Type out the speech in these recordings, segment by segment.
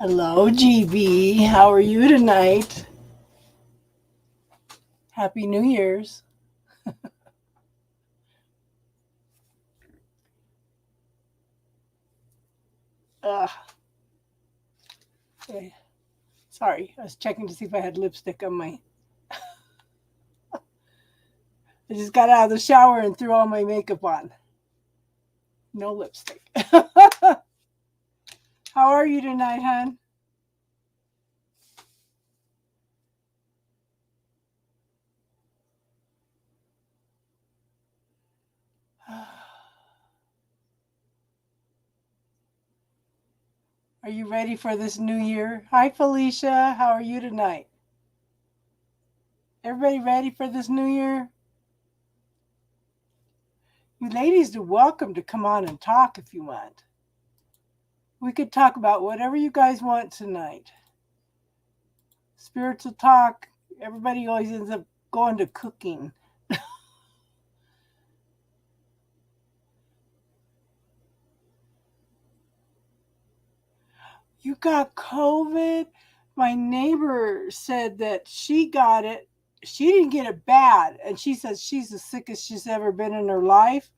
Hello, GB. How are you tonight? Happy New Year's. Ugh. eh, Sorry, I was checking to see if I had lipstick on my. I just got out of the shower and threw all my makeup on. No lipstick. How are you tonight, hon? Are you ready for this new year? Hi, Felicia. How are you tonight? Everybody ready for this new year? You ladies are welcome to come on and talk if you want. We could talk about whatever you guys want tonight. Spiritual talk. Everybody always ends up going to cooking. You got COVID? My neighbor said that she got it. She didn't get it bad. And she says she's the sickest she's ever been in her life.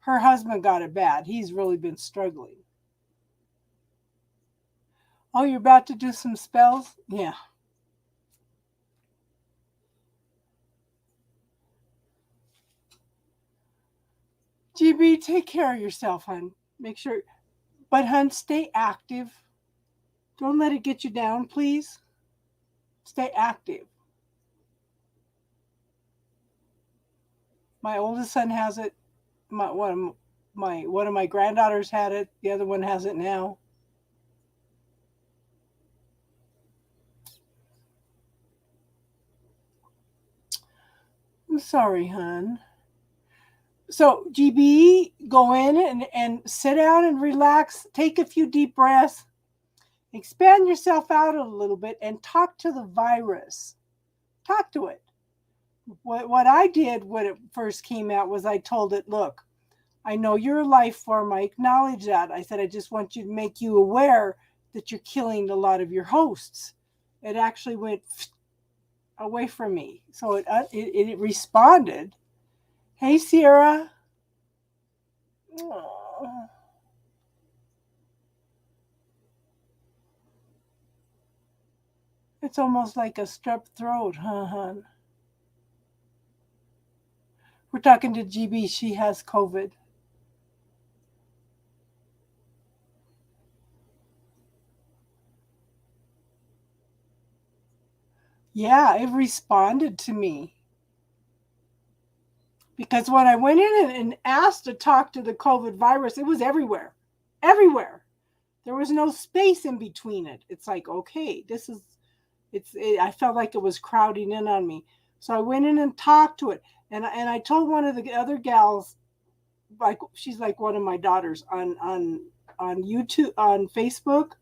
Her husband got it bad. He's really been struggling. Oh, you're about to do some spells? Yeah. GB, take care of yourself, hun. Make sure. But, hun, stay active. Don't let it get you down, please. Stay active. My oldest son has it. One of my granddaughters had it. The other one has it now. I'm sorry, hon. So, GB, go in and sit down and relax. Take a few deep breaths. Expand yourself out a little bit and talk to the virus. Talk to it. What I did when it first came out was I told it, look, I know you're a life form. I acknowledge that. I said, I just want you to make you aware that you're killing a lot of your hosts. It actually went away from me. So it responded. Hey, Sierra. Aw. It's almost like a strep throat, huh, hon? We're talking to GB. She has COVID. Yeah, it responded to me. Because when I went in and asked to talk to the COVID virus, it was everywhere. Everywhere. There was no space in between it. It's like, okay, I felt like it was crowding in on me. So I went in and talked to it. And I told one of the other gals, like she's like one of my daughters on YouTube, on Facebook.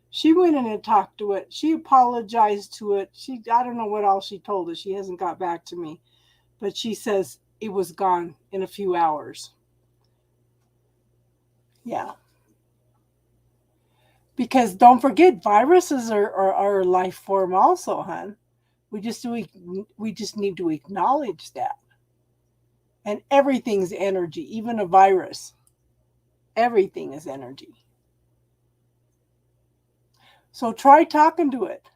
She went in and talked to it. She apologized to it. I don't know what else she told us. She hasn't got back to me, but she says it was gone in a few hours. Yeah, because don't forget, viruses are a life form also, hon. We just need to acknowledge that. And everything's energy, even a virus. Everything is energy. So try talking to it.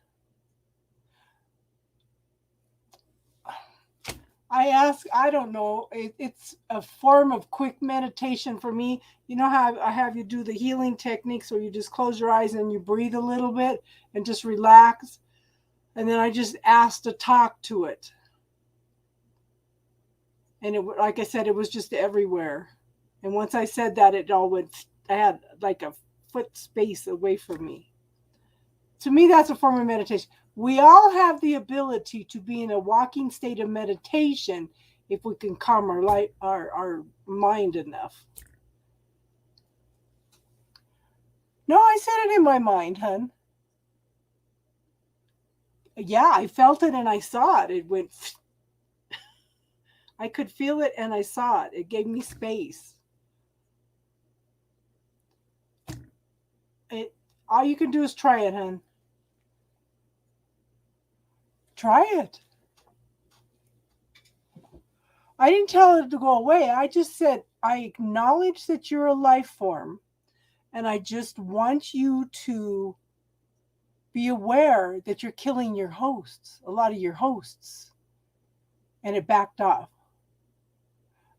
I don't know. It's a form of quick meditation for me. You know how I have you do the healing techniques where you just close your eyes and you breathe a little bit and just relax. And then I just asked to talk to it. And like I said, it was just everywhere. And once I said that, it all went, I had like a foot space away from me. To me, that's a form of meditation. We all have the ability to be in a walking state of meditation if we can calm our mind enough. No, I said it in my mind, hun. Yeah, I felt it and I saw it. It went, I could feel it and I saw it. It gave me space. It All you can do is try it, hon. Try it. I didn't tell it to go away. I just said, I acknowledge that you're a life form, and I just want you to be aware that you're killing your hosts, a lot of your hosts. And it backed off.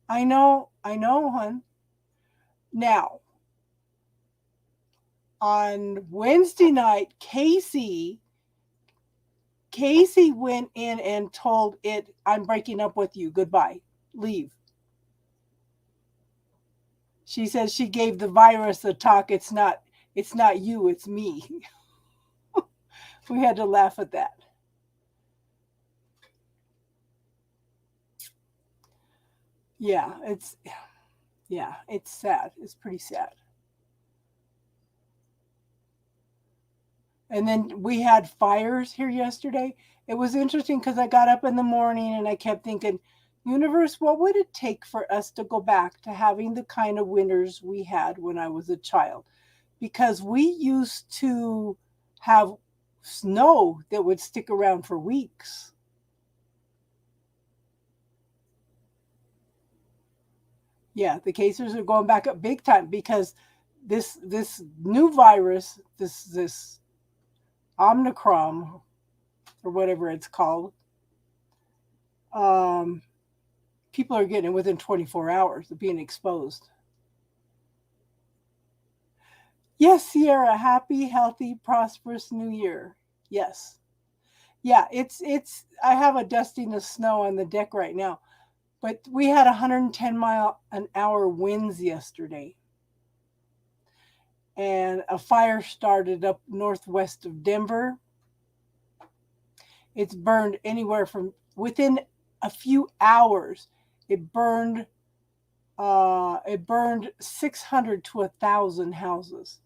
I know, hon. Now, on Wednesday night, Casey went in and told it, I'm breaking up with you. Goodbye. Leave. She says she gave the virus a talk. It's not you, it's me. We had to laugh at that. Yeah, it's sad. It's pretty sad. And then we had fires here yesterday. It was interesting because I got up in the morning and I kept thinking, universe, what would it take for us to go back to having the kind of winters we had when I was a child? Because we used to have snow that would stick around for weeks. Yeah, the cases are going back up big time because this new virus, this Omicron or whatever it's called, people are getting it within 24 hours of being exposed. Yes, Sierra, happy, healthy, prosperous new year. Yes. Yeah, it's I have a dusting of snow on the deck right now. But we had 110-mile-an-hour winds yesterday. And a fire started up northwest of Denver. It's burned anywhere from within a few hours. It burned 600 to 1,000 houses.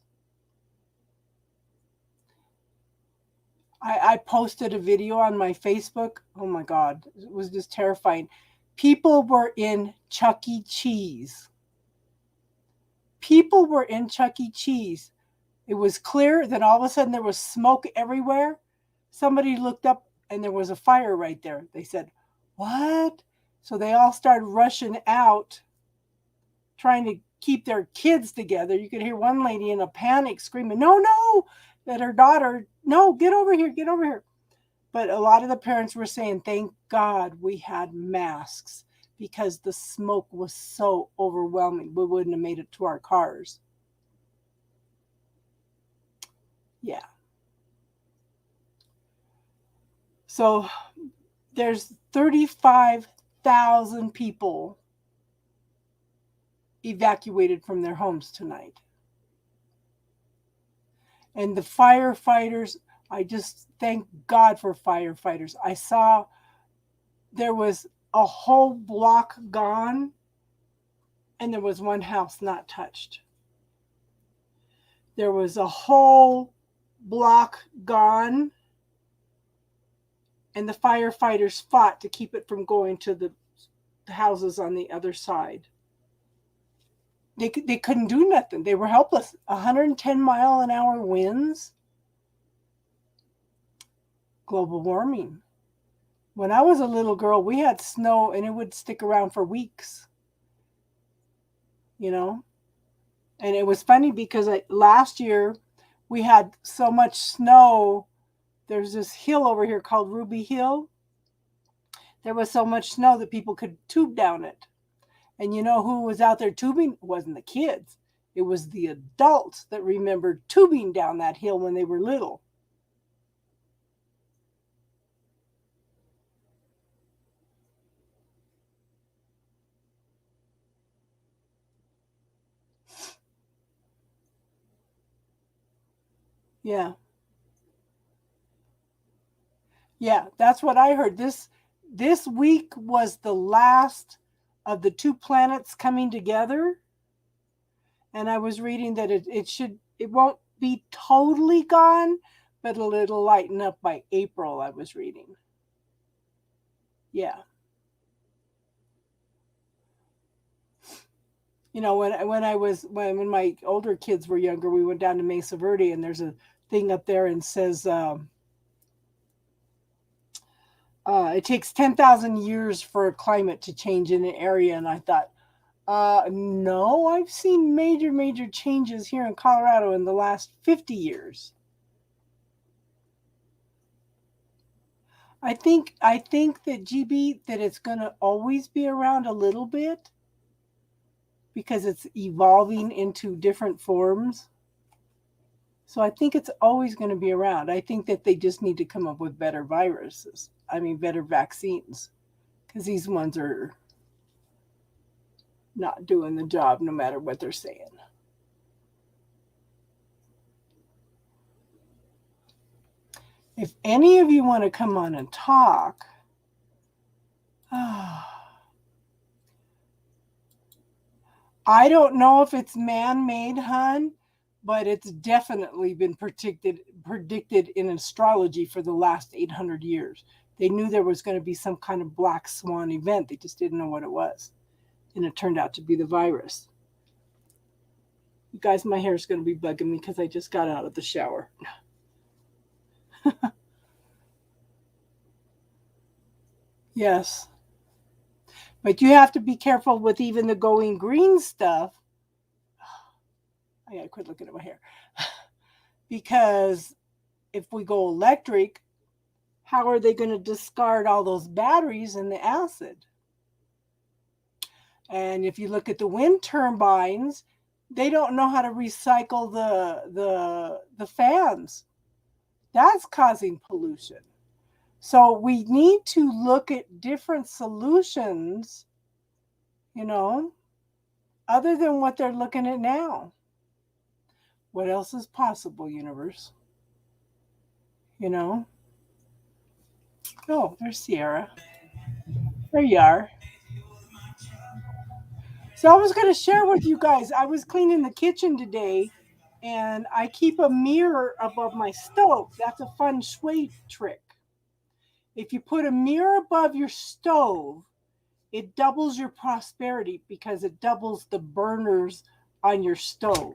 I posted a video on my Facebook. Oh my God, it was just terrifying. People were in Chuck E. Cheese. People were in Chuck E. Cheese. It was clear. Then all of a sudden there was smoke everywhere. Somebody looked up and there was a fire right there. They said, what? So they all started rushing out, trying to keep their kids together. You could hear one lady in a panic screaming, no, that her daughter, no, get over here, get over here. But a lot of the parents were saying, thank God we had masks because the smoke was so overwhelming. We wouldn't have made it to our cars. Yeah. So there's 35,000 people evacuated from their homes tonight. And the firefighters, I just thank God for firefighters. I saw there was a whole block gone and there was one house not touched. There was a whole block gone and the firefighters fought to keep it from going to the houses on the other side. They couldn't do nothing. They were helpless. 110-mile-an-hour winds. Global warming. When I was a little girl, we had snow and it would stick around for weeks. You know? And it was funny because last year we had so much snow. There's this hill over here called Ruby Hill. There was so much snow that people could tube down it. And you know who was out there tubing? It wasn't the kids. It was the adults that remembered tubing down that hill when they were little. Yeah. Yeah, that's what I heard. This week was the last of the two planets coming together. And I was reading that it won't be totally gone, but it'll lighten up by April, I was reading. Yeah. You know, when my older kids were younger, we went down to Mesa Verde, and there's a thing up there and says it takes 10,000 years for a climate to change in an area, and I thought, no, I've seen major changes here in Colorado in the last 50 years. I think that GB, that it's going to always be around a little bit because it's evolving into different forms. So I think it's always going to be around. I think that they just need to come up with better viruses. I mean, better vaccines, because these ones are not doing the job no matter what they're saying. If any of you want to come on and talk, I don't know if it's man-made, hun, but it's definitely been predicted in astrology for the last 800 years. They knew there was going to be some kind of black swan event. They just didn't know what it was. And it turned out to be the virus. You guys, my hair is going to be bugging me because I just got out of the shower. Yes. But you have to be careful with even the going green stuff. I got to quit looking at my hair. Because if we go electric, how are they going to discard all those batteries and the acid? And if you look at the wind turbines, they don't know how to recycle the fans. That's causing pollution. So we need to look at different solutions, you know, other than what they're looking at now. What else is possible, universe? You know? Oh, there's Sierra. There you are. So I was going to share with you guys, I was cleaning the kitchen today, and I keep a mirror above my stove. That's a feng shui trick. If you put a mirror above your stove, it doubles your prosperity because it doubles the burners on your stove.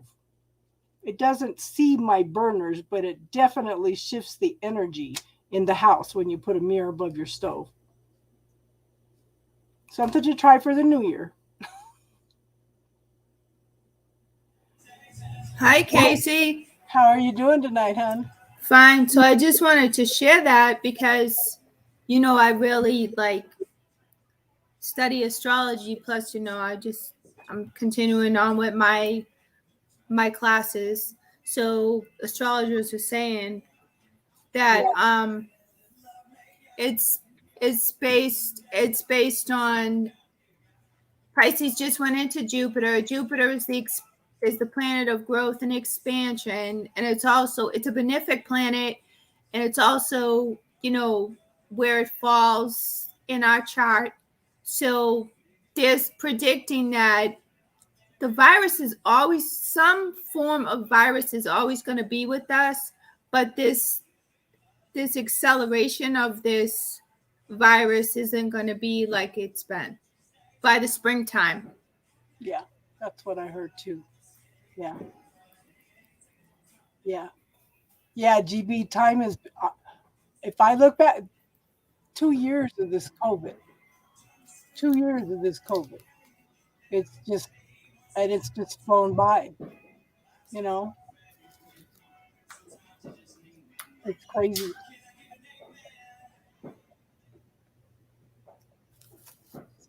It doesn't see my burners, but it definitely shifts the energy in the house when you put a mirror above your stove. Something to try for the new year. Hi, Casey. How are you doing tonight, hon? Fine. So I just wanted to share that because, I really study astrology. Plus, I'm continuing on with my classes. So astrologers are saying that it's based on Pisces just went into Jupiter. Jupiter is the planet of growth and expansion, and it's a benefic planet, and it's also where it falls in our chart. So there's predicting that the virus is always, some form of virus is always going to be with us, but this acceleration of this virus isn't going to be like it's been by the springtime. Yeah, that's what I heard too. Yeah. Yeah. Yeah, GB, time is, if I look back, 2 years of this COVID, 2 years of this COVID, it's just, and it's just flown by, you know, it's crazy.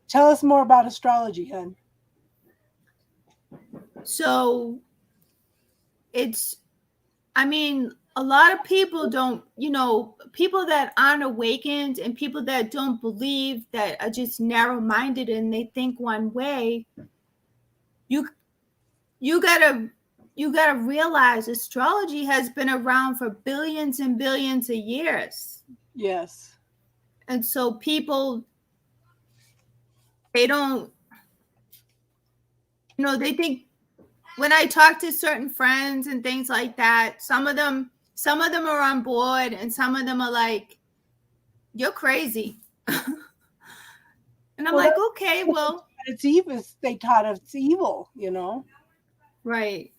Tell us more about astrology, hun. So a lot of people don't, people that aren't awakened and people that don't believe, that are just narrow-minded and they think one way, you gotta realize astrology has been around for billions and billions of years. Yes. And so people, they don't, they think, when I talk to certain friends and things like that, some of them are on board and some of them are like, you're crazy. And I'm like, okay, well, it's evil. They taught it's evil, you know. Right.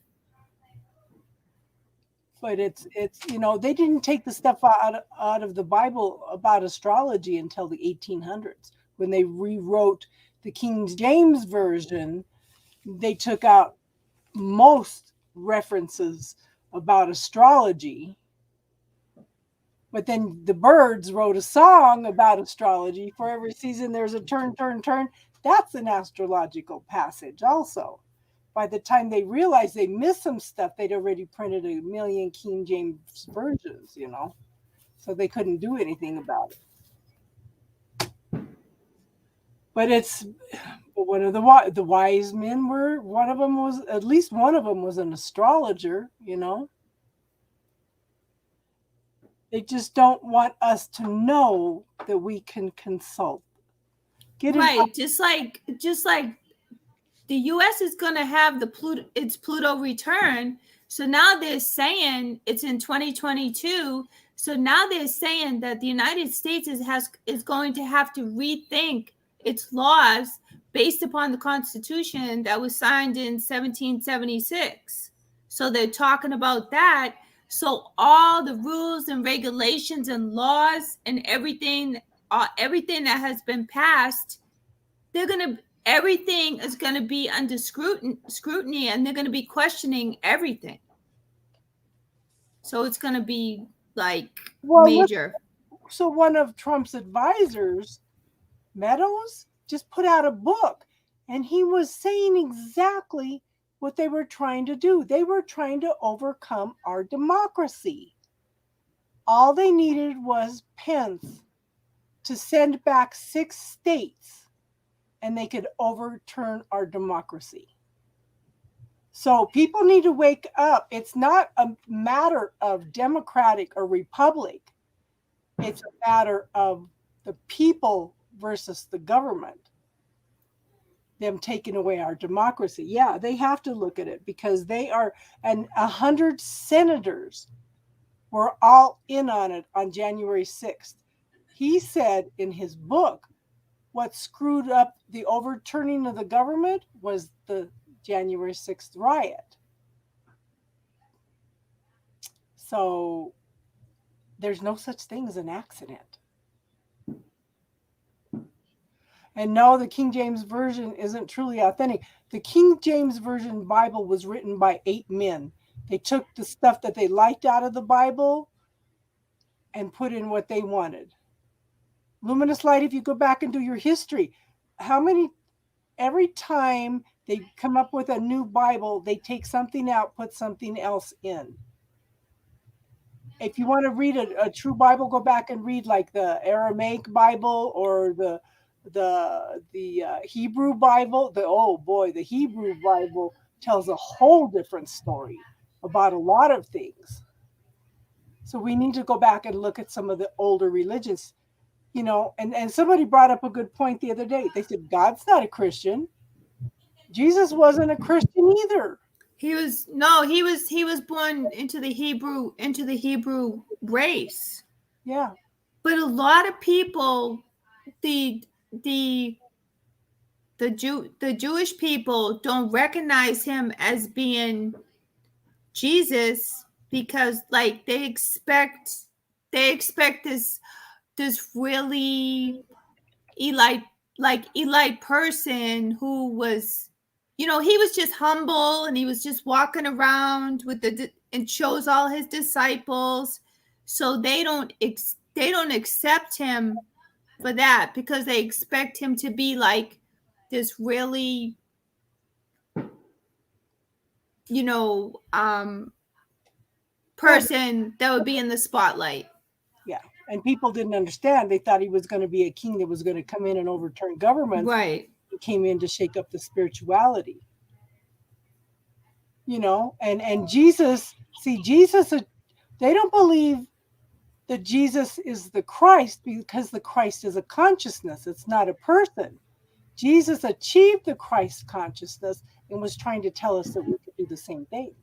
But it's they didn't take the stuff out of the Bible about astrology until the 1800s when they rewrote the King James version. They took out most references about astrology. But then the Byrds wrote a song about astrology. For every season there's a turn, turn, turn. That's an astrological passage also. By the time they realized they missed some stuff, they'd already printed a million King James versions, you know. So they couldn't do anything about it. But one of the wise men were, one of them was, at least one of them was an astrologer, you know. They just don't want us to know that we can consult. Right. Just like the US is going to have its Pluto return. So now they're saying it's in 2022. So now they're saying that the United States is going to have to rethink its laws based upon the Constitution that was signed in 1776. So they're talking about that. So all the rules and regulations and laws and everything that has been passed, everything is going to be under scrutiny, and they're going to be questioning everything. So it's going to be like major. So one of Trump's advisors, Meadows, just put out a book, and he was saying exactly what they were trying to do. They were trying to overcome our democracy. All they needed was Pence to send back 6 states, and they could overturn our democracy. So people need to wake up. It's not a matter of Democratic or Republic. It's a matter of the people versus the government. Them taking away our democracy. Yeah, they have to look at it because they are, and 100 senators were all in on it on January 6th. He said in his book, what screwed up the overturning of the government was the January 6th riot. So there's no such thing as an accident. And no, the King James Version isn't truly authentic. The King James Version Bible was written by 8 men. They took the stuff that they liked out of the Bible and put in what they wanted. Luminous Light, if you go back and do your history, every time they come up with a new Bible, they take something out, put something else in. If you want to read a true Bible, go back and read like the Aramaic Bible or the Hebrew Bible. The Hebrew Bible tells a whole different story about a lot of things. So we need to go back and look at some of the older religions, you know, and somebody brought up a good point the other day. They said, God's not a Christian. Jesus wasn't a Christian either. He was born into the Hebrew race. Yeah. But a lot of people, the Jewish people don't recognize him as being Jesus because like they expect this really elite person who was, you know, he was just humble and he was just walking around and chose all his disciples. So they don't accept him for that because they expect him to be like this really, you know, person that would be in the spotlight. Yeah. And people didn't understand. They thought he was going to be a king that was going to come in and overturn governments. Right. He came in to shake up the spirituality. You know, and Jesus, they don't believe that Jesus is the Christ because the Christ is a consciousness. It's not a person. Jesus achieved the Christ consciousness and was trying to tell us that we could do the same thing.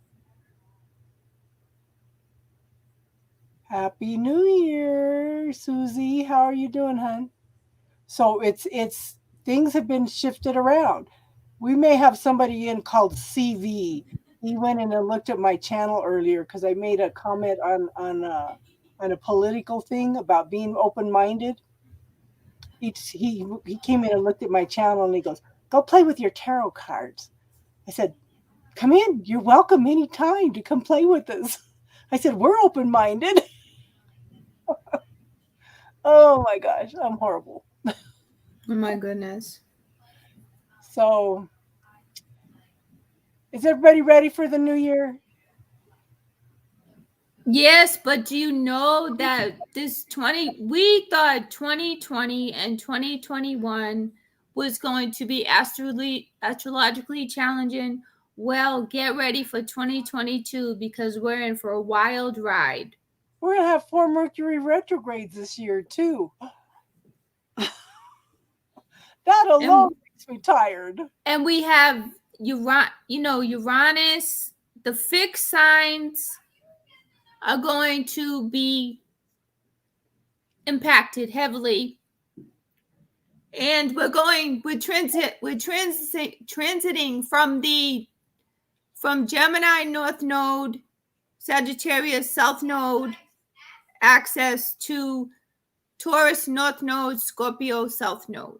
Happy New Year, Susie. How are you doing, hon? So it's things have been shifted around. We may have somebody in called CV. He went in and looked at my channel earlier because I made a comment on a political thing about being open minded. He came in and looked at my channel and he goes, "Go play with your tarot cards." I said, "Come in. You're welcome anytime to come play with us." I said, "We're open minded." Oh my gosh, I'm horrible. Oh my goodness. So, is everybody ready for the new year? Yes, but do you know that we thought 2020 and 2021 was going to be astrologically challenging? Well, get ready for 2022 because we're in for a wild ride. We're gonna have 4 Mercury retrogrades this year too. That alone makes me tired. And we have Uranus, the fixed signs are going to be impacted heavily. And we're transiting from Gemini North Node, Sagittarius South Node, access to Taurus North Node, Scorpio South Node.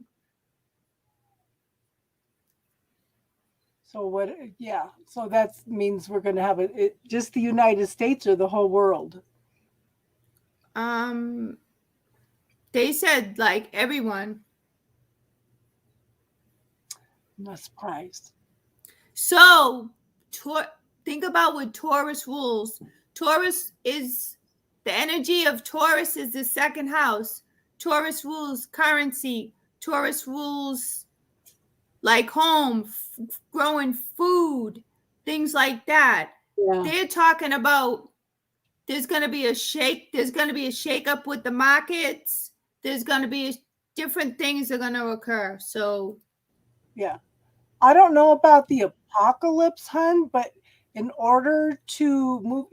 So what? Yeah. So that means we're going to have just the United States or the whole world. They said like everyone. I'm not surprised. So think about what Taurus rules. Taurus is the energy of Taurus is the second house. Taurus rules currency. Taurus rules like home, growing food, things like that. Yeah. They're talking about there's going to be a shake up with the markets. There's going to be different things are going to occur. So yeah. I don't know about the apocalypse, hun, but in order to move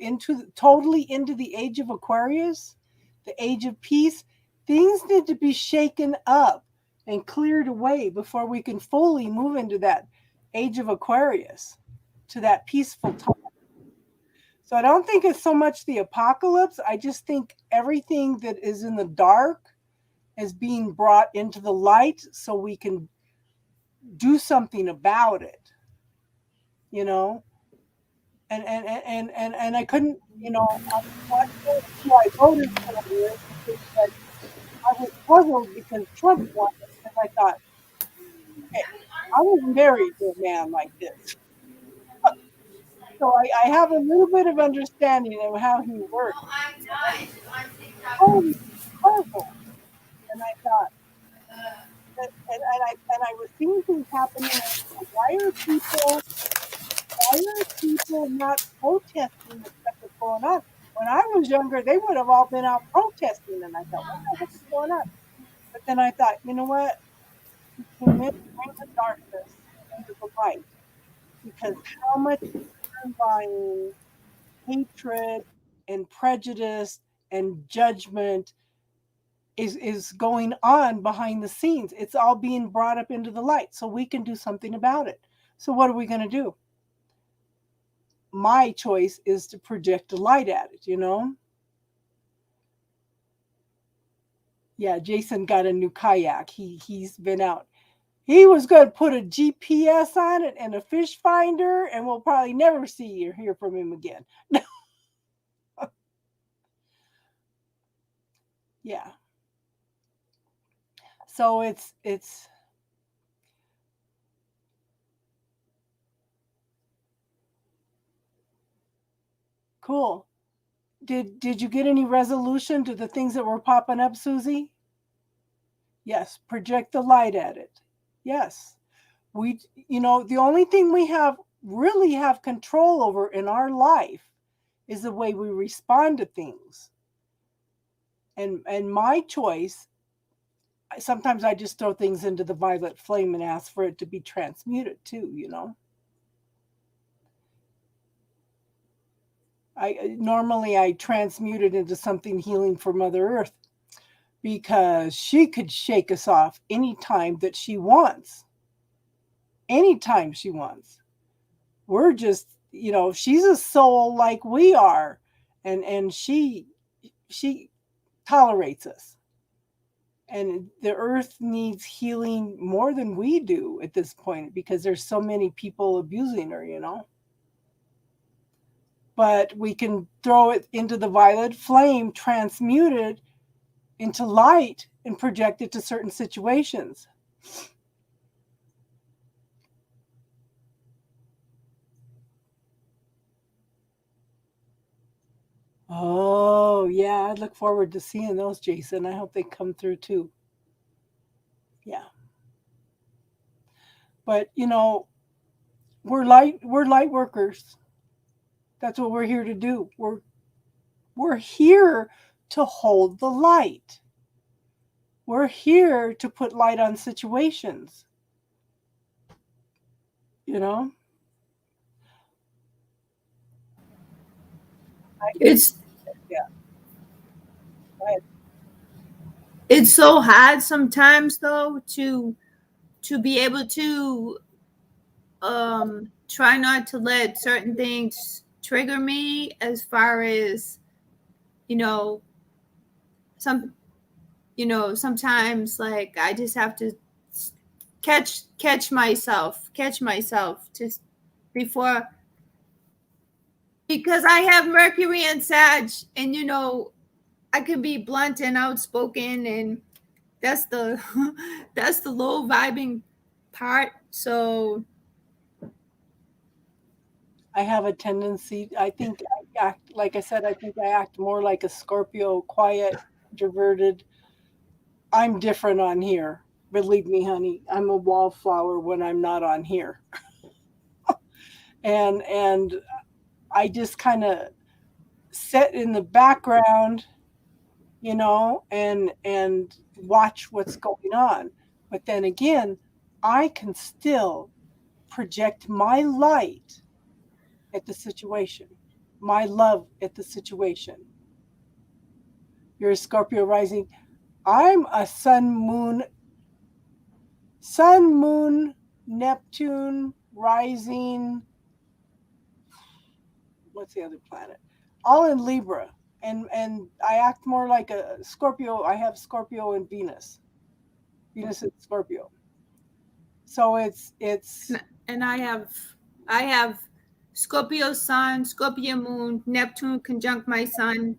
totally into the age of Aquarius, the age of peace, things need to be shaken up and cleared away before we can fully move into that age of Aquarius, to that peaceful time. So I don't think it's so much the apocalypse. I just think everything that is in the dark is being brought into the light so we can do something about it, you know. And I couldn't, I voted for it because I was puzzled because Trump won it, and I thought, hey, I was married to a man like this. So I have a little bit of understanding of how he works. Oh, puzzled. And I thought, and I was seeing things happening. Why are people not protesting the stuff that's going on? When I was younger, they would have all been out protesting, and I thought, what the heck is going on? But then I thought, you know what? He came in to bring the darkness into the light, because how much buying hatred and prejudice and judgment is going on behind the scenes. It's all being brought up into the light so we can do something about it. So what are we going to do? My choice is to project a light at it, you know? Yeah, Jason got a new kayak. He's been out. He was going to put a GPS on it and a fish finder, and we'll probably never see or hear from him again. Yeah. So it's cool. Did you get any resolution to the things that were popping up, Susie? Yes, project the light at it. Yes. The only thing we really have control over in our life is the way we respond to things. And my choice, sometimes I just throw things into the violet flame and ask for it to be transmuted too, you know. I normally transmute it into something healing for Mother Earth. because she could shake us off anytime that she wants. Anytime she wants. We're just, she's a soul like we are, and she tolerates us. And the earth needs healing more than we do at this point because there's so many people abusing her. But we can throw it into the violet flame, transmute it into light, and project it to certain situations. Oh, yeah. I look forward to seeing those, Jason. I hope they come through too. Yeah. But, we're light workers. That's what we're here to do. We're here to hold the light. We're here to put light on situations. It's Yeah. it's so hard sometimes though to be able to try not to let certain things trigger me, as far as sometimes like I just have to catch myself just before, because I have Mercury and Sag, and I can be blunt and outspoken, and that's the that's the low vibing part. So I have a tendency, I think I act, like I said, I think I act more like a Scorpio, quiet, diverted. I'm different on here. Believe me, honey, I'm a wallflower when I'm not on here. And I just kind of sit in the background, and watch what's going on. But then again, I can still project my light at the situation, my love at the situation. You're a Scorpio rising. I'm a sun, moon, Neptune rising. What's the other planet? All in Libra. And I act more like a Scorpio. I have Scorpio and Venus. Venus and Scorpio. So it's and I have Scorpio sun, Scorpio moon, Neptune conjunct my sun.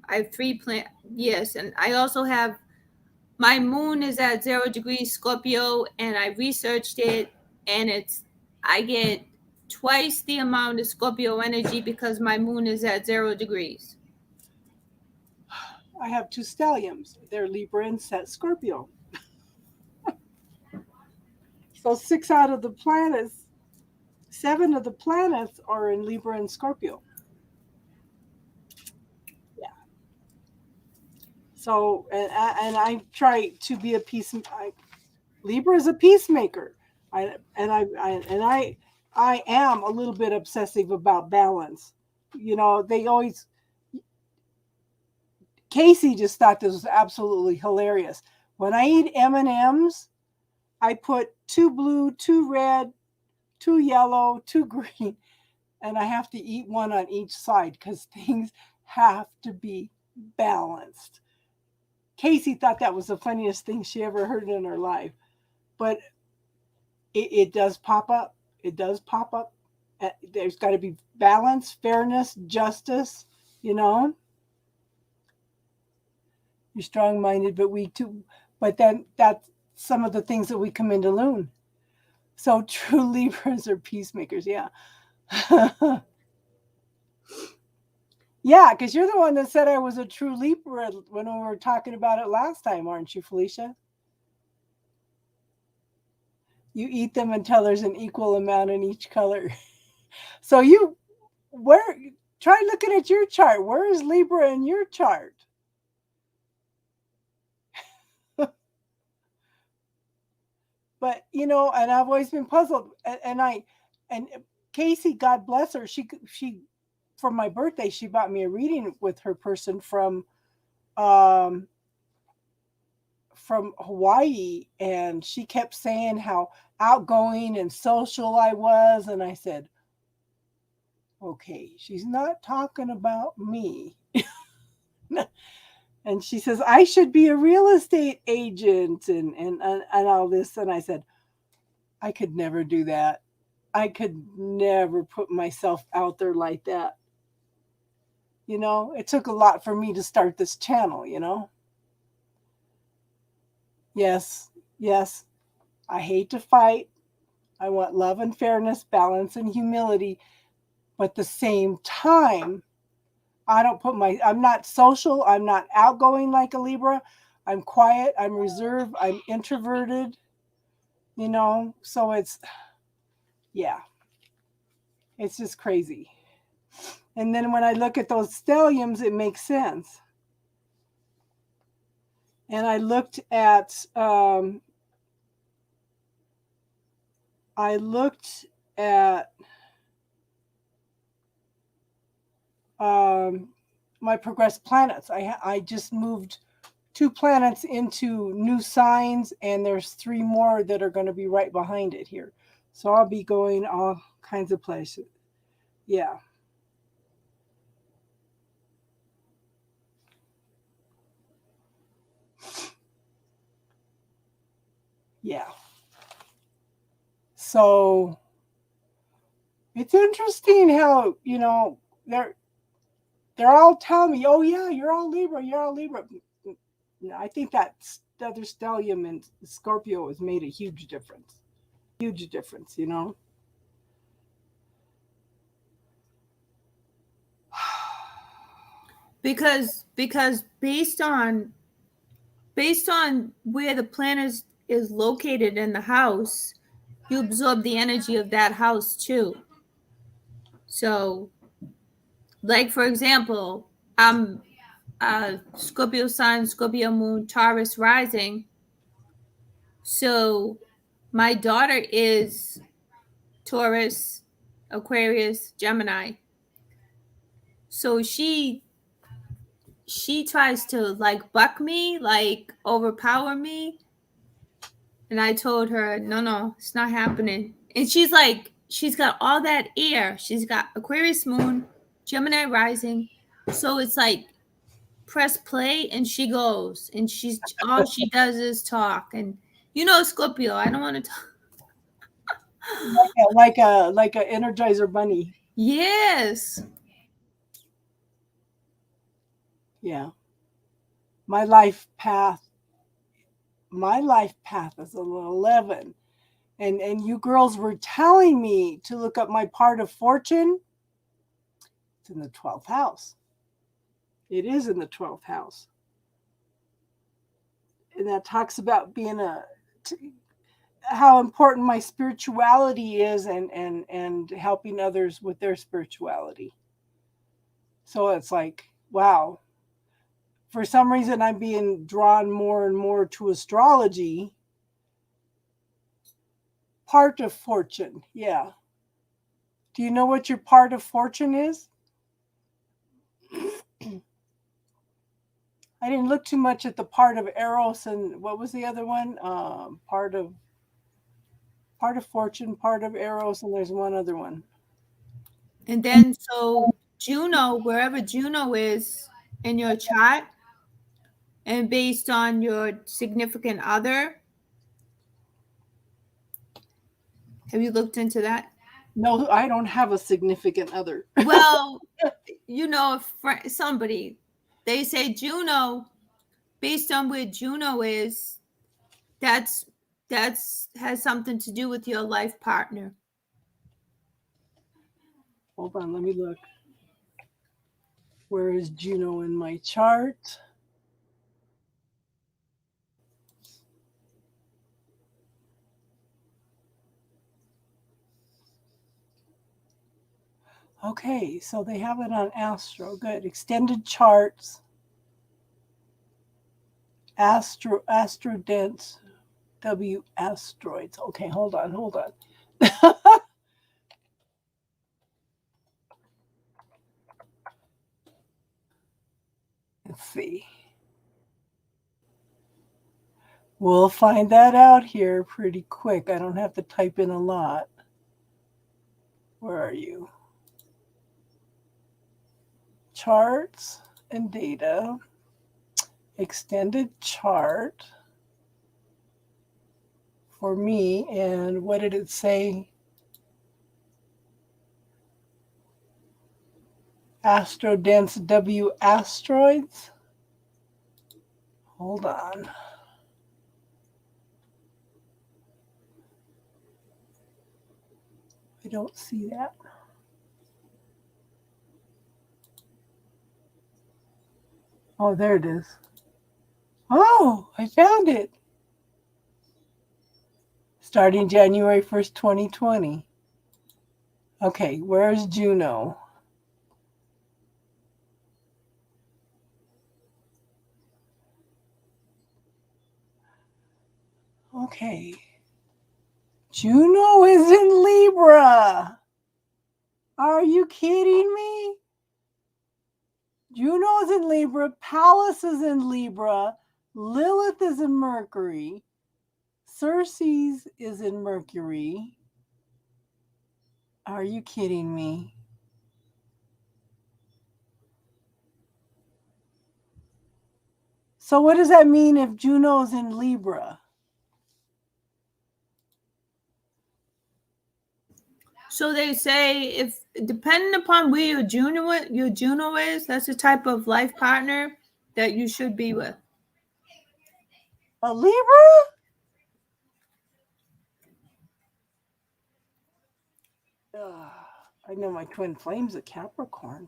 I have 3 planets. Yes, and I also have my moon is at 0 degrees Scorpio, and I researched it, and I get twice the amount of Scorpio energy because my moon is at 0 degrees. I have 2 stallions. They're Libra and Set Scorpio. So 6 out of the planets, 7 of the planets are in Libra and Scorpio. Yeah. So and I try to be a Libra is a peacemaker. I am a little bit obsessive about balance. They always. Casey just thought this was absolutely hilarious. When I eat M&Ms, I put 2 blue, 2 red, 2 yellow, 2 green, and I have to eat one on each side because things have to be balanced. Casey thought that was the funniest thing she ever heard in her life. But it does pop up. It does pop up. There's got to be balance, fairness, justice, You're strong-minded, but weak too. But then that's some of the things that we come into Lune. So true Libras are peacemakers, yeah. Yeah, because you're the one that said I was a true Libra when we were talking about it last time, aren't you, Felicia? You eat them until there's an equal amount in each color. So try looking at your chart. Where is Libra in your chart? But and I've always been puzzled. And Casey, God bless her, she for my birthday she bought me a reading with her person from from Hawaii, and she kept saying how outgoing and social I was. And I said, okay, she's not talking about me. And she says, I should be a real estate agent and all this. And I said, I could never do that. I could never put myself out there like that. You know, it took a lot for me to start this channel, you know. Yes, yes, I hate to fight. I want love and fairness, balance and humility. But at the same time, I'm not social. I'm not outgoing like a Libra. I'm quiet. I'm reserved. I'm introverted, you know. So yeah, it's just crazy. And then when I look at those stelliums, it makes sense. And I looked at, my progressed planets. I just moved 2 planets into new signs, and there's 3 more that are going to be right behind it here. So I'll be going all kinds of places. Yeah. Yeah. So it's interesting how, you know, they're all telling me, oh yeah, you're all Libra, you're all Libra. I think that other stellium and Scorpio has made a huge difference. Huge difference, you know. Because based on where the planet is located in the house, you absorb the energy of that house too. So, like for example, I'm Scorpio sun, Scorpio moon, Taurus rising. So my daughter is Taurus, Aquarius, Gemini. So she tries to like buck me, like overpower me. And I told her, no, it's not happening. And she's like, she's got all that air. She's got Aquarius moon, Gemini rising. So it's like press play and she goes. And she's all she does is talk. And you know, Scorpio, I don't want to talk. Like a Energizer bunny. Yes. Yeah. My life path is an 11. And you girls were telling me to look up my part of fortune. It's in the 12th house. It is in the 12th house. And that talks about being how important my spirituality is and helping others with their spirituality. So it's like, wow. For some reason, I'm being drawn more and more to astrology. Part of fortune, yeah. Do you know what your part of fortune is? I didn't look too much at the part of Eros and what was the other one? Part of fortune, part of Eros, and there's one other one. And then so Juno, wherever Juno is in your chart, and based on your significant other, have you looked into that? No, I don't have a significant other. Well, you know, somebody, they say Juno, based on where Juno is, that's has something to do with your life partner. Hold on, let me look. Where is Juno in my chart? Okay, so they have it on Astro. Good. Extended charts. Astrodent W asteroids. Okay, hold on. Let's see. We'll find that out here pretty quick. I don't have to type in a lot. Where are you? Charts and data. Extended chart for me. And what did it say? Astrodense W asteroids. Hold on. I don't see that. Oh, there it is. Oh, I found it. Starting January 1st, 2020. Okay, where's Juno? Okay. Juno is in Libra. Are you kidding me? Juno is in Libra. Pallas is in Libra. Lilith is in Mercury. Ceres is in Mercury. Are you kidding me? So what does that mean if Juno's in Libra? So they say if depending upon where your Juno is, that's the type of life partner that you should be with. A Libra? I know my twin flame's a Capricorn.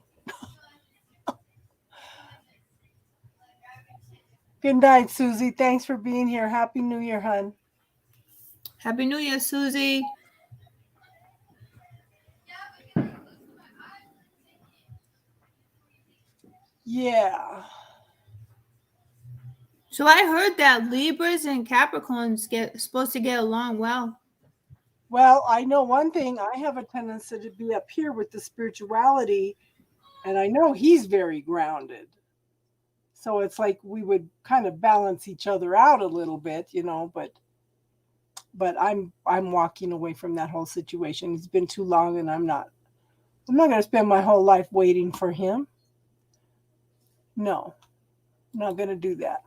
Good night, Susie. Thanks for being here. Happy New Year, hon. Happy New Year, Susie. Yeah. So I heard that Libras and Capricorns supposed to get along well. Well, I know one thing. I have a tendency to be up here with the spirituality, and I know he's very grounded. So it's like we would kind of balance each other out a little bit, you know, but I'm walking away from that whole situation. It's been too long, and I'm not going to spend my whole life waiting for him. No. I'm not going to do that.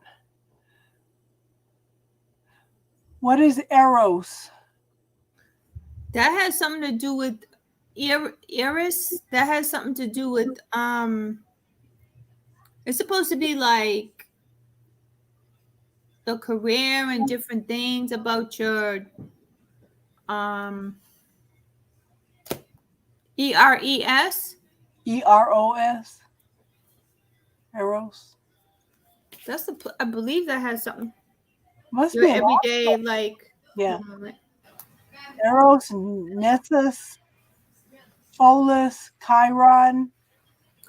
What is Eros? That has something to do with Eris. That has something to do with it's supposed to be like the career and different things about your ERES. EROS? Eros? That's I believe that has something. Must Your be everyday like yeah. Eros, Nessus, Pholus, Chiron.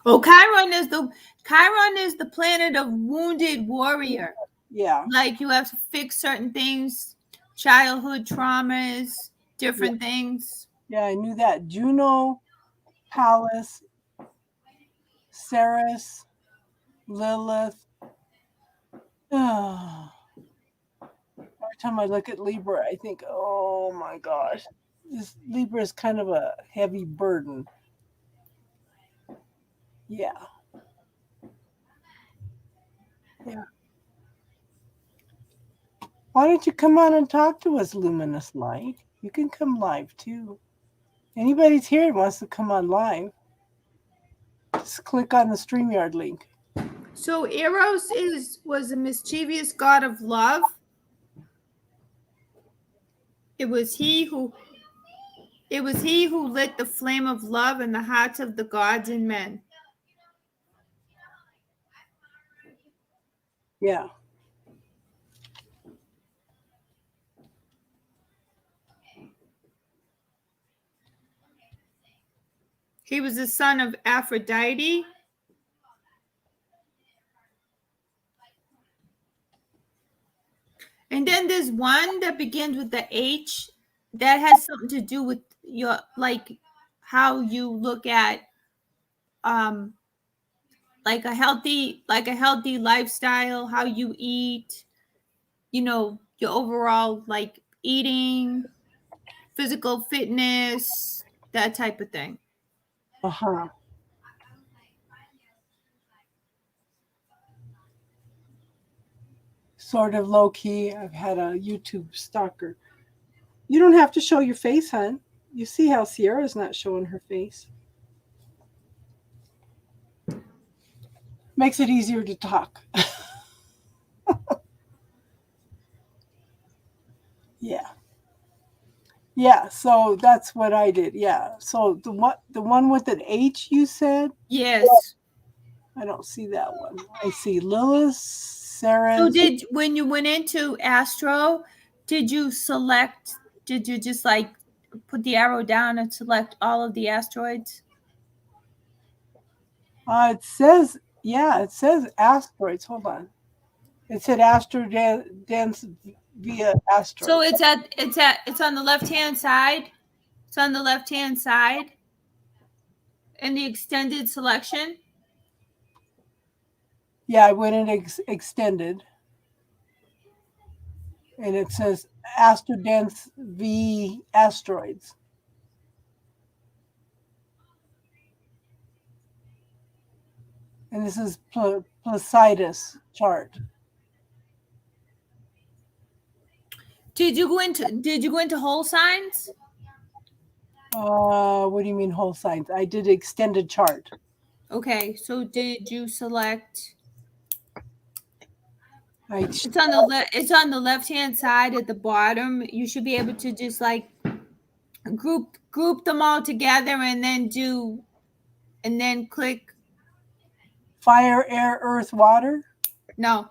Oh, Chiron is the planet of wounded warrior. Yeah. Like you have to fix certain things, childhood traumas, different things. Yeah, I knew that. Juno, Pallas, Ceres, Lilith. Every time I look at Libra, I think, oh my gosh, this Libra is kind of a heavy burden. Yeah. Yeah. Why don't you come on and talk to us, Luminous Light? You can come live too. Anybody's here and wants to come on live, just click on the StreamYard link. So Eros was a mischievous god of love. It was he who lit the flame of love in the hearts of the gods and men. Yeah. He was the son of Aphrodite. And then there's one that begins with the H that has something to do with your like how you look at like a healthy lifestyle, how you eat, your overall like eating, physical fitness, that type of thing. Uh-huh. Sort of low key. I've had a YouTube stalker. You don't have to show your face, hon. You see how Sierra's not showing her face. Makes it easier to talk. Yeah. Yeah, so that's what I did. Yeah. So the one with an H you said? Yes. I don't see that one. I see Lilith, Sarah. So when you went into Astro, did you just like put the arrow down and select all of the asteroids? It says asteroids. Hold on. It said astro dance via asteroid. So it's on the left-hand side. It's on the left-hand side in the extended selection. Yeah, I went in extended. And it says Astrodance v asteroids. And this is Placidus chart. Did you go into whole signs? What do you mean whole signs? I did extended chart. Okay, so did you select? It's on the left-hand side at the bottom. You should be able to just like group them all together and then click fire, air, earth, water. No,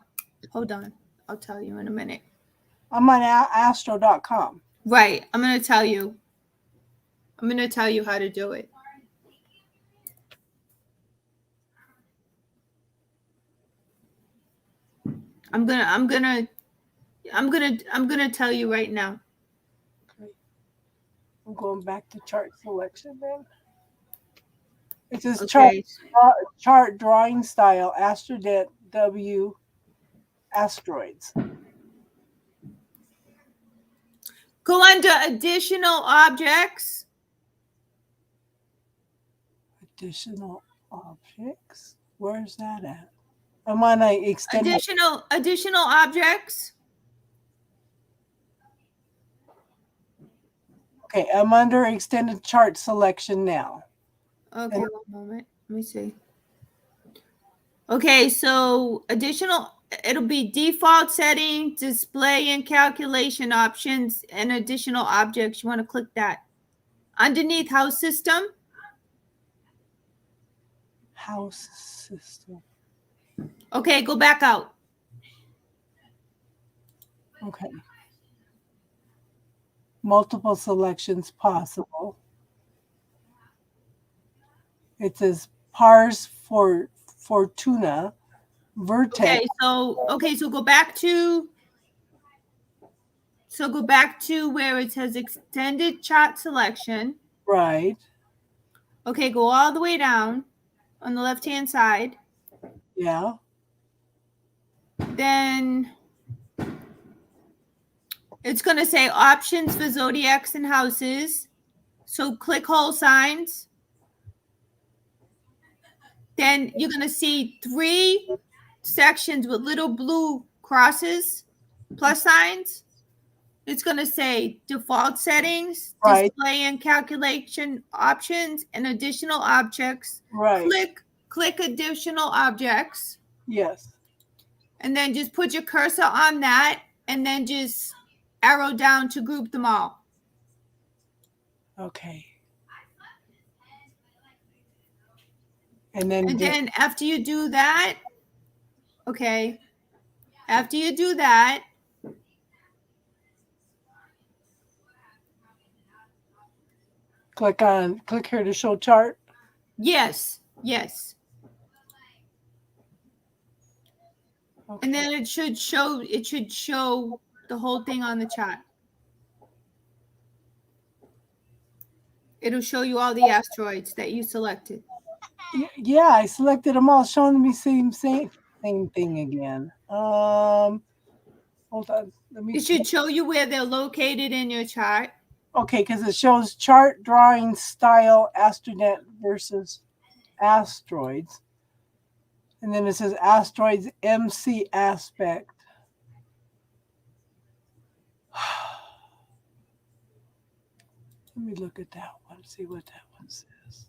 hold on. I'll tell you in a minute. I'm on astro.com. Right. I'm going to tell you how to do it. I'm gonna tell you right now. Okay. I'm going back to chart selection then. It says chart drawing style, Astrodet W asteroids. Go under additional objects. Additional objects? Where's that at? I'm on a extended. Additional objects. Okay, I'm under extended chart selection now. Okay, one moment. Let me see. Okay, so it'll be default setting, display and calculation options, and additional objects. You want to click that. Underneath house system. House system. Okay, go back out. Okay. Multiple selections possible. It says Pars Fortuna, Vertex. So go back to where it says extended chart selection. Right. Okay, go all the way down on the left-hand side. Yeah. Then it's going to say options for zodiacs and houses. So click whole signs. Then you're going to see 3 sections with little blue crosses, plus signs. It's going to say default settings, right. Display and calculation options, and additional objects. Right. Click additional objects. Yes. And then just put your cursor on that and then just arrow down to group them all. Okay. And then after you do that, click here to show chart. Yes. Okay. And then it should show the whole thing on the chart. It'll show you all the asteroids that you selected. Yeah, I selected them all, showing me same thing again. Hold on. Let me. It should show you where they're located in your chart. Okay, because it shows chart drawing style astronet versus asteroids. And then it says asteroids MC aspect. Let me look at that one, see what that one says.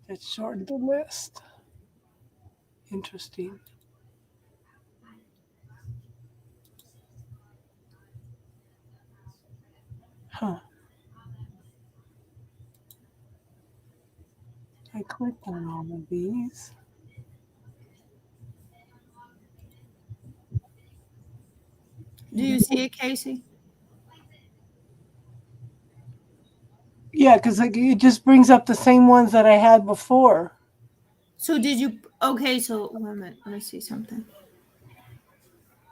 It shortened the list. Interesting. Huh. I clicked on all of these. Do you see it, Casey? Yeah, because it just brings up the same ones that I had before. So did you? Okay, so wait a minute. Let me see something.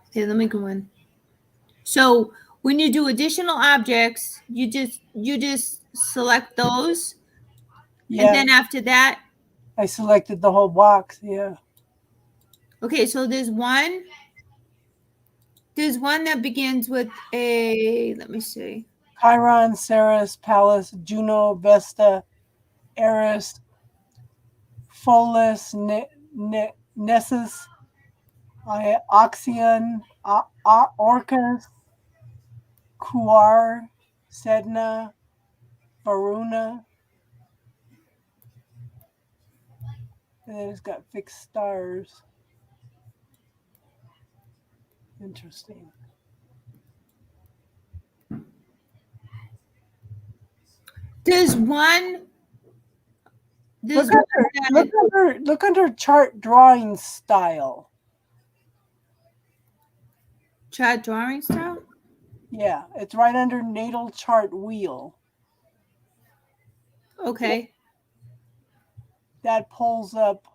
Okay, let me go in. So when you do additional objects, you just select those, Yeah, and then after that, I selected the whole box. Yeah. okay. So there's one. There's one that begins with a. Let me see. Chiron, Ceres, Pallas, Juno, Vesta, Eris, Pholus, Nessus, Oxyon, Orcus, Kuar, Sedna, Varuna. And then it's got fixed stars. Interesting. There's one. There's Look under chart drawing style. chart drawing style. Yeah, it's right under natal chart wheel. Okay. That pulls up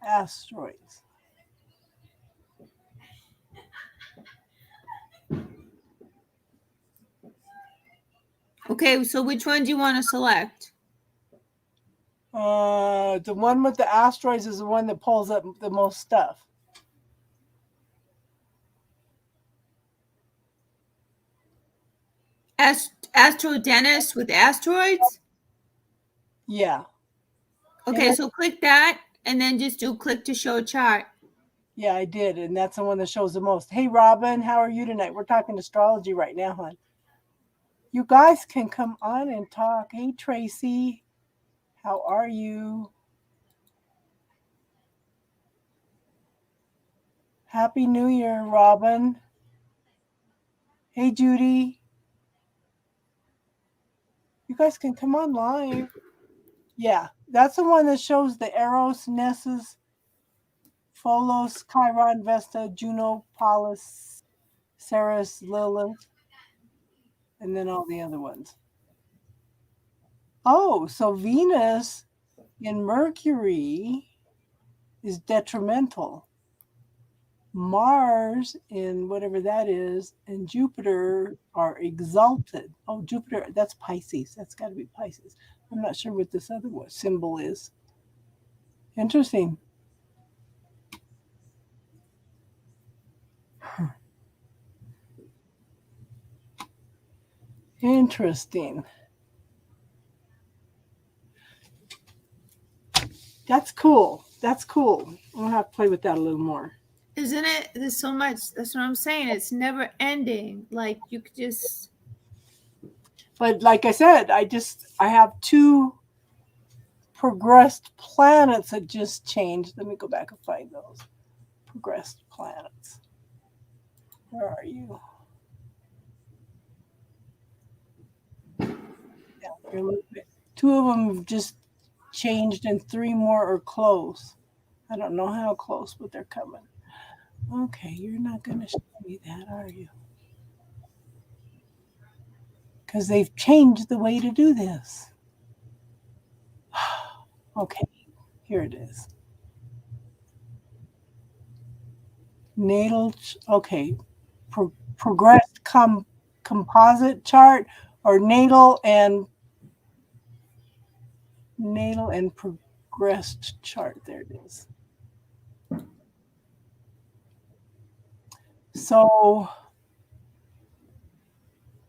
asteroids. Okay, so which one do you want to select? The one with the asteroids is the one that pulls up the most stuff. Astro Dennis with asteroids? Yeah. Okay, Yeah. so click that and then just do click to show chart. Yeah, I did. And that's the one that shows the most. Hey, Robin, how are you tonight? We're talking astrology right now, hon. You guys can come on and talk. Hey, Tracy, how are you? Happy New Year, Robin. Hey, Judy. You guys can come on live. Yeah, that's the one that shows the Eros, Nessus, Pholos, Chiron, Vesta, Juno, Pallas, Ceres, Lilith, and then all the other ones. Oh, so Venus in Mercury is detrimental. Mars in whatever that is and Jupiter are exalted. Oh, Jupiter, that's Pisces. That's got to be Pisces. I'm not sure what this other symbol is. Interesting. Interesting. That's cool. That's cool. I'm going to have to play with that a little more. Isn't it? There's so much. That's what I'm saying. It's never ending. Like you could just. But like I said, I have two progressed planets that just changed. Let me go back and find those progressed planets. Where are you? Yeah, two of them just changed and three more are close. I don't know how close, but they're coming. Okay, you're not going to show me that, are you? Because they've changed the way to do this. Okay, here it is. Natal, okay, progressed composite chart or natal and progressed chart. There it is. So,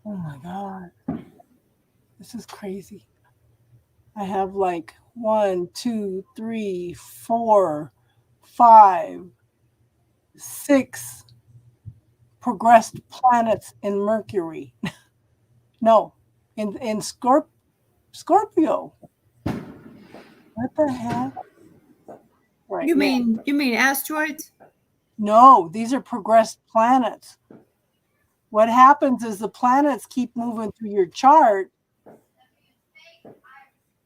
oh my God, this is crazy. I have like 1, 2, 3, 4, 5, 6 progressed planets in Mercury. No, in Scorpio. What the heck? Right. You Yeah. mean asteroids? No, these are progressed planets. What happens is the planets keep moving through your chart.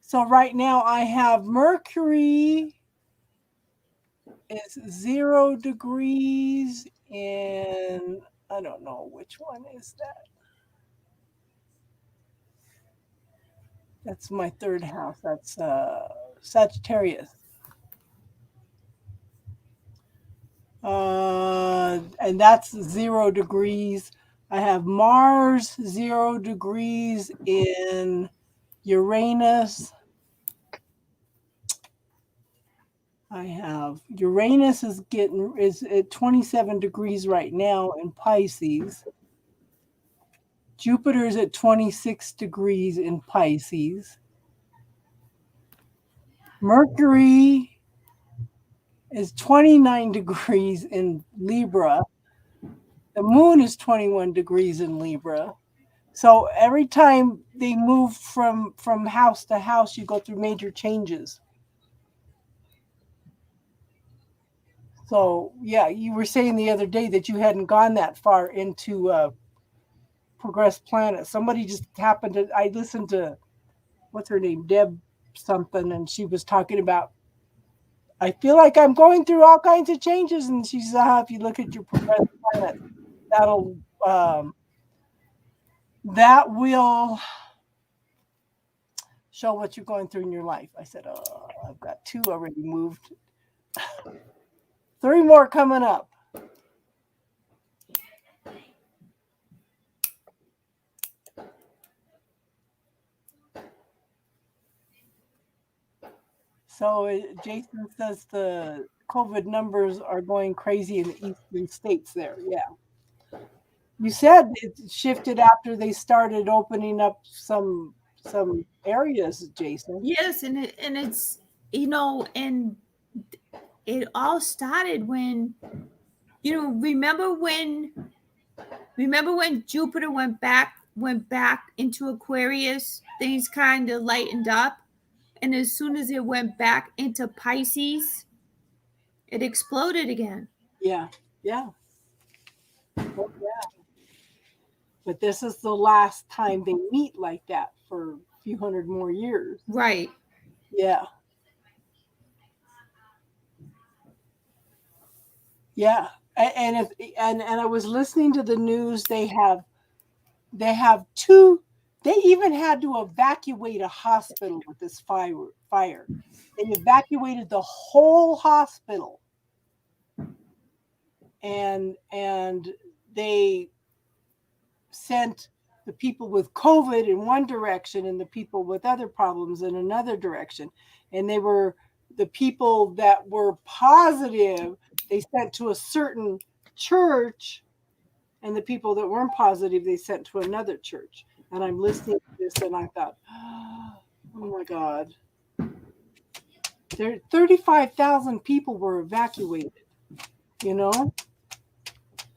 So right now I have Mercury is 0 degrees in, I don't know which one is that. That's my third house. That's Sagittarius. And that's 0 degrees. I have Mars 0 degrees in Uranus. I have Uranus is at 27 degrees right now in Pisces. Jupiter's at 26 degrees in Pisces. Mercury is 29 degrees in Libra. The moon is 21 degrees in Libra. So every time they move from house to house, you go through major changes. So yeah, you were saying the other day that you hadn't gone that far into progressed planets. Somebody just happened to, I listened to, what's her name, Deb something, and she was talking about, I feel like I'm going through all kinds of changes, and she said, if you look at your progressed planet, that'll that will show what you're going through in your life. I said, oh, I've got 2 already moved. 3 more coming up. So Jason says the COVID numbers are going crazy in the eastern states there. Yeah. You said it shifted after they started opening up some areas, Jason. Yes, and it's and it all started when remember when Jupiter went back into Aquarius, things kind of lightened up, and as soon as it went back into Pisces, it exploded again. Yeah. Yeah. Oh, yeah. But this is the last time they meet like that for a few hundred more years. Right. Yeah. Yeah. And I was listening to the news, they have 2, they even had to evacuate a hospital with this fire. They evacuated the whole hospital. And they sent the people with COVID in one direction and the people with other problems in another direction. And they were the people that were positive, they sent to a certain church, and the people that weren't positive, they sent to another church. And I'm listening to this and I thought, oh my God. 35,000 people were evacuated, you know?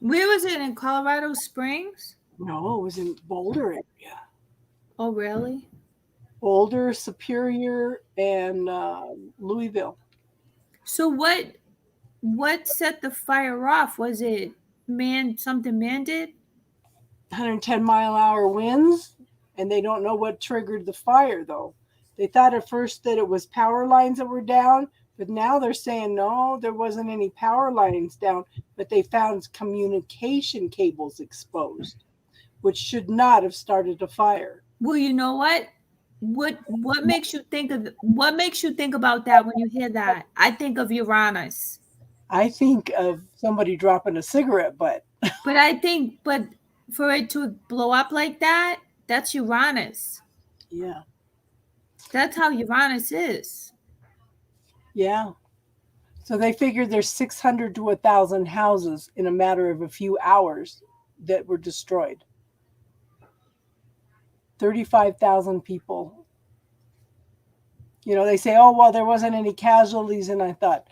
Where was it, in Colorado Springs? No, it was in Boulder area. Oh, really? Boulder, Superior, and Louisville. So what set the fire off? Was it something man did? 110-mile-an-hour winds, and they don't know what triggered the fire, though. They thought at first that it was power lines that were down, but now they're saying, no, there wasn't any power lines down, but they found communication cables exposed, which should not have started a fire. Well, you know what? What makes you think about that when you hear that? I think of Uranus. I think of somebody dropping a cigarette butt. But for it to blow up like that, that's Uranus. Yeah. That's how Uranus is. Yeah. So they figured there's 600 to 1,000 houses in a matter of a few hours that were destroyed. 35,000 people. You know, they say, oh, well, there wasn't any casualties. And I thought,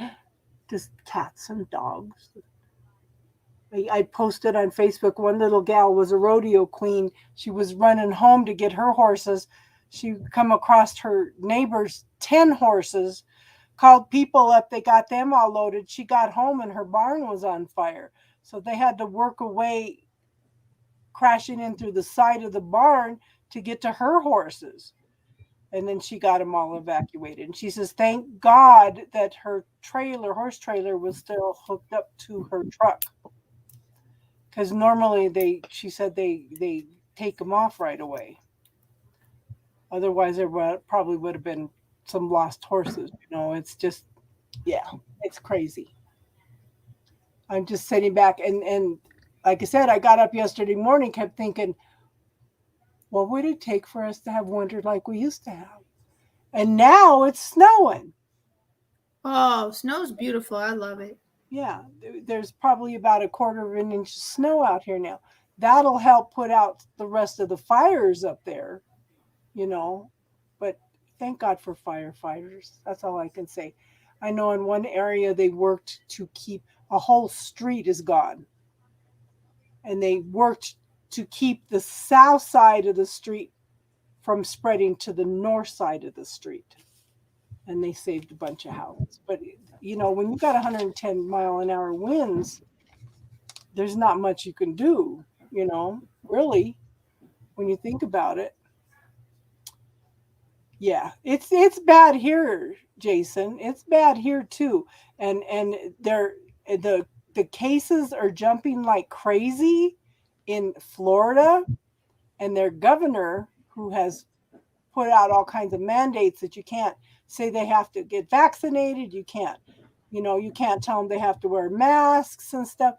just cats and dogs. I posted on Facebook, one little gal was a rodeo queen. She was running home to get her horses. She come across her neighbor's 10 horses, called people up. They got them all loaded. She got home and her barn was on fire. So they had to work away, crashing in through the side of the barn to get to her horses. And then she got them all evacuated. And she says, thank God that her horse trailer was still hooked up to her truck. Because normally she said they take them off right away. Otherwise, there probably would have been some lost horses. You know, it's just, yeah, it's crazy. I'm just sitting back and like I said, I got up yesterday morning, kept thinking, what would it take for us to have winter like we used to have? And now it's snowing. Oh, snow's beautiful. I love it. Yeah, there's probably about 1/4 of an inch of snow out here now. That'll help put out the rest of the fires up there, you know. But thank God for firefighters. That's all I can say. I know in one area they worked to keep a whole street is gone. And they worked to keep the south side of the street from spreading to the north side of the street. And they saved a bunch of houses. But, you know, when you got 110-mile-an-hour winds, there's not much you can do, you know, really, when you think about it. Yeah, it's bad here, Jason. It's bad here too. And the cases are jumping like crazy in Florida, and their governor, who has put out all kinds of mandates that you can't say they have to get vaccinated, you can't tell them they have to wear masks and stuff.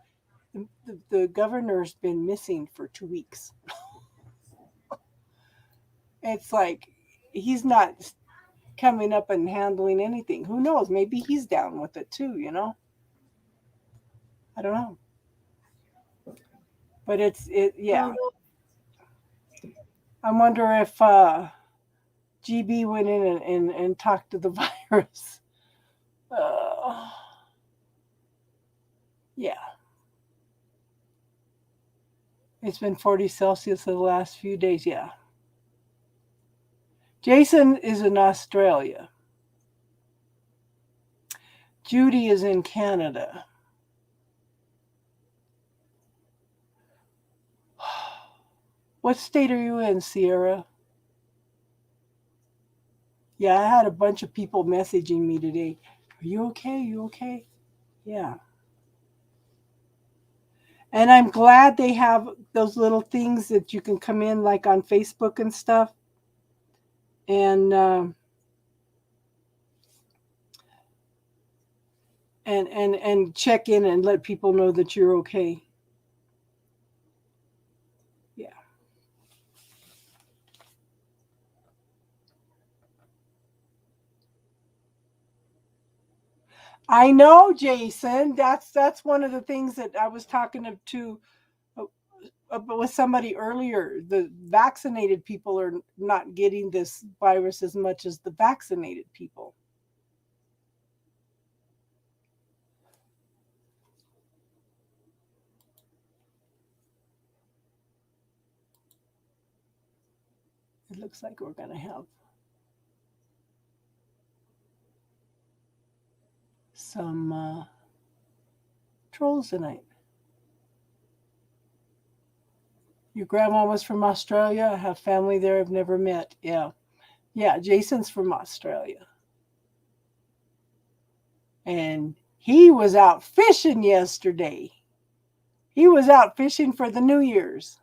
The governor's been missing for 2 weeks. It's like he's not coming up and handling anything. Who knows? Maybe he's down with it too, you know? I don't know. But yeah. I wonder if GB went in and talked to the virus. Yeah. It's been 40 Celsius for the last few days, yeah. Jason is in Australia. Judy is in Canada. What state are you in, Sierra? Yeah, I had a bunch of people messaging me today. Are you okay? You okay? Yeah. And I'm glad they have those little things that you can come in like on Facebook and stuff. And check in and let people know that you're okay. Yeah. I know, Jason. That's one of the things that I was talking to with somebody earlier. The vaccinated people are not getting this virus as much as the vaccinated people. It looks like we're going to have some trolls tonight. Your grandma was from Australia. I have family there I've never met. Yeah. Yeah, Jason's from Australia. And he was out fishing yesterday. He was out fishing for the New Year's.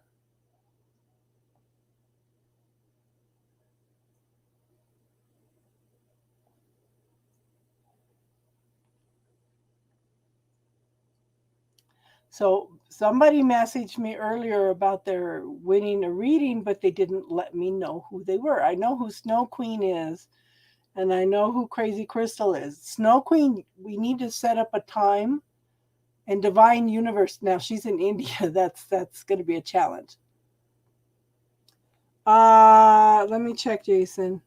So somebody messaged me earlier about their winning a reading, but they didn't let me know who they were. I know who Snow Queen is, And I know who Crazy Crystal is. Snow Queen, we need to set up a time. And Divine Universe, now she's in India. That's going to be a challenge. Let me check, Jason.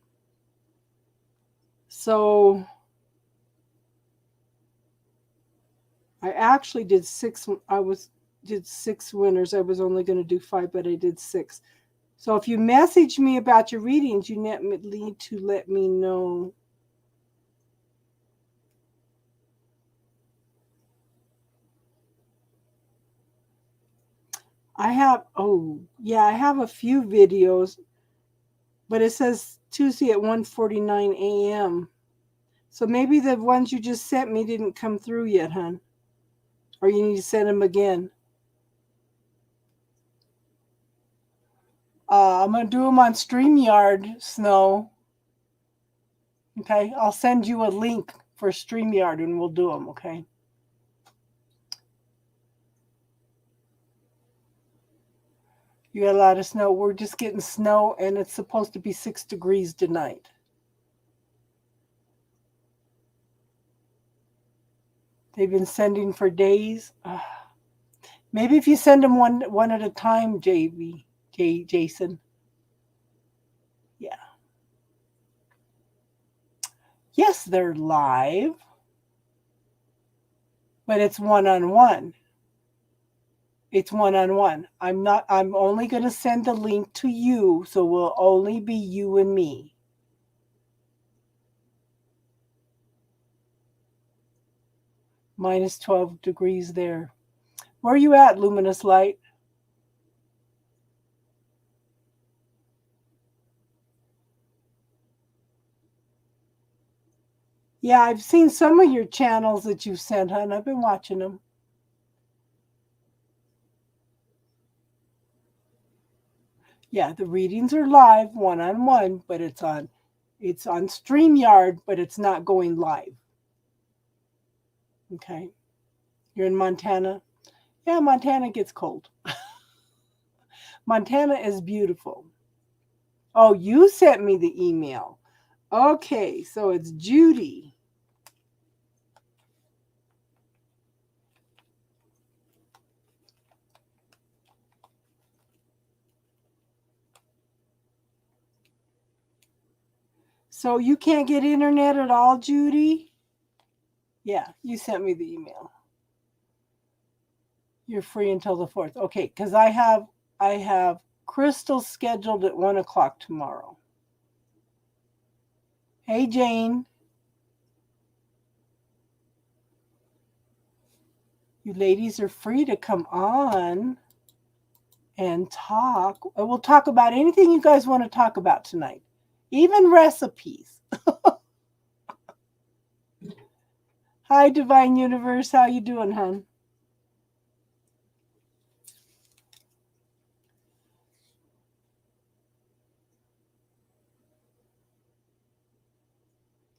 So I actually did 6. Did 6 winners. I was only going to do 5, but I did 6. So if you message me about your readings, you need to let me know. I have a few videos, but it says Tuesday at 1:49 a.m. So maybe the ones you just sent me didn't come through yet, hon. Or you need to send them again. I'm going to do them on StreamYard, Snow. Okay, I'll send you a link for StreamYard and we'll do them, okay? You got a lot of snow. We're just getting snow, and it's supposed to be 6 degrees tonight. They've been sending for days. Maybe if you send them one at a time, Jason. Yeah. Yes, they're live, but it's one-on-one. It's one-on-one. I'm only going to send the link to you, so it will only be you and me. Minus 12 degrees there. Where are you at, Luminous Light? Yeah, I've seen some of your channels that you've sent, hon. I've been watching them. Yeah, the readings are live, one-on-one, but it's on StreamYard, but it's not going live. Okay. You're in Montana? Yeah, Montana gets cold. Montana is beautiful. Oh, you sent me the email. Okay, so it's Judy. So you can't get internet at all, Judy? Yeah, you sent me the email. You're free until the 4th. Okay, because I have Crystal scheduled at 1 o'clock tomorrow. Hey, Jane. You ladies are free to come on and talk. We'll talk about anything you guys want to talk about tonight, even recipes. Hi, Divine Universe. How you doing, hon?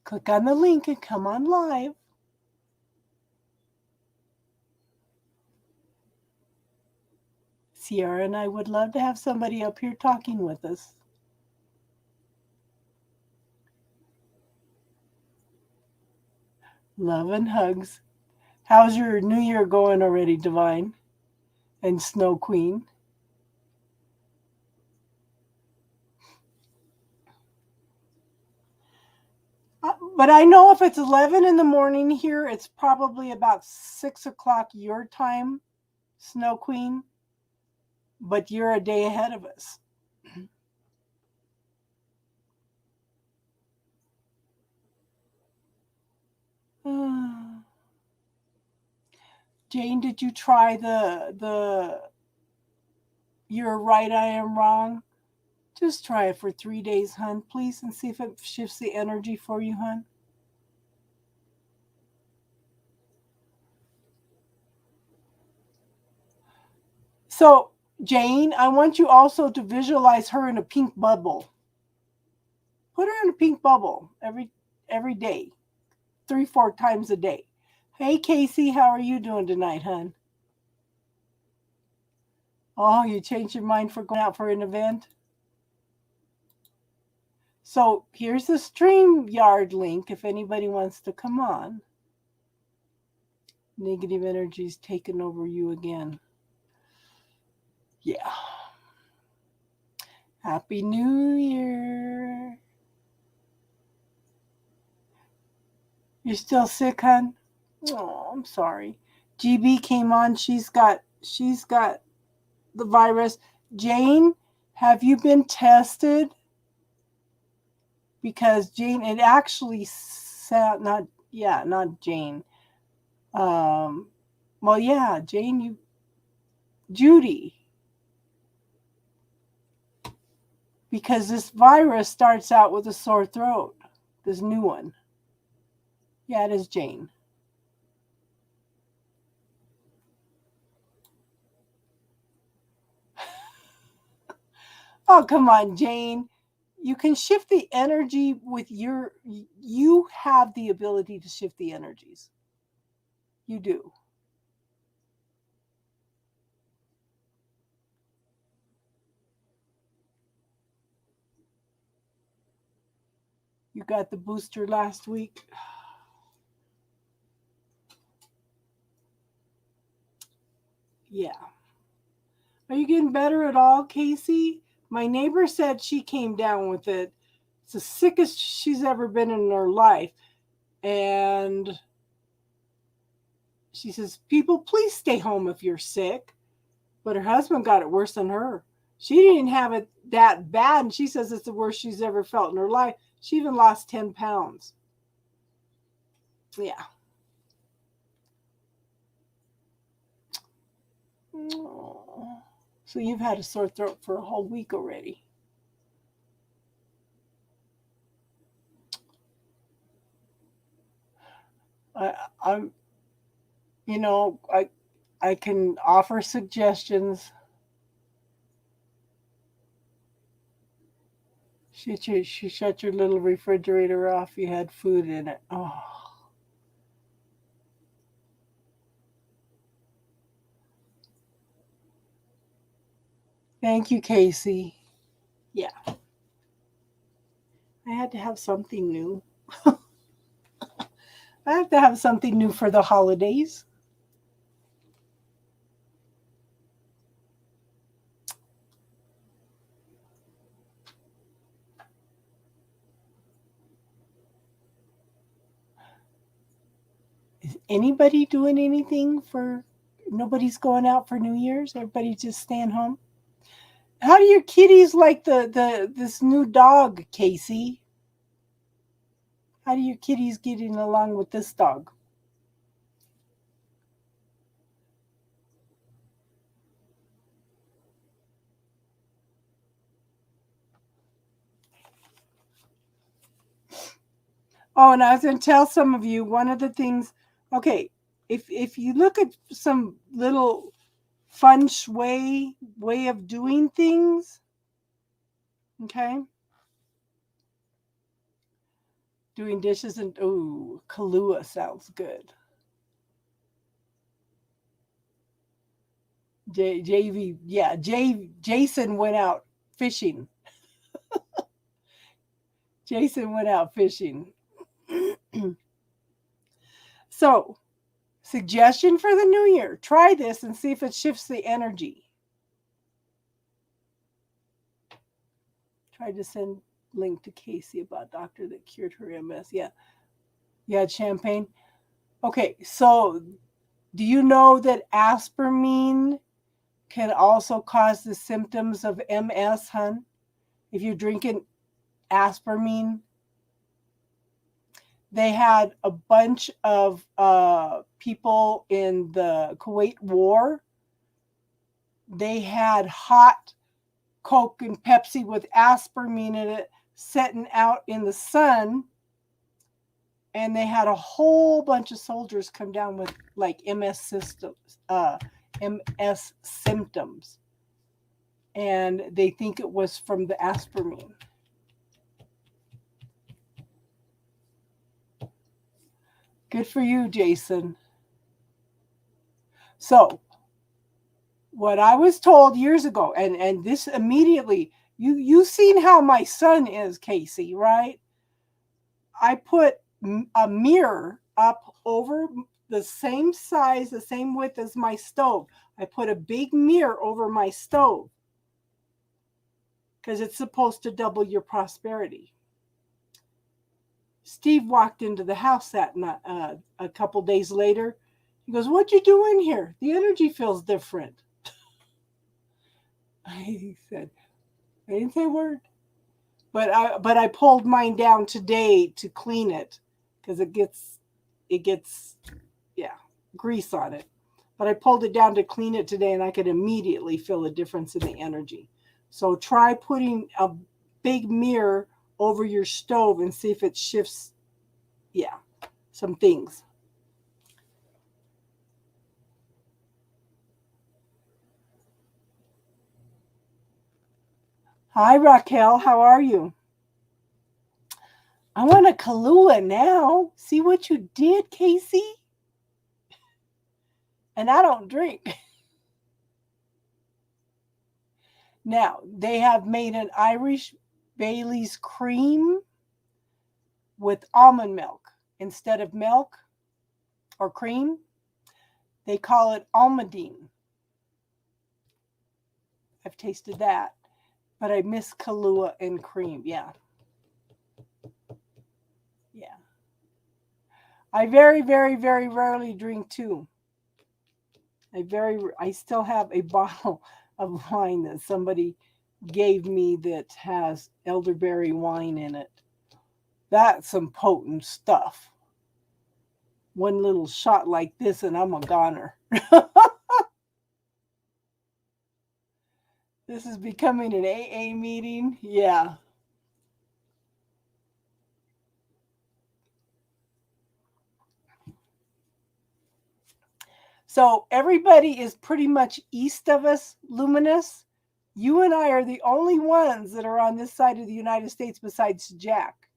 Click on the link and come on live. Sierra and I would love to have somebody up here talking with us. Love and hugs. How's your New Year going already, Divine and Snow Queen? But I know if it's 11 in the morning here, it's probably about 6 o'clock your time, Snow Queen. But you're a day ahead of us. Jane, did you try the you're right, I am wrong? Just try it for 3 days, hon, please, and see if it shifts the energy for you, hon. So, Jane, I want you also to visualize her in a pink bubble. Put her in a pink bubble every day, 3-4 times a day. Hey, Casey, how are you doing tonight, hon? Oh, you changed your mind for going out for an event? So here's the StreamYard link if anybody wants to come on. Negative energy's taken over you again. Yeah. Happy New Year. You're still sick, hon? Oh, I'm sorry. GB came on. She's got the virus. Jane, have you been tested? Because Jane, it actually sound not Jane. Well, yeah, Jane, Judy. Because this virus starts out with a sore throat. This new one. Yeah, it is Jane. Oh, come on, Jane. You can shift the energy with you have the ability to shift the energies. You do. You got the booster last week. Yeah. Are you getting better at all, Casey? My neighbor said she came down with it. It's the sickest she's ever been in her life. And she says, people, please stay home if you're sick. But her husband got it worse than her. She didn't have it that bad. And she says it's the worst she's ever felt in her life. She even lost 10 pounds. Yeah. Oh. So you've had a sore throat for a whole week already. I'm, I can offer suggestions. She shut your little refrigerator off. You had food in it. Oh. Thank you, Casey. Yeah. I had to have something new. I have to have something new for the holidays. Is anybody doing anything for? Nobody's going out for New Year's. Everybody's just staying home. How do your kitties like this new dog, Casey? How do your kitties getting along with this dog? Oh, and I was going to tell some of you one of the things. Okay, if you look at some little feng shui way of doing things, okay, doing dishes and Kahlua sounds good. Jason went out fishing. Jason went out fishing. So, suggestion for the new year. Try this and see if it shifts the energy. Tried to send link to Casey about doctor that cured her MS. Yeah. You had champagne? Okay, so do you know that aspartame can also cause the symptoms of MS, hun? If you're drinking aspartame. They had a bunch of people in the Kuwait War. They had hot Coke and Pepsi with aspartame in it sitting out in the sun. And they had a whole bunch of soldiers come down with like MS symptoms. And they think it was from the aspartame. Good for you, Jason. So, what I was told years ago, and this immediately, You seen how my son is, Casey, right? I put a mirror up over the same size, the same width as my stove. I put a big mirror over my stove because it's supposed to double your prosperity. Steve walked into the house that night, a couple days later. He goes, "What'd you do in here? The energy feels different." I said, I didn't say a word. But I pulled mine down today to clean it because it gets grease on it. But I pulled it down to clean it today, and I could immediately feel a difference in the energy. So try putting a big mirror over your stove and see if it shifts, some things. Hi, Raquel. How are you? I want a Kahlua now. See what you did, Casey? And I don't drink. Now, they have made an Irish Bailey's cream with almond milk instead of milk or cream. They call it almondine. I've tasted that, but I miss Kahlua and cream. Yeah. I very, very, very rarely drink too. I still have a bottle of wine that somebody gave me that has elderberry wine in it. That's some potent stuff. One little shot like this and I'm a goner. This is becoming an AA meeting. Yeah. So everybody is pretty much east of us, Luminous. You and I are the only ones that are on this side of the United States besides Jack.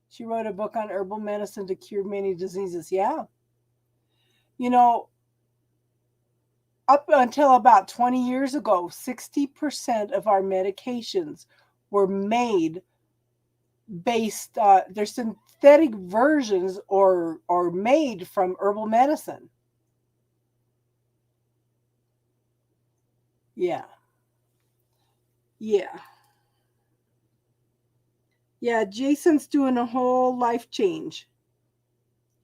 She wrote a book on herbal medicine to cure many diseases. Yeah. You know, up until about 20 years ago, 60% of our medications were made based, they're synthetic versions or made from herbal medicine. Yeah. Yeah. Yeah, Jason's doing a whole life change.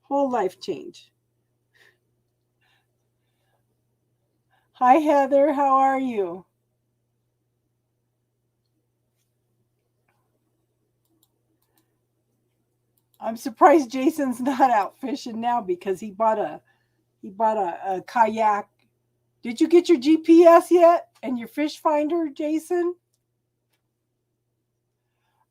Whole life change. Hi, Heather. How are you? I'm surprised Jason's not out fishing now because he bought a kayak. Did you get your GPS yet and your fish finder, Jason?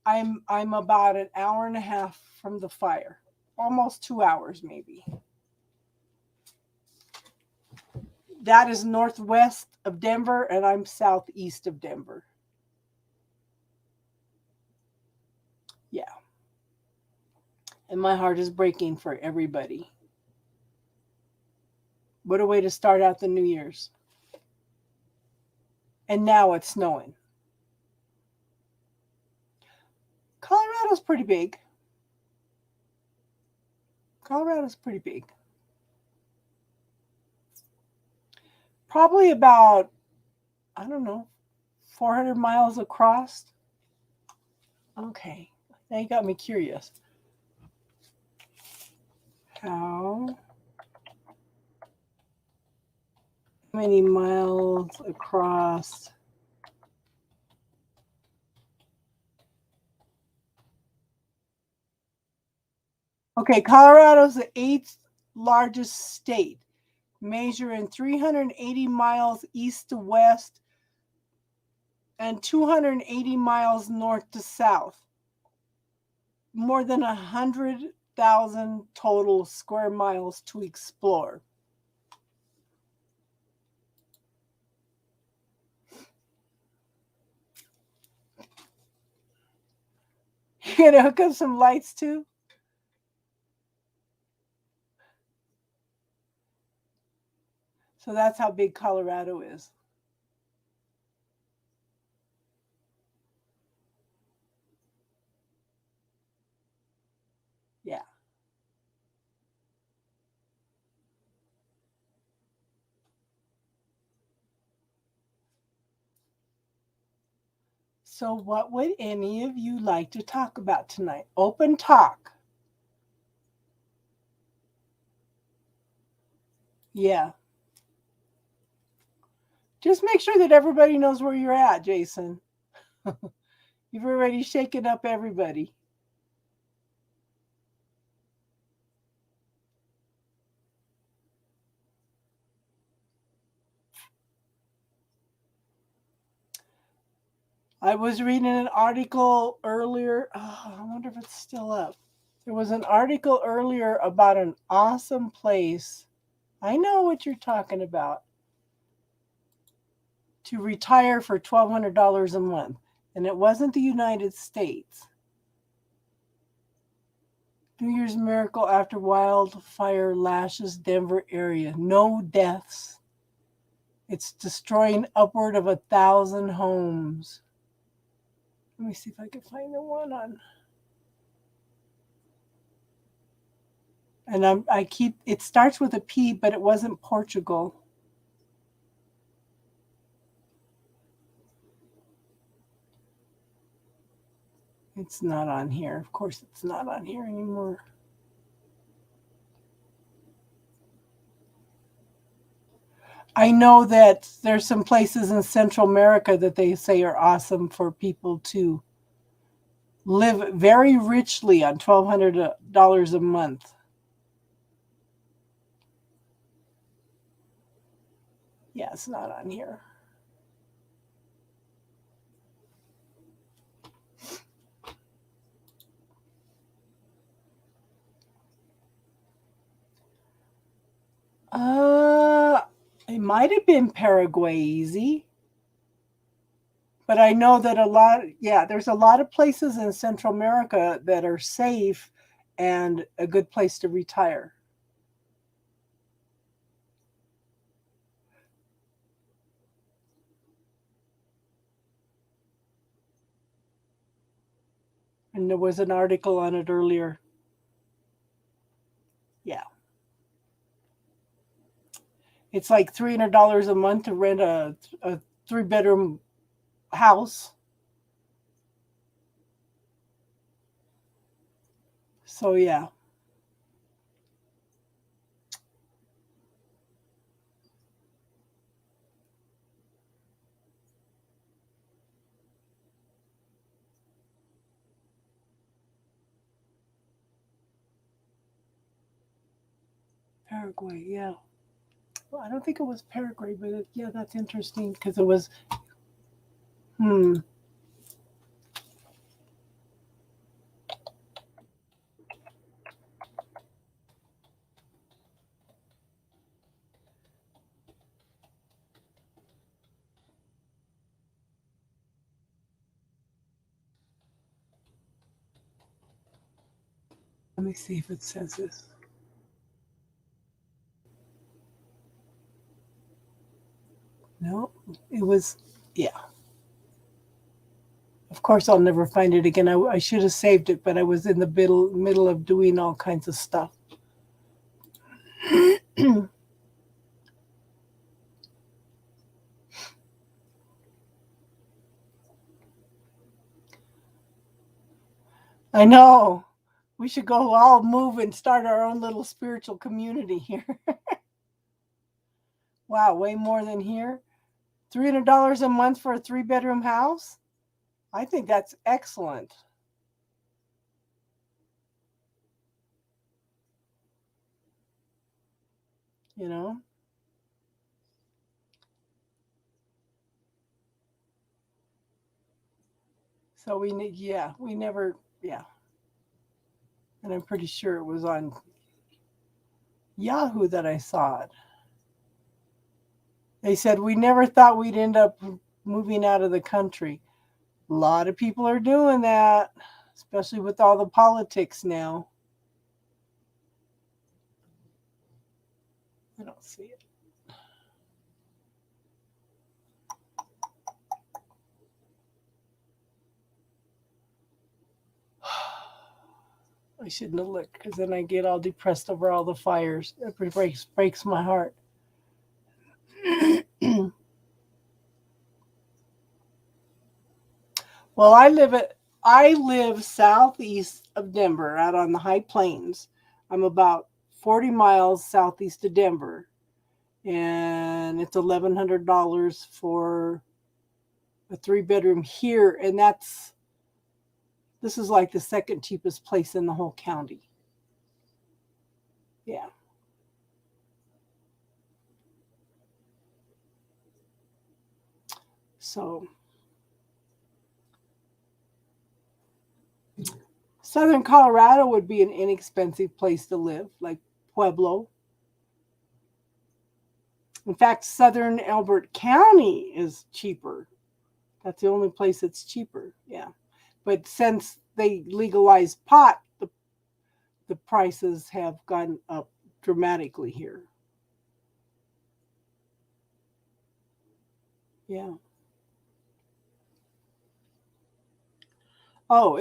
I'm about an hour and a half from the fire. Almost 2 hours maybe. That is northwest of Denver and I'm southeast of Denver. Yeah. And my heart is breaking for everybody. What a way to start out the New Year's. And now it's snowing. Colorado's pretty big. Colorado's pretty big. Probably about, I don't know, 400 miles across. Okay. Now you got me curious. How many miles across? Okay, Colorado's the 8th largest state, measuring 380 miles east to west and 280 miles north to south. More than 100,000 total square miles to explore. You're gonna hook up some lights too? So that's how big Colorado is. So, what would any of you like to talk about tonight? Open talk. Yeah. Just make sure that everybody knows where you're at, Jason. You've already shaken up everybody. I was reading an article earlier. Oh, I wonder if it's still up. There was an article earlier about an awesome place. I know what you're talking about. To retire for $1,200 a month. And it wasn't the United States. New Year's miracle after wildfire lashes Denver area. No deaths. It's destroying upward of 1,000 homes. Let me see if I can find the one on. And it starts with a P, but it wasn't Portugal. It's not on here. Of course, it's not on here anymore. I know that there's some places in Central America that they say are awesome for people to live very richly on $1,200 a month. Yeah, it's not on here. It might have been Paraguay easy. But I know that there's a lot of places in Central America that are safe and a good place to retire. And there was an article on it earlier. Yeah. It's like $300 a month to rent a 3-bedroom house. So, yeah. Paraguay, yeah. Well, I don't think it was Paraguay, but yeah, that's interesting because it was. Let me see if it says this. No, it was, yeah. Of course, I'll never find it again. I should have saved it, but I was in the middle of doing all kinds of stuff. I know. We should go all move and start our own little spiritual community here. Wow, way more than here. $300 a month for a 3-bedroom house? I think that's excellent. You know? So we never, yeah. And I'm pretty sure it was on Yahoo that I saw it. They said, we never thought we'd end up moving out of the country. A lot of people are doing that, especially with all the politics now. I don't see it. I shouldn't have looked because then I get all depressed over all the fires. It breaks my heart. Well, Well, I live southeast of Denver, out on the high plains. I'm about 40 miles southeast of Denver, and it's $1,100 for a 3-bedroom here, and this is like the second cheapest place in the whole county. Yeah. So Southern Colorado would be an inexpensive place to live, like Pueblo. In fact, Southern Elbert County is cheaper. That's the only place that's cheaper. Yeah. But since they legalized pot, the prices have gone up dramatically here. Yeah. Oh,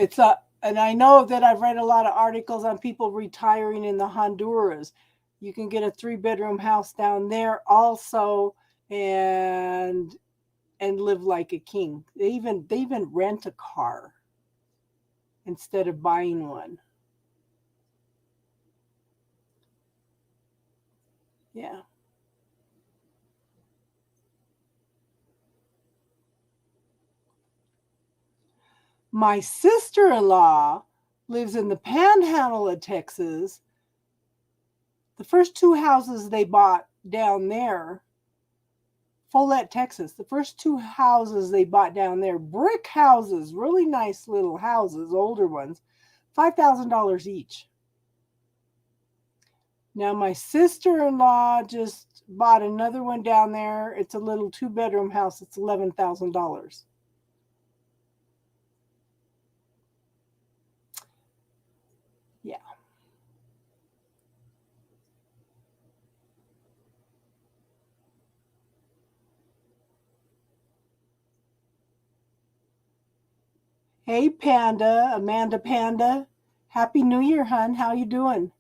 and I know that I've read a lot of articles on people retiring in the Honduras. You can get a 3-bedroom house down there also, and live like a king. They even rent a car instead of buying one. Yeah. My sister-in-law lives in the panhandle of Texas. The first 2 houses they bought down there, Follette, Texas, the first 2 houses they bought down there, brick houses, really nice little houses, older ones, $5,000 each. Now my sister-in-law just bought another one down there. It's a little 2-bedroom house. It's $11,000. Yeah. Hey, Panda, Amanda Panda. Happy New Year, hun. How you doing?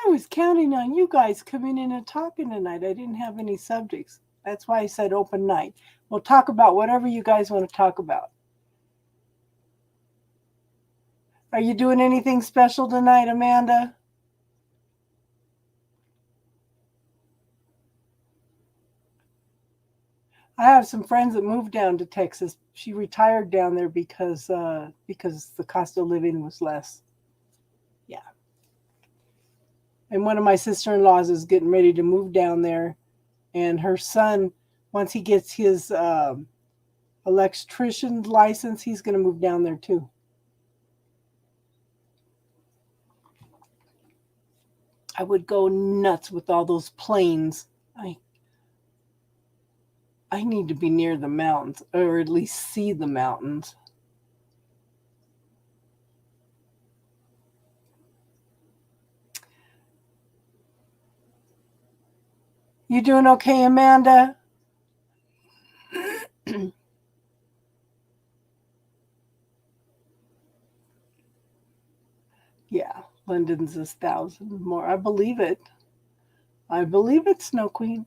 I was counting on you guys coming in and talking tonight. I didn't have any subjects. That's why I said open night. We'll talk about whatever you guys want to talk about. Are you doing anything special tonight, Amanda? I have some friends that moved down to Texas. She retired down there because the cost of living was less. Yeah. And one of my sister-in-laws is getting ready to move down there, and her son, once he gets his electrician license, he's going to move down there too. I would go nuts with all those planes. I need to be near the mountains, or at least see the mountains. You doing okay, Amanda? Yeah, London's 1,000 more. I believe it. I believe it, Snow Queen.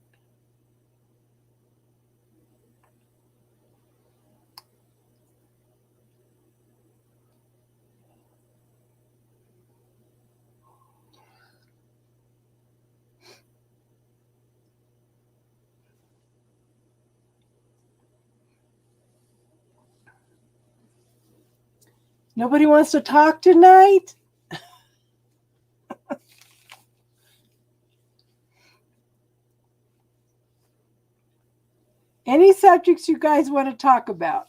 Nobody wants to talk tonight? Any subjects you guys want to talk about?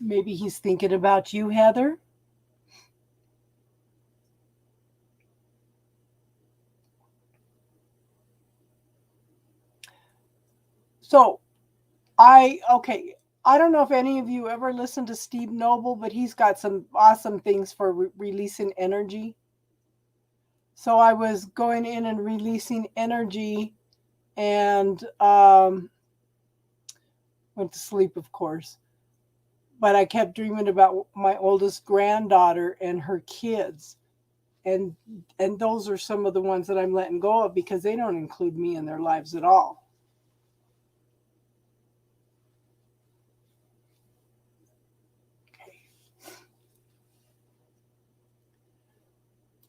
Maybe he's thinking about you, Heather. So, okay, I don't know if any of you ever listened to Steve Noble, but he's got some awesome things for releasing energy. So I was going in and releasing energy and went to sleep, of course. But I kept dreaming about my oldest granddaughter and her kids. And those are some of the ones that I'm letting go of because they don't include me in their lives at all.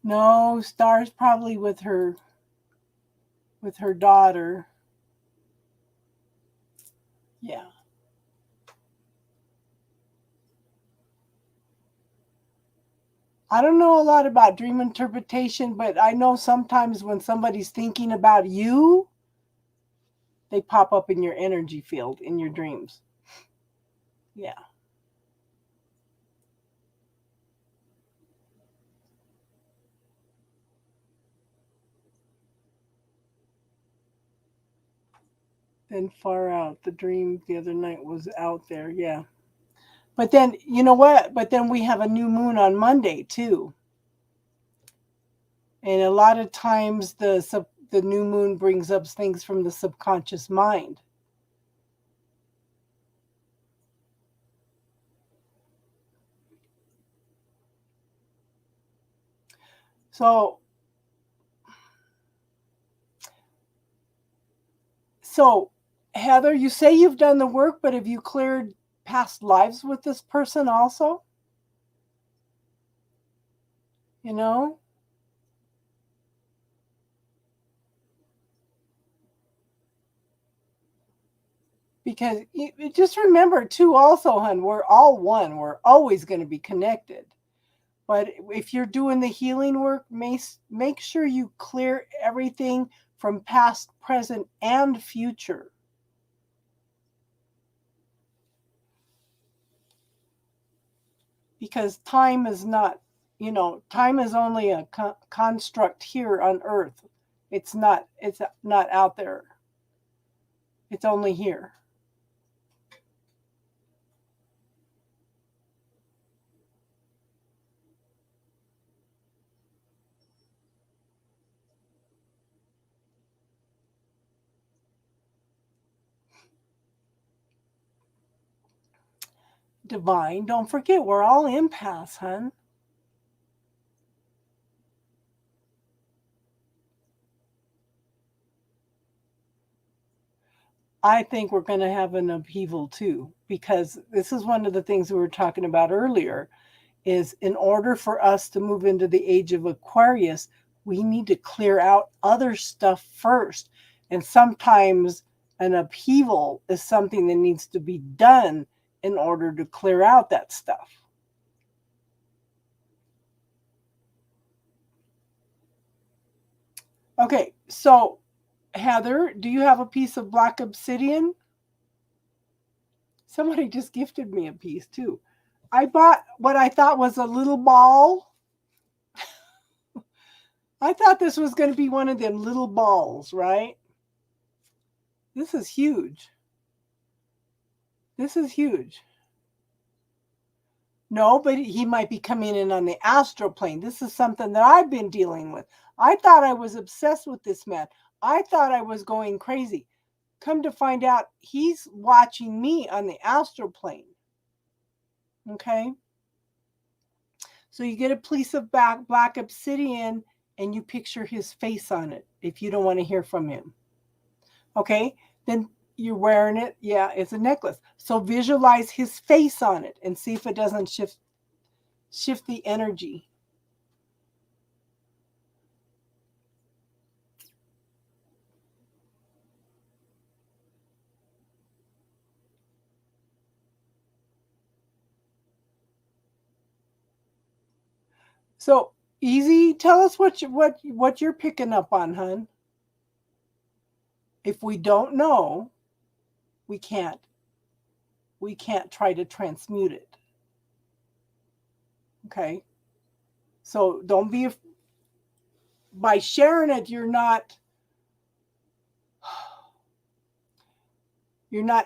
No, Star's probably with her daughter. Yeah. I don't know a lot about dream interpretation, but I know sometimes when somebody's thinking about you, they pop up in your energy field in your dreams. Yeah. Then far out. The dream the other night was out there. Yeah. But then, you know what? But then we have a new moon on Monday too. And a lot of times the new moon brings up things from the subconscious mind. So Heather, you say you've done the work, but have you cleared past lives with this person also? You know? Because just remember too also, hon, we're all one. We're always going to be connected. But if you're doing the healing work, make sure you clear everything from past, present, and future. Because time is not, time is only a construct here on Earth. It's not out there. It's only here. Divine, don't forget, we're all empaths, hon. I think we're going to have an upheaval too, because this is one of the things we were talking about earlier, is in order for us to move into the age of Aquarius, we need to clear out other stuff first. And sometimes an upheaval is something that needs to be done in order to clear out that stuff. Okay, so Heather, do you have a piece of black obsidian? Somebody just gifted me a piece too. I bought what I thought was a little ball. I thought this was going to be one of them little balls, right? This is huge. This is huge. No, but he might be coming in on the astral plane. This is something that I've been dealing with. I thought I was obsessed with this man. I thought I was going crazy. Come to find out, he's watching me on the astral plane. Okay? So you get a piece of black obsidian and you picture his face on it if you don't want to hear from him. Okay? Then you're wearing it. Yeah, it's a necklace. So visualize his face on it and see if it doesn't shift the energy. So easy, tell us what you're picking up on, hun. If we don't know, we can't try to transmute it. Okay? So don't be by sharing it, you're not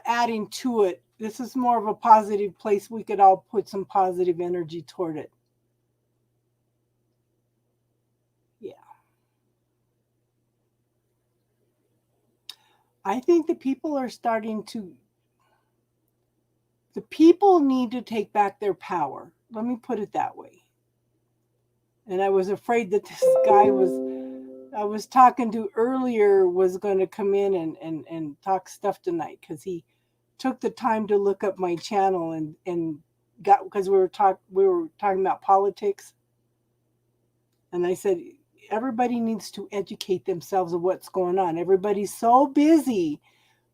adding to it this is more of a positive place. We could all put some positive energy toward it. Yeah. I think the people need to take back their power. Let me put it that way. And I was afraid that this guy I was talking to earlier was going to come in and talk stuff tonight, because he took the time to look up my channel and got, because we were talking about politics. And I said, everybody needs to educate themselves of what's going on. Everybody's so busy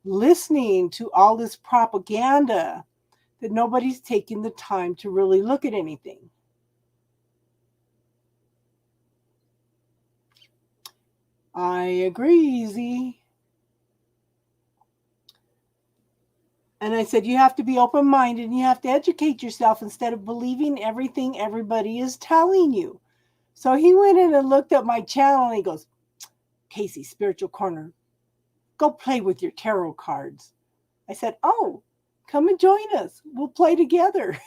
listening to all this propaganda that nobody's taking the time to really look at anything. I agree, Easy. And I said, you have to be open-minded and you have to educate yourself instead of believing everything everybody is telling you. So he went in and looked at my channel and he goes, Casey, Spiritual Corner, go play with your tarot cards. I said, oh, come and join us. We'll play together.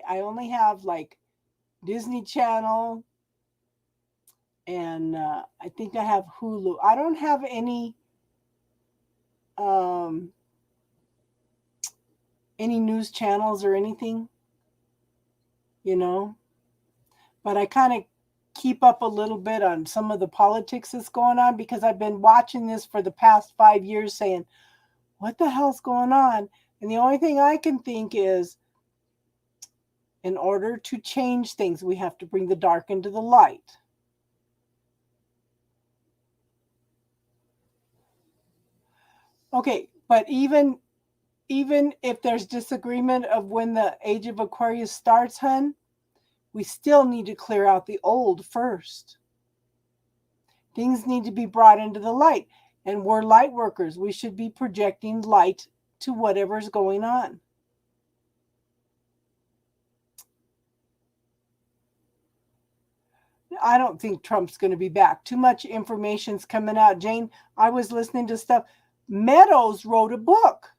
I only have like Disney Channel, and I think I have Hulu. I don't have any news channels or anything, but I kind of keep up a little bit on some of the politics that's going on, because I've been watching this for the past 5 years saying, what the hell's going on? And the only thing I can think is, in order to change things, we have to bring the dark into the light. Okay, but even if there's disagreement of when the age of Aquarius starts, hun, we still need to clear out the old first. Things need to be brought into the light. And we're light workers. We should be projecting light to whatever's going on. I don't think Trump's going to be back. Too much information's coming out. Jane, I was listening to stuff. Meadows wrote a book.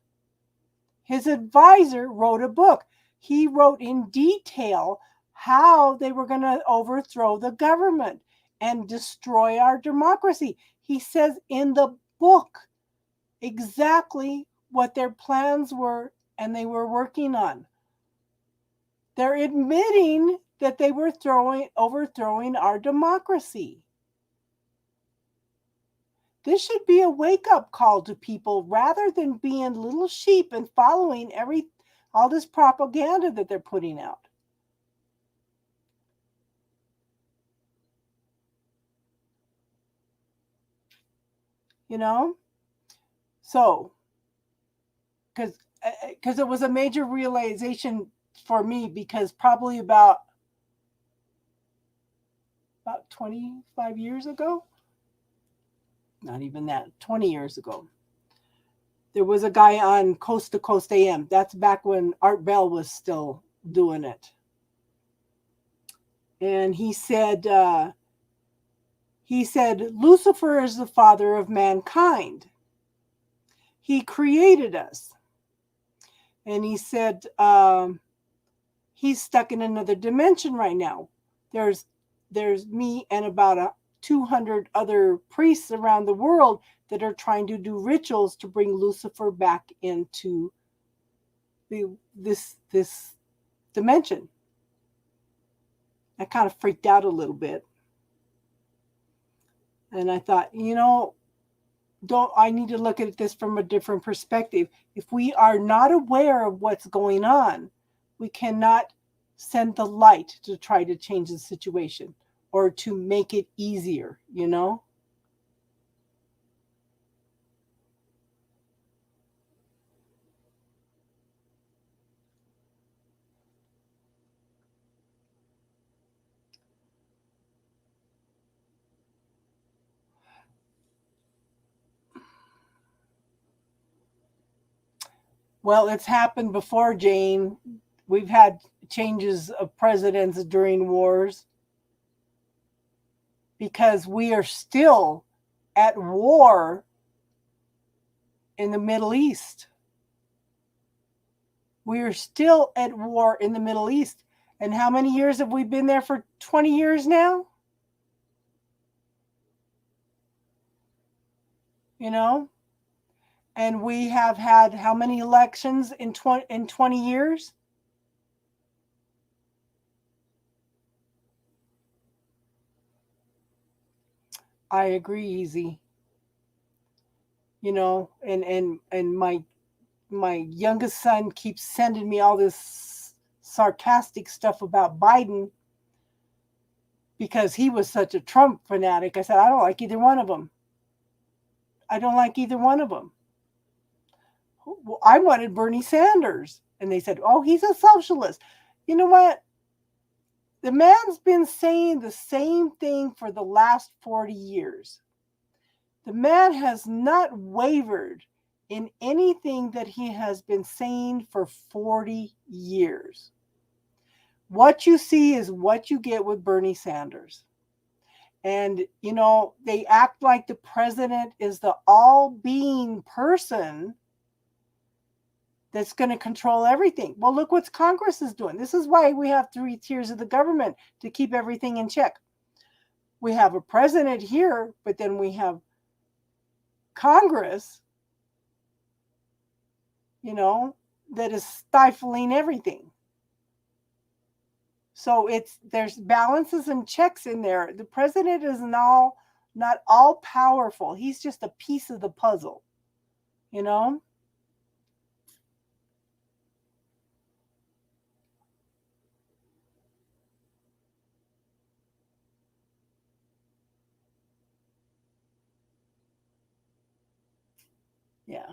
His advisor wrote a book. He wrote in detail how they were going to overthrow the government and destroy our democracy. He says in the book exactly what their plans were and they were working on. They're admitting that they were overthrowing our democracy. This should be a wake-up call to people rather than being little sheep and following all this propaganda that they're putting out. So, because it was a major realization for me, because probably about 25 years ago, not even that, 20 years ago, there was a guy on Coast to Coast AM. That's back when Art Bell was still doing it. And he said, Lucifer is the father of mankind. He created us. And he said, he's stuck in another dimension right now. There's me and about 200 other priests around the world that are trying to do rituals to bring Lucifer back into this dimension. I kind of freaked out a little bit. And I thought, I need to look at this from a different perspective. If we are not aware of what's going on, we cannot send the light to try to change the situation or to make it easier, Well, it's happened before, Jane. we've had changes of presidents during wars, because we are still at war in the Middle East. We are still at war in the Middle East. And how many years have we been there for? 20 years now? You know? And we have had how many elections in 20 years? I agree, Easy. You know, and my youngest son keeps sending me all this sarcastic stuff about Biden because he was such a Trump fanatic. I said, I don't like either one of them. I don't like either one of them. Well, I wanted Bernie Sanders. And they said, oh, he's a socialist. You know what? The man's been saying the same thing for the last 40 years. The man has not wavered in anything that he has been saying for 40 years. What you see is what you get with Bernie Sanders. And, you know, they act like the president is the all-being person that's going to control everything. Well, look what Congress is doing. This is why we have 3 tiers of the government, to keep everything in check. We have a president here, but then we have Congress, you know, that is stifling everything. So there's balances and checks in there. The president is not all powerful. He's just a piece of the puzzle, you know? Yeah.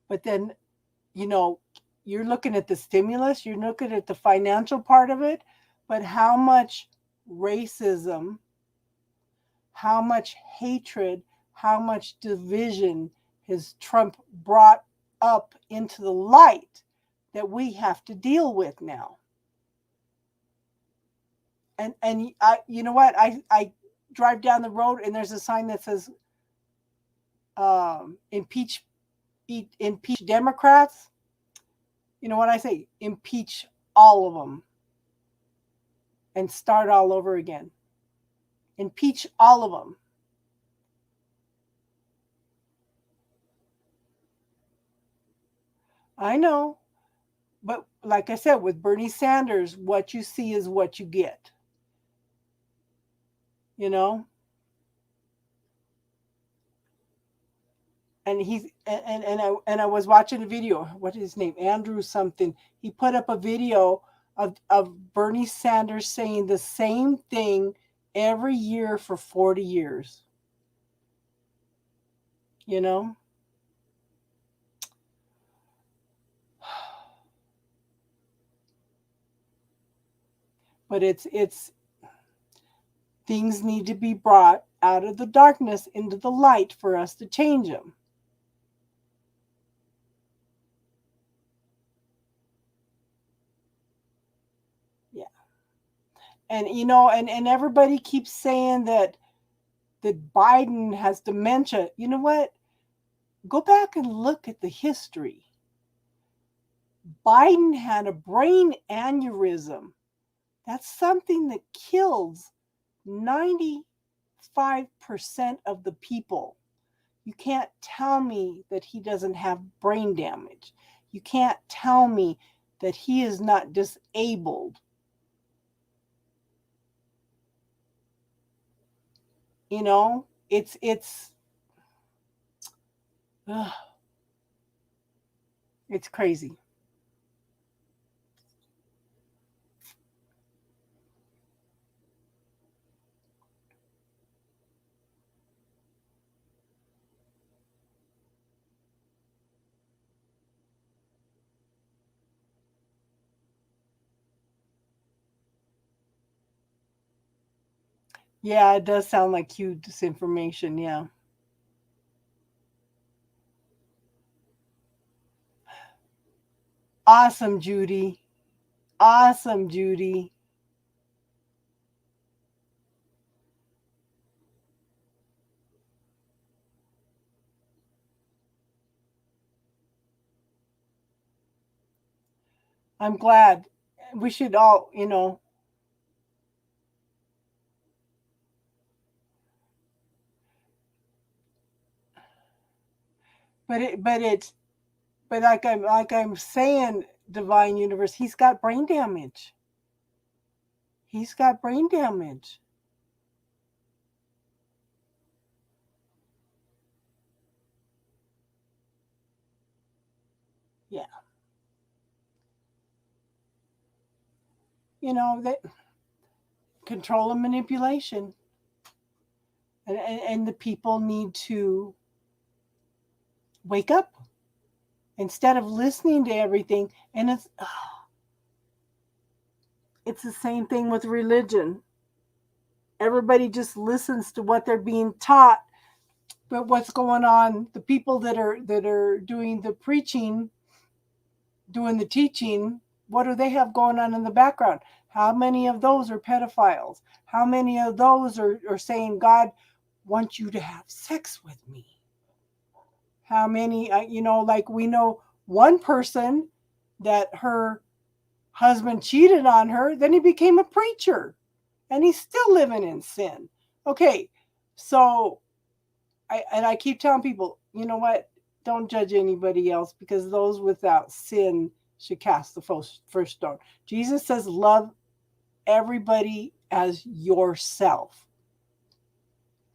But then, you know, you're looking at the stimulus, you're looking at the financial part of it, but how much racism, how much hatred, how much division has Trump brought up into the light that we have to deal with now? And you know what? I drive down the road and there's a sign that says impeach Democrats. You know what I say? Impeach all of them and start all over again. Impeach all of them. I know. But like I said, with Bernie Sanders, what you see is what you get. You know? And I was watching a video. What is his name? Andrew something. He put up a video of Bernie Sanders saying the same thing every year for 40 years. You know? But it's things need to be brought out of the darkness into the light for us to change them. Yeah. And you know, and everybody keeps saying that Biden has dementia. You know what? Go back and look at the history. Biden had a brain aneurysm. That's something that kills 95% of the people. You can't tell me that he doesn't have brain damage. You can't tell me that he is not disabled. You know, it's crazy. Yeah, it does sound like huge disinformation. Yeah. Awesome, Judy. Awesome, Judy. I'm glad. We should all, but like I'm saying, Divine Universe, he's got brain damage. He's got brain damage. Yeah. That control and manipulation. And the people need to wake up instead of listening to everything. And it's the same thing with religion. Everybody just listens to what they're being taught, but what's going on, the people that are doing the preaching, doing the teaching, what do they have going on in the background? How many of those are pedophiles? How many of those are saying, God wants you to have sex with me? How many, like we know one person that her husband cheated on her, then he became a preacher and he's still living in sin. Okay, so I keep telling people, you know what? Don't judge anybody else, because those without sin should cast the first stone. Jesus says, love everybody as yourself.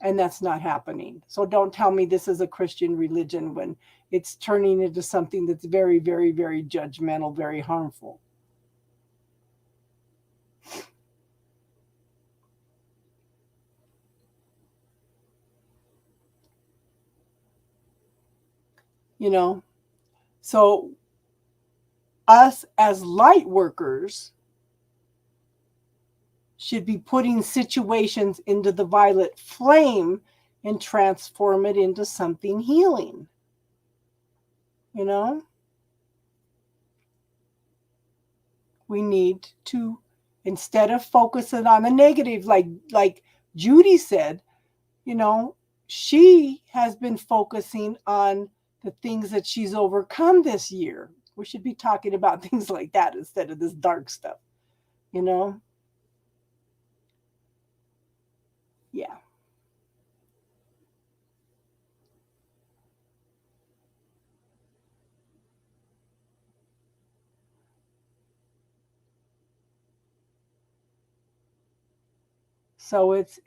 And that's not happening. So don't tell me this is a Christian religion when it's turning into something that's very, very, very judgmental, very harmful. You know, so us as light workers should be putting situations into the violet flame and transform it into something healing. You know, we need to, instead of focusing on the negative, like Judy said, you know, she has been focusing on the things that she's overcome this year. We should be talking about things like that instead of this dark stuff, you know? Yeah. So it's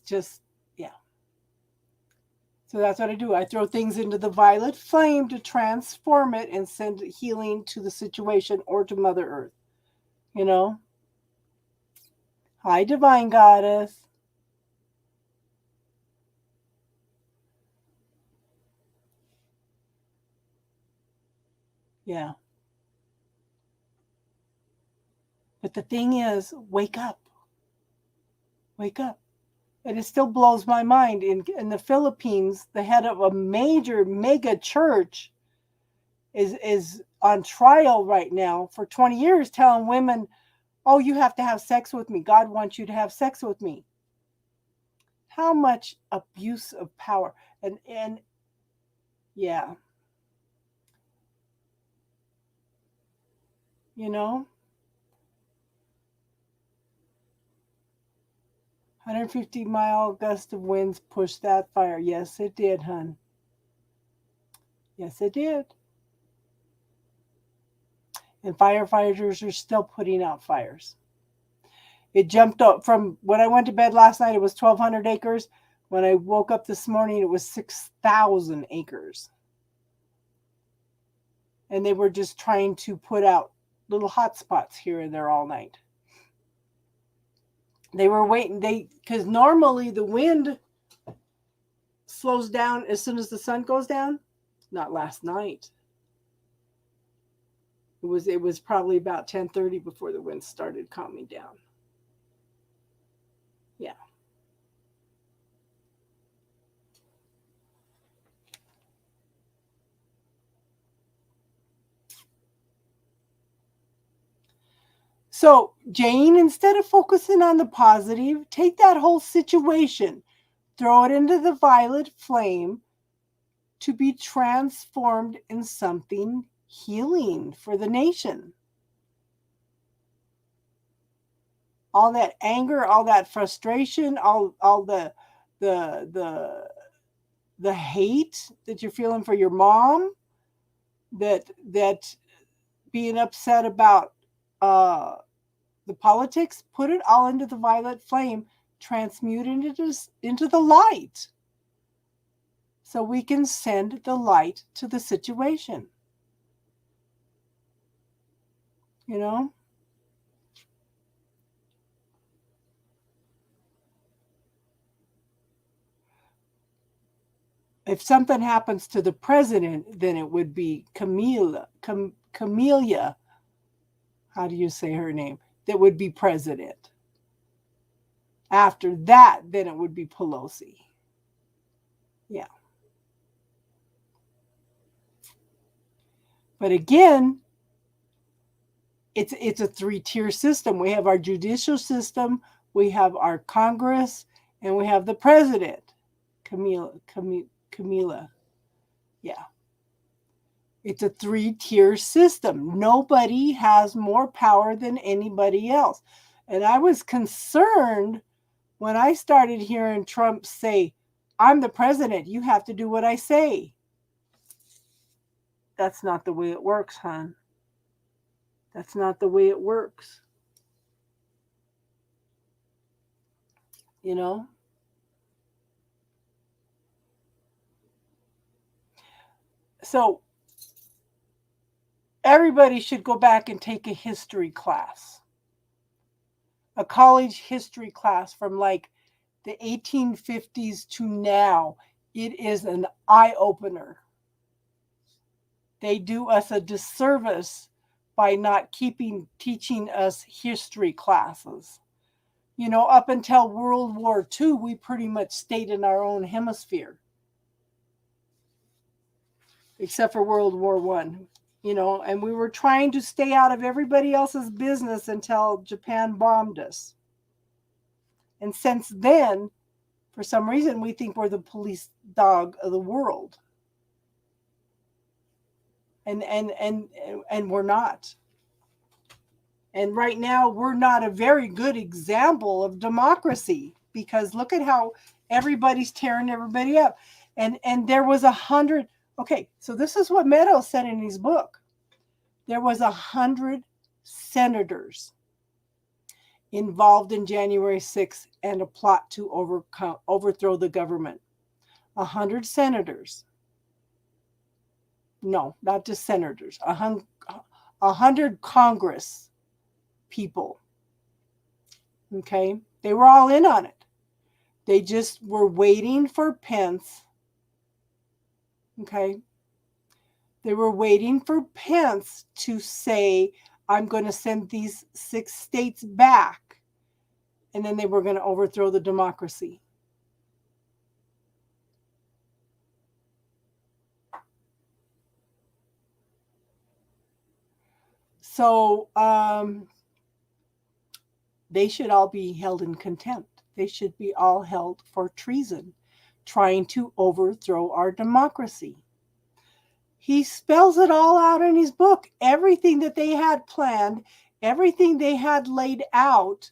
just, yeah. So that's what I do. I throw things into the violet flame to transform it and send healing to the situation or to Mother Earth. You know? Hi, Divine Goddess. Yeah. But the thing is, wake up. Wake up. And it still blows my mind. In the Philippines, the head of a major mega church is on trial right now for 20 years, telling women, oh, you have to have sex with me. God wants you to have sex with me. How much abuse of power. And yeah, you know, 150-mile gust of winds pushed that fire. Yes, it did, hun. Yes, it did. And firefighters are still putting out fires. It jumped up from when I went to bed last night, it was 1,200 acres. When I woke up this morning, it was 6,000 acres. And they were just trying to put out little hot spots here and there all night. They were waiting, because normally the wind slows down as soon as the sun goes down. Not last night. It was probably about 10:30 before the wind started calming down. Yeah. So, Jane, instead of focusing on the positive, take that whole situation, throw it into the violet flame to be transformed in something healing for the nation. All that anger, all that frustration, all the hate that you're feeling for your mom, that being upset about the politics, put it all into the violet flame, transmute it into the light, so we can send the light to the situation. You know? If something happens to the president, then it would be Camelia. How do you say her name? That would be president. After that, then it would be Pelosi. Yeah. But again, it's a 3-tier system. We have our judicial system, we have our Congress, and we have the president. Camila. Yeah. It's a 3-tier system. Nobody has more power than anybody else. And I was concerned when I started hearing Trump say, I'm the president, you have to do what I say. That's not the way it works, hon. That's not the way it works. You know? So, everybody should go back and take a history class. A college history class from like the 1850s to now. It is an eye-opener. They do us a disservice by not teaching us history classes. You know, up until World War II, we pretty much stayed in our own hemisphere. Except for World War I. You know, and we were trying to stay out of everybody else's business until Japan bombed us. And since then, for some reason, we think we're the police dog of the world. And we're not. And right now, we're not a very good example of democracy, because look at how everybody's tearing everybody up. And there was 100. Okay, so this is what Meadows said in his book. There was 100 senators involved in January 6th and a plot to overthrow the government. 100 senators. No, not just senators. 100 Congress people. Okay? They were all in on it. They just were waiting for Pence. Okay? They were waiting for Pence to say, I'm going to send these 6 states back. And then they were going to overthrow the democracy. So they should all be held in contempt. They should be all held for treason, trying to overthrow our democracy. He spells it all out in his book. Everything that they had planned, everything they had laid out,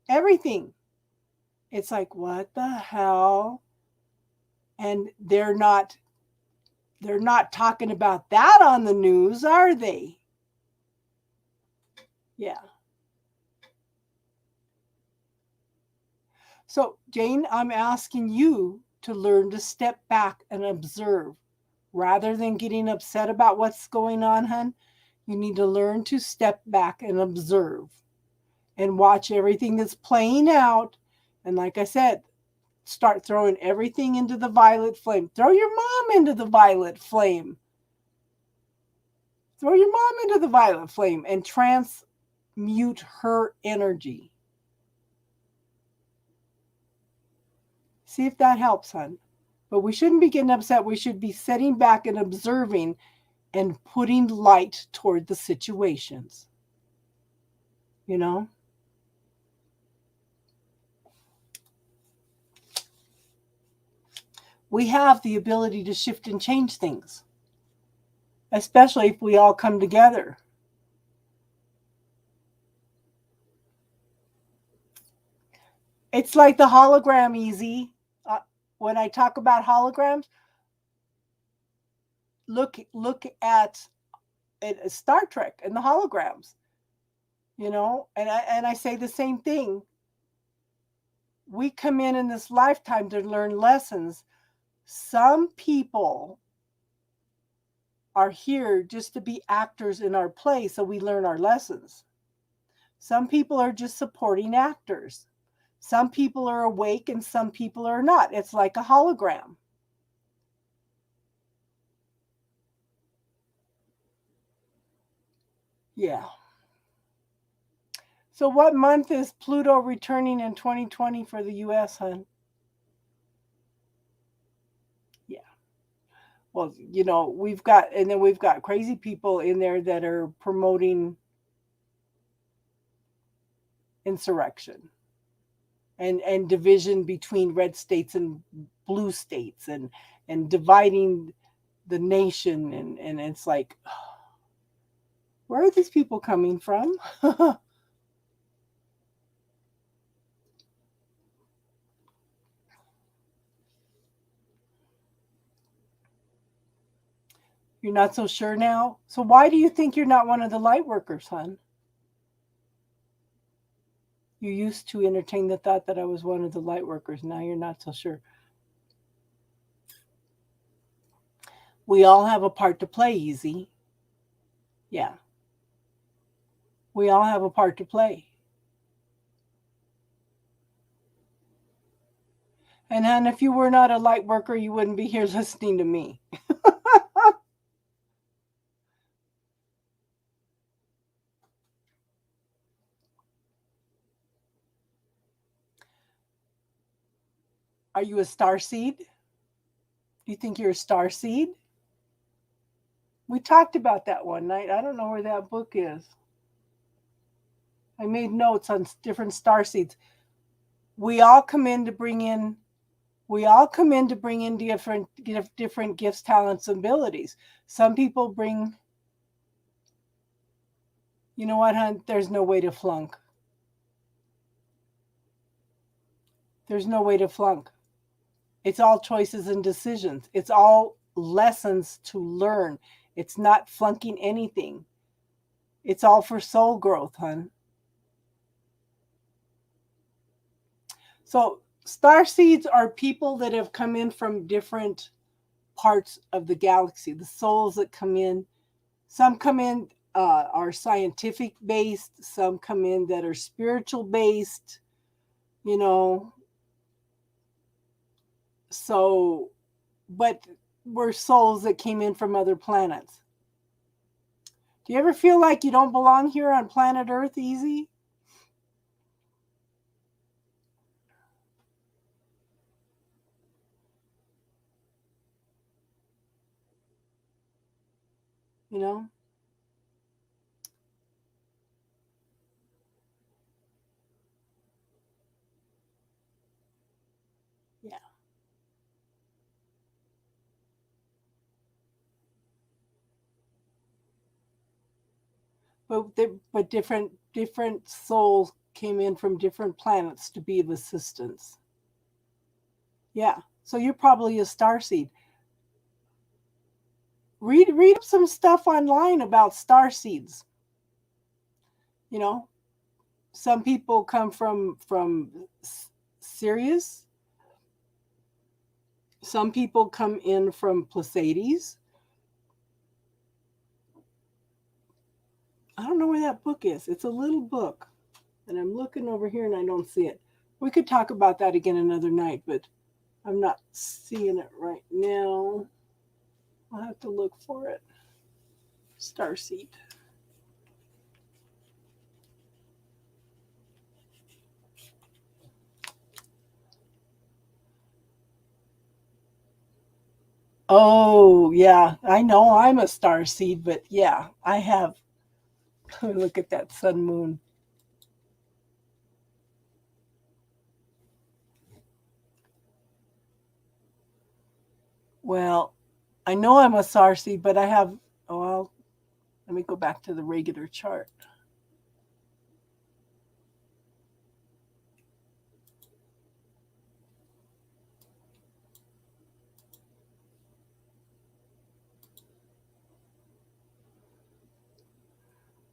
everything. It's like, what the hell? And they're not talking about that on the news, are they? Yeah. So, Jane, I'm asking you to learn to step back and observe. Rather than getting upset about what's going on, hon, you need to learn to step back and observe and watch everything that's playing out. And like I said, start throwing everything into the violet flame. Throw your mom into the violet flame. Throw your mom into the violet flame and transmute her energy. See if that helps, hon. But we shouldn't be getting upset. We should be sitting back and observing and putting light toward the situations. you know? We have the ability to shift and change things, especially if we all come together. It's like the hologram, easy. When I talk about holograms, look at Star Trek and the holograms, you know, and I say the same thing. We come in this lifetime to learn lessons. Some people are here just to be actors in our play so we learn our lessons. Some people are just supporting actors. Some people are awake and some people are not. It's like a hologram. Yeah. So what month is Pluto returning in 2020 for the US, hon? Yeah. Well, you know, we've got crazy people in there that are promoting insurrection and division between red states and blue states and dividing the nation and it's like, where are these people coming from? You're not so sure now? So why do you think you're not one of the light workers, hon? You used to entertain the thought that I was one of the light workers. Now you're not so sure. We all have a part to play, easy. Yeah. We all have a part to play. And hon, if you were not a light worker, you wouldn't be here listening to me. Are you a star seed? Do you think you're a star seed? We talked about that one night. I don't know where that book is. I made notes on different star seeds. We all come in to bring in different gifts, talents, and abilities. Some people bring, you know what, hon? There's no way to flunk. There's no way to flunk. It's all choices and decisions. It's all lessons to learn. It's not flunking anything. It's all for soul growth, hon. So star seeds are people that have come in from different parts of the galaxy, the souls that come in. Some come in are scientific based, some come in that are spiritual based, you know. So, but we're souls that came in from other planets. Do you ever feel like you don't belong here on planet Earth, easy? You know? Yeah. But different souls came in from different planets to be of assistance. Yeah. So you're probably a star seed. Read some stuff online about star seeds. You know, some people come from Sirius. Some people come in from Pleiades. I don't know where that book is. It's a little book. And I'm looking over here and I don't see it. We could talk about that again another night, but I'm not seeing it right now. I'll have to look for it. Starseed. Oh, yeah. I know I'm a star seed, but yeah, I have. Look at that sun moon. Well, I know I'm a Starseed, but I have, oh, well, let me go back to the regular chart.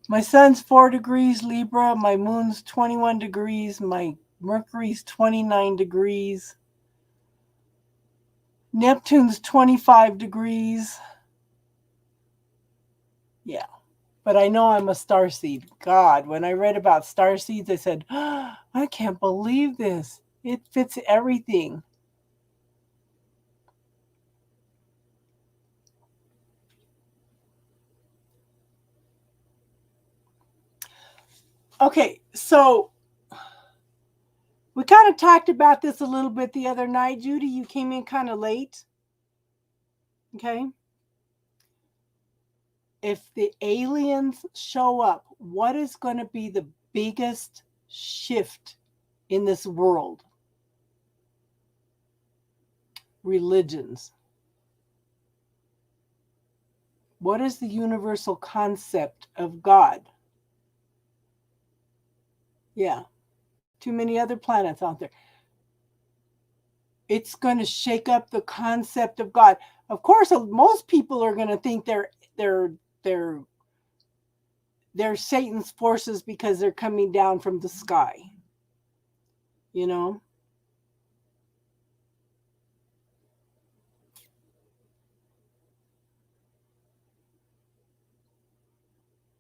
My sun's 4 degrees Libra, my moon's 21 degrees, my Mercury's 29 degrees, Neptune's 25 degrees. Yeah. But I know I'm a starseed. God, when I read about starseeds, I said, oh, I can't believe this. It fits everything. Okay, so we kind of talked about this a little bit the other night. Judy, you came in kind of late. Okay. If the aliens show up, what is going to be the biggest shift in this world? Religions. What is the universal concept of God? Yeah. Too many other planets out there. It's going to shake up the concept of God. Of course, most people are going to think they're Satan's forces because they're coming down from the sky. You know?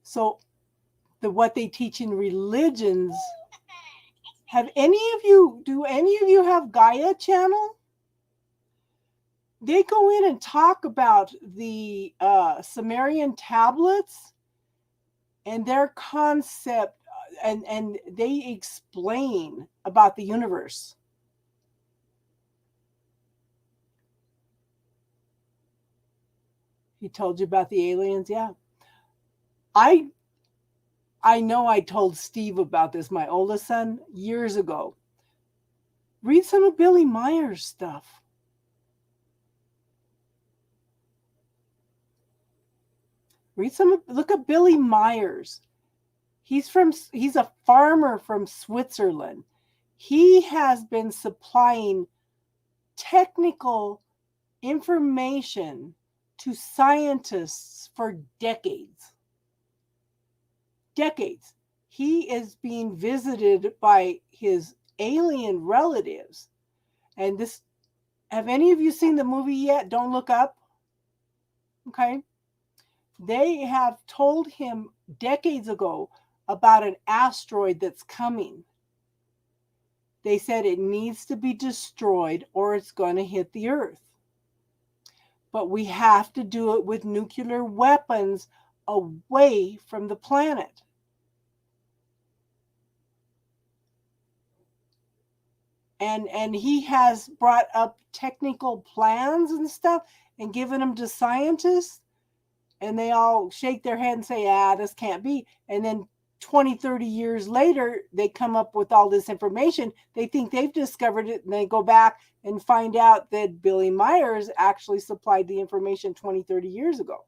So what they teach in religions, do any of you have Gaia channel? They go in and talk about the Sumerian tablets and their concept, and they explain about the universe. He told you about the aliens? Yeah. I know I told Steve about this, my oldest son, years ago. Read some of Billy Meyer's stuff. Look at Billy Myers. He's a farmer from Switzerland. He has been supplying technical information to scientists for decades. Decades. He is being visited by his alien relatives. And have any of you seen the movie yet? Don't Look Up. Okay. They have told him decades ago about an asteroid that's coming. They said it needs to be destroyed or it's going to hit the Earth. But we have to do it with nuclear weapons away from the planet. And he has brought up technical plans and stuff and given them to scientists, and they all shake their head and say, this can't be. And then 20, 30 years later, they come up with all this information. They think they've discovered it, and they go back and find out that Billy Myers actually supplied the information 20, 30 years ago.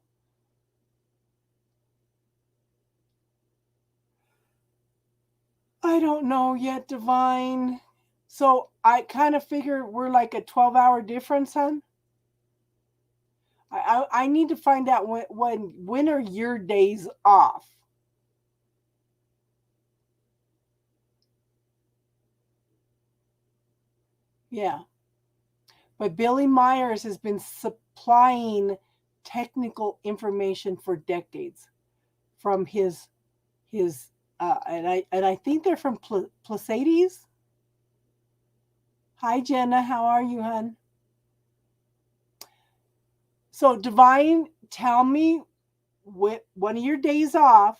I don't know yet, Divine. So I kind of figure we're like a 12-hour difference, hon. I need to find out when are your days off? Yeah. But Billy Myers has been supplying technical information for decades from his and I think they're from Pleiades. Hi Jenna, how are you, hon? So Divine, tell me one of your days off.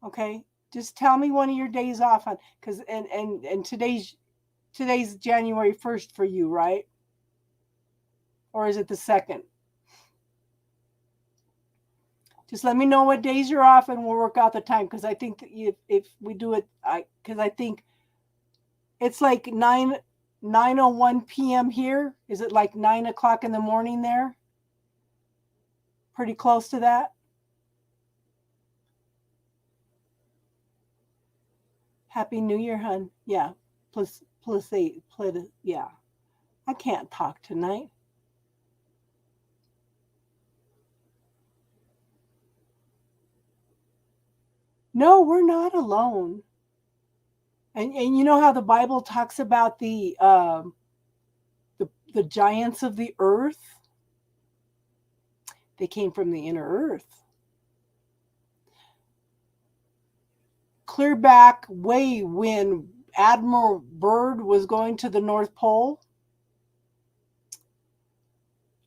Okay, just tell me one of your days off, hon, because and today's January 1st for you, right? Or is it the 2nd? Just let me know what days you're off and we'll work out the time, because I think if we do it, because I think it's like 9 9:01 p.m. here. Is it like 9 o'clock in the morning there? Pretty close to that. Happy New Year, hun. Yeah. Plus 8. Yeah. I can't talk tonight. No, we're not alone. And you know how the Bible talks about the giants of the earth? They came from the inner earth. Clear back way when Admiral Byrd was going to the North Pole,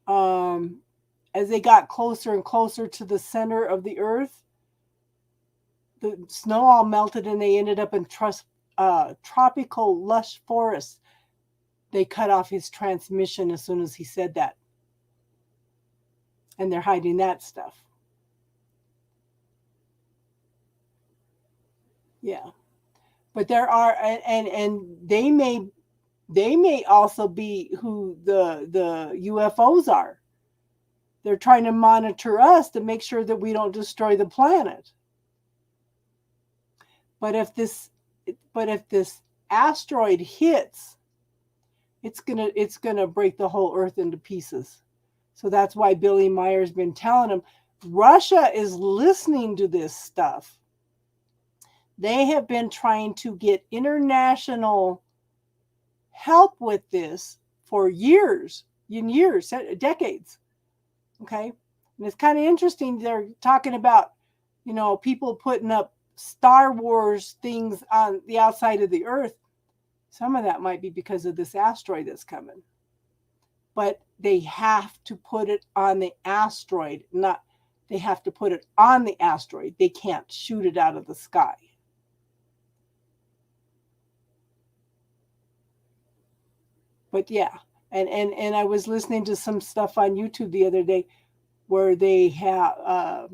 as they got closer and closer to the center of the earth, the snow all melted and they ended up in tropical lush forests. They cut off his transmission as soon as he said that. And they're hiding that stuff. Yeah. But there are, and they may also be who the UFOs are. They're trying to monitor us to make sure that we don't destroy the planet. But if this asteroid hits, it's gonna break the whole earth into pieces. So that's why Billy Meyer's been telling them Russia is listening to this stuff. They have been trying to get international help with this for years, decades. Okay. And it's kind of interesting. They're talking about, people putting up Star Wars things on the outside of the earth. Some of that might be because of this asteroid that's coming. But they have to put it on the asteroid, they have to put it on the asteroid. They can't shoot it out of the sky. But yeah, and I was listening to some stuff on YouTube the other day where they have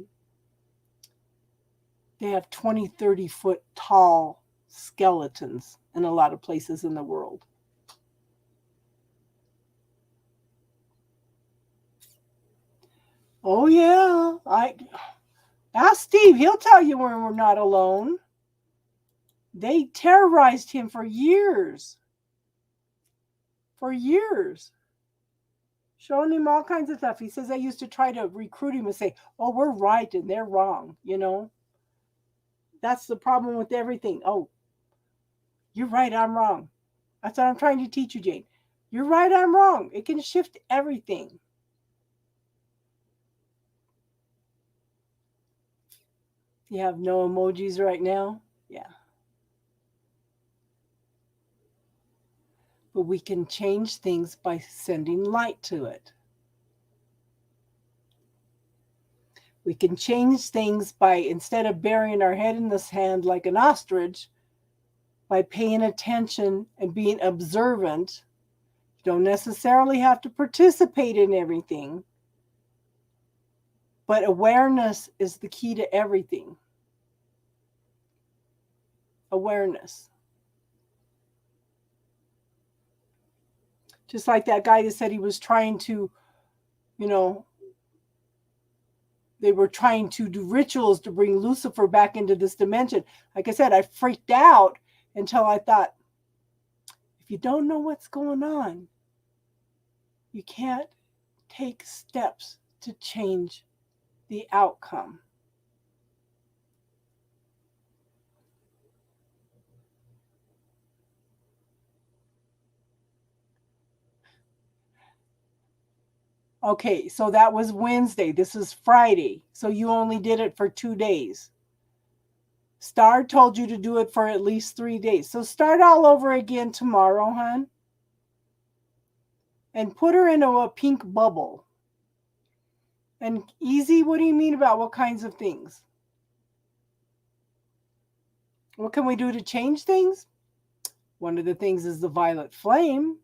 20, 30 foot tall skeletons in a lot of places in the world. Oh yeah, ask Steve. He'll tell you when we're not alone. They terrorized him for years. Showing him all kinds of stuff. He says I used to try to recruit him and say, oh, we're right and they're wrong. That's the problem with everything. Oh, you're right, I'm wrong. That's what I'm trying to teach you, Jane. You're right, I'm wrong. It can shift everything. You have no emojis right now? Yeah. But we can change things by sending light to it. We can change things by, instead of burying our head in the sand like an ostrich, by paying attention and being observant. You don't necessarily have to participate in everything, but awareness is the key to everything. Awareness. Just like that guy that said he was trying to, they were trying to do rituals to bring Lucifer back into this dimension. Like I said, I freaked out until I thought, if you don't know what's going on, you can't take steps to change the outcome. Okay, so that was Wednesday. This is Friday. So you only did it for 2 days. Star told you to do it for at least 3 days. So start all over again tomorrow, hon. And put her into a pink bubble. And easy, what do you mean about what kinds of things? What can we do to change things? One of the things is the violet flame.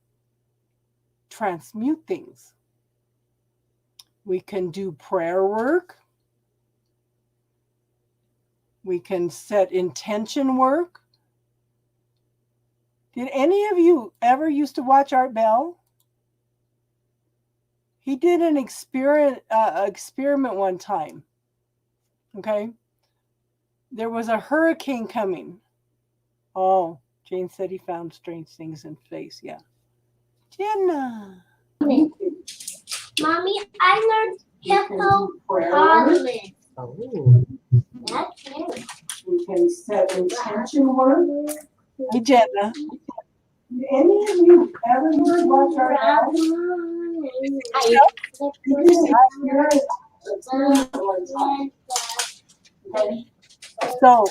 Transmute things. We can do prayer work. We can set intention work. Did any of you ever used to watch Art Bell? He did an experiment one time. Okay. There was a hurricane coming. Oh, Jane said he found strange things in face. Yeah. Jenna. Mommy, I learned hippopotamus. Oh. That's it. We can set intention work. Hey, Jenna. Did any of you ever watch our house? So,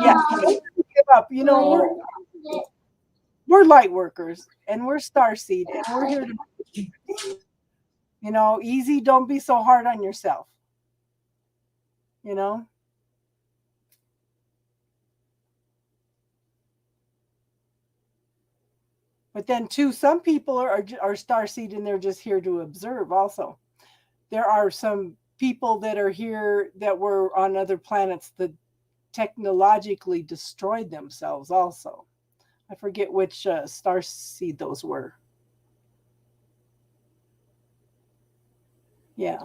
yeah, don't give up. You know, we're light workers and we're starseed and we're here to, you know, easy. Don't be so hard on yourself. You know? But then, too, some people are starseed and they're just here to observe also. There are some people that are here that were on other planets that technologically destroyed themselves also. I forget which starseed those were. Yeah.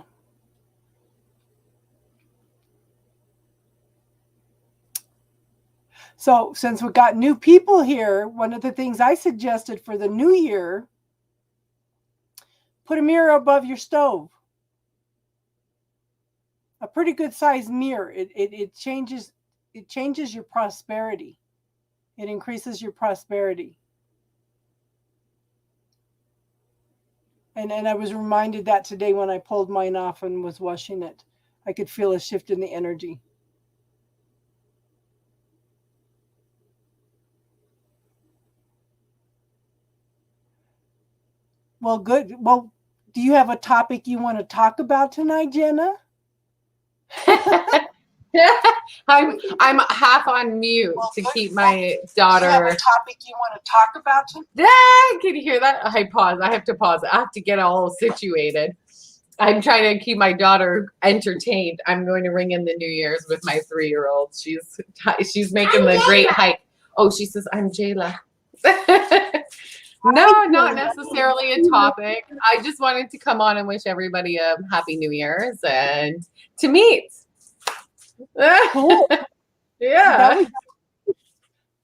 So since we got new people here, one of the things I suggested for the new year, put a mirror above your stove. A pretty good sized mirror. It changes your prosperity. It increases your prosperity. And I was reminded that today when I pulled mine off and was washing it. I could feel a shift in the energy. Well, good. Well, do you have a topic you want to talk about tonight, Jenna? I'm half on mute to keep my daughter. Do you have a topic you want to talk about tonight? Can you hear that? I pause. I have to pause. I have to get all situated. I'm trying to keep my daughter entertained. I'm going to ring in the New Year's with my 3-year-old. She's making the great hike. Oh, she says, I'm Jayla. No, not necessarily a topic. I just wanted to come on and wish everybody a happy New Year's and to meet. Cool. Yeah.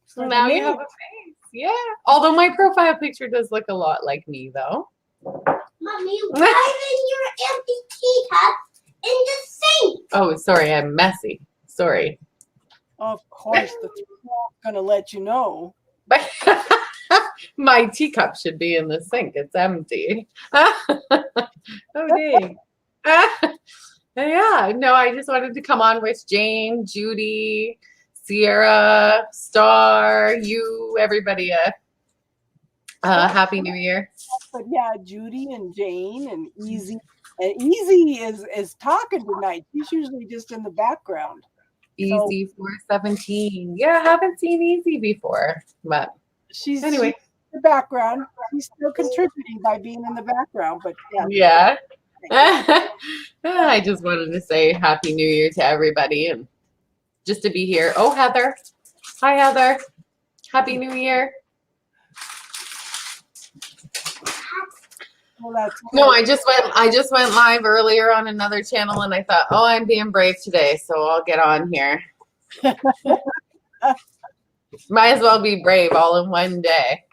So now you have a face. Yeah. Although my profile picture does look a lot like me, though. Mommy, why did your empty teacups in the sink? Oh, sorry. I'm messy. Sorry. Of course, the teacup going to let you know. But my teacup should be in the sink. It's empty. Oh, dang. Yeah. No, I just wanted to come on with Jane, Judy, Sierra, Star, you, everybody. Happy New Year. But yeah, Judy and Jane and Easy. And Easy is talking tonight. She's usually just in the background. Easy 417. Yeah, I haven't seen Easy before, but she's anyway. She's in the background. She's still contributing by being in the background, but yeah. I just wanted to say Happy New Year to everybody and just to be here. Oh, Heather. Hi, Heather. Happy New Year. Well, no, I just went live earlier on another channel and I thought, oh, I'm being brave today, so I'll get on here. Might as well be brave all in one day.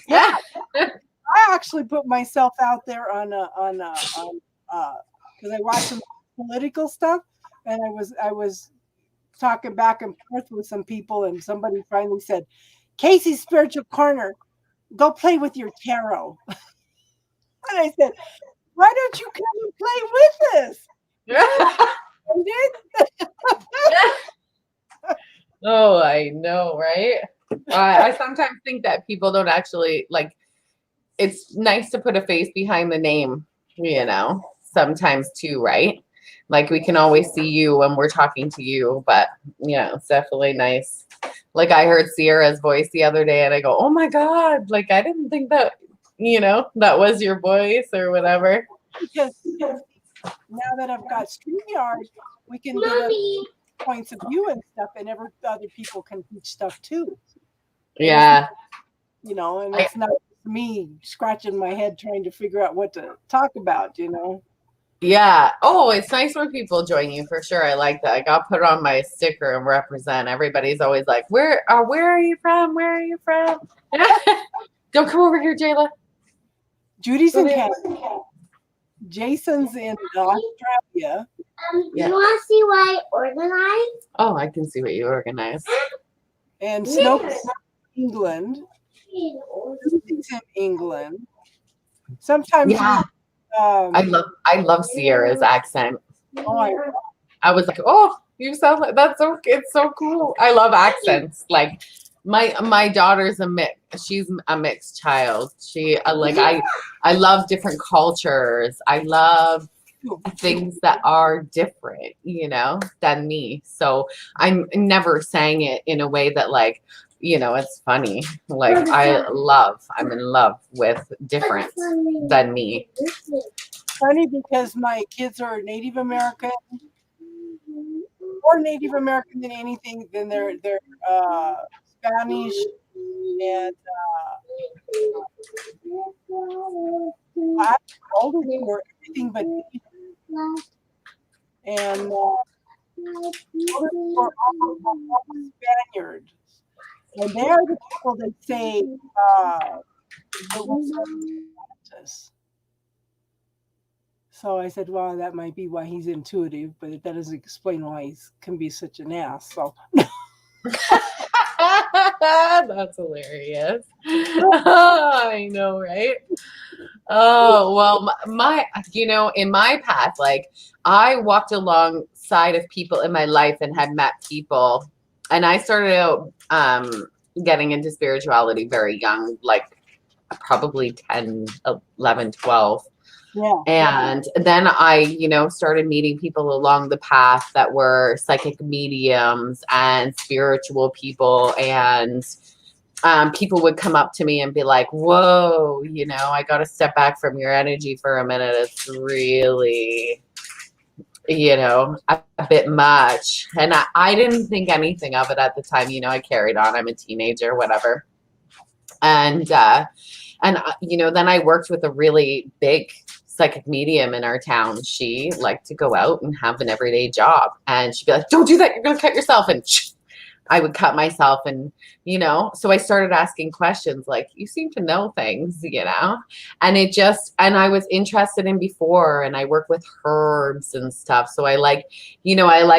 Yeah. I actually put myself out there on because I watch some political stuff, and I was talking back and forth with some people, and somebody finally said, "Casey's Spiritual Corner, go play with your tarot." And I said, "Why don't you come and play with us?" And oh, I know, right? I sometimes think that people don't actually like. It's nice to put a face behind the name, you know, sometimes too, right? Like we can always see you when we're talking to you, but yeah, it's definitely nice. Like I heard Sierra's voice the other day and I go, oh my God, like I didn't think that, you know, that was your voice or whatever. because now that I've got StreamYard, we can get points of view and stuff, and other people can teach stuff too. Yeah. You know, and I- it's not me scratching my head trying to figure out what to talk about, you know. Yeah. Oh, it's nice when people join you for sure. I like that. I got put on my sticker and represent. Everybody's always like, where are you from? Where are you from? Don't come over here, Jayla. Judy's in Okay. Canada. Jason's in Australia. Yeah. You want to see what I organized? Oh, I can see what you organize. And Yes. Snow's in England. Lucy's in England. Sometimes Yeah. I love Sierra's accent. I was like, oh, you sound like that's so it's so cool. I love accents. Like my daughter's she's a mixed child. She I love different cultures. I love things that are different, than me. So I'm never saying it in a way that like, it's funny. Like I'm in love with different than me. funny because my kids are Native American, more Native American than anything. Then they're Spanish and older were everything but Native. And older were all Spaniards. And they are the people that say the us. So I said, well, that might be why he's intuitive, but that doesn't explain why he can be such an ass. So that's hilarious. I know, right? Oh, well, my in my path, like I walked alongside of people in my life and had met people, and I started out getting into spirituality very young, like probably 10, 11, 12. yeah. And then I, started meeting people along the path that were psychic mediums and spiritual people. And people would come up to me and be like, whoa, I got to step back from your energy for a minute. It's really, a bit much. And I didn't think anything of it at the time. I carried on. I'm a teenager, whatever. And then I worked with a really big psychic medium in our town. She liked to go out and have an everyday job, and she'd be like, don't do that, you're gonna cut yourself. And I would cut myself. And so I started asking questions like, you seem to know things, and I was interested in before, and I work with herbs and stuff. So I like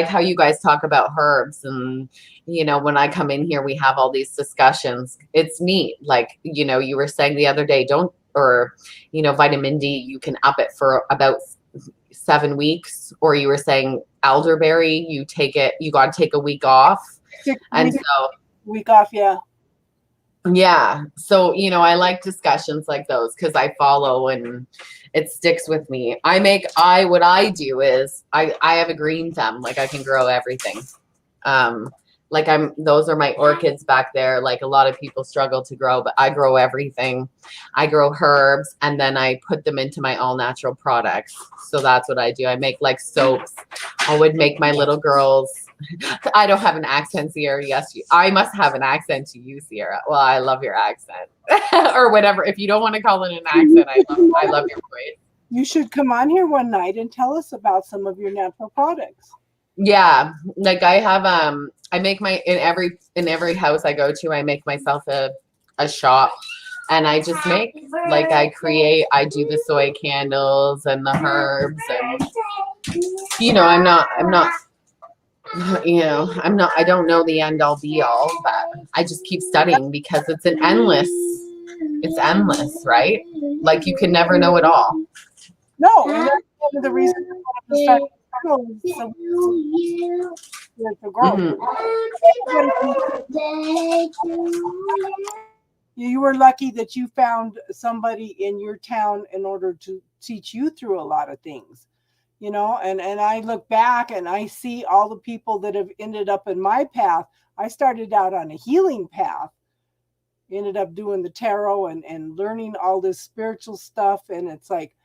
how you guys talk about herbs, and when I come in here, we have all these discussions. It's neat. Like, you were saying the other day, vitamin D, you can up it for about 7 weeks, or you were saying elderberry, you got to take a week off. And so week off, yeah. Yeah. So, I like discussions like those because I follow and it sticks with me. What I do is I have a green thumb. Like I can grow everything. Those are my orchids back there. Like a lot of people struggle to grow, but I grow everything. I grow herbs, and then I put them into my all natural products. So that's what I do. I make like soaps. I would make my little girls. I don't have an accent, Sierra. Yes, I must have an accent to you, Sierra. Well, I love your accent or whatever. If you don't want to call it an accent, I love your voice. You should come on here one night and tell us about some of your natural products. Yeah, like I have I make in every house I go to, I make myself a shop, and I just make I do the soy candles and the herbs, and I don't know the end all be all, but I just keep studying because it's endless, right? Like you can never know it all. No, and that's one of the reasons I wanted to start to grow. You were lucky that you found somebody in your town in order to teach you through a lot of things, and I look back and I see all the people that have ended up in my path. I started out on a healing path, ended up doing the tarot and learning all this spiritual stuff. And it's like,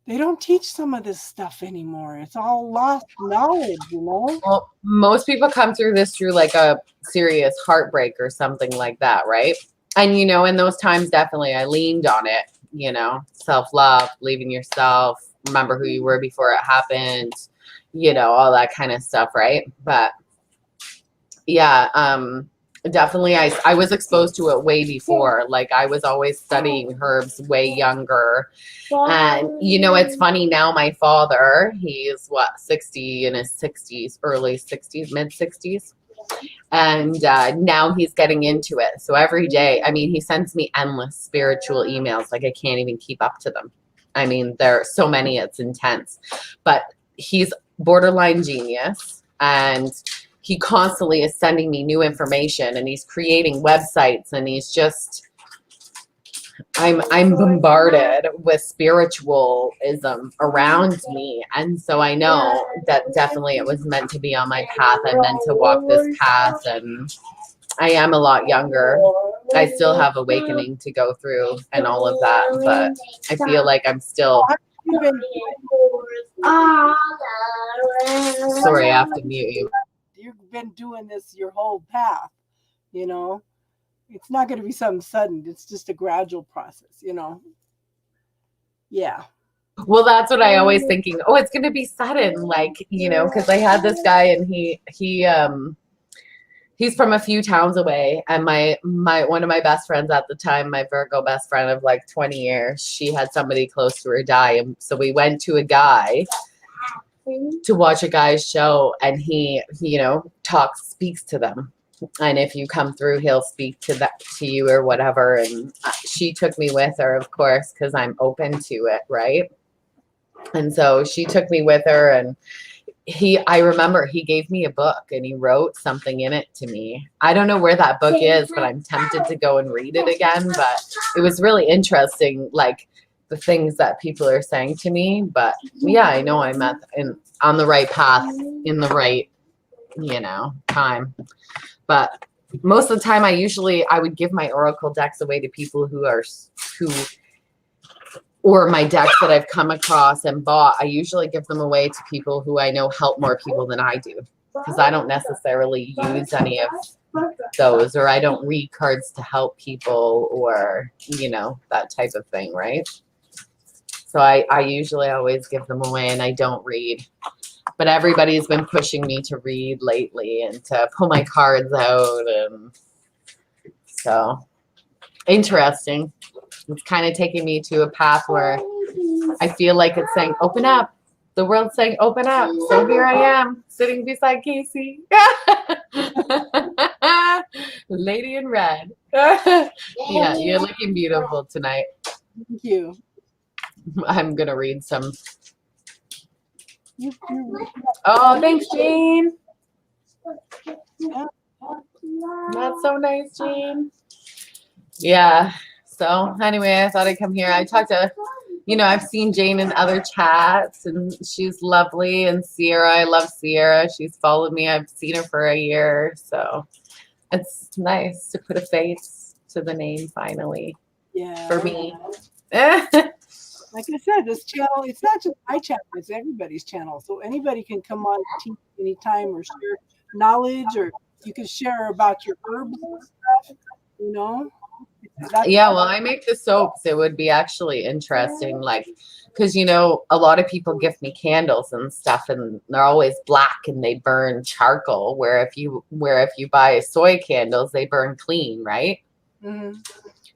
They don't teach some of this stuff anymore. It's all lost knowledge, you know? Well, most people come through this through like a serious heartbreak or something like that, right? And you know, in those times, definitely I leaned on it, you know, self-love, believing yourself, remember who you were before it happened, you know, all that kind of stuff, right? But yeah, definitely I was exposed to it way before. Like I was always studying herbs way younger. And you know, it's funny now, my father, he's what, 60, in his 60s, early 60s, mid 60s. And now he's getting into it. So every day, I mean, he sends me endless spiritual emails. Like I can't even keep up to them. I mean, there are so many, it's intense. But he's borderline genius, and he constantly is sending me new information, and he's creating websites, and he's just, I'm bombarded with spiritualism around me. And so I know that definitely it was meant to be on my path. I'm meant to walk this path, and I am a lot younger. I still have awakening to go through and all of that, but I feel like I'm still, You've been, sorry, I have to mute you. you've been doing this your whole path, you know? It's not going to be something sudden. It's just a gradual process, you know? Yeah. Well, that's what I always thinking. Oh, it's going to be sudden. Like, you know, cause I had this guy, and he's from a few towns away. And my one of my best friends at the time, my Virgo best friend of like 20 years, she had somebody close to her die. And so we went to a guy to watch a guy's show, and he you know, speaks to them. And if you come through, he'll speak to you or whatever. And she took me with her, of course, because I'm open to it, right? And so she took me with her, and I remember he gave me a book, and he wrote something in it to me. I don't know where that book is, but I'm tempted to go and read it again. But it was really interesting, like the things that people are saying to me. But yeah, I know I'm on the right path in the right, you know, time. But most of the time, I would give my oracle decks away to people or my decks that I've come across and bought. I usually give them away to people who I know help more people than I do, because I don't necessarily use any of those, or I don't read cards to help people, or, you know, that type of thing, right? So I usually always give them away, and I don't read. But everybody's been pushing me to read lately and to pull my cards out. And so interesting. It's kind of taking me to a path where I feel like it's saying, open up. The world's saying, open up. So here I am, sitting beside Casey. Lady in red. Yeah, you're looking beautiful tonight. Thank you. I'm going to read some. Oh, thanks, Jane. That's so nice, Jane. Yeah. So anyway, I thought I'd come here. I talked to, you know, I've seen Jane in other chats, and she's lovely. And Sierra, I love Sierra. She's followed me. I've seen her for a year. So it's nice to put a face to the name finally. Yeah. For me. Like I said, this channel, it's not just my channel, it's everybody's channel. So anybody can come on and teach anytime, or share knowledge, or you can share about your herbs and stuff, you know? Yeah, well, I make the soaps. It would be actually interesting, like, because, you know, a lot of people gift me candles and stuff, and they're always black and they burn charcoal, where if you buy soy candles, they burn clean, right? Mm-hmm.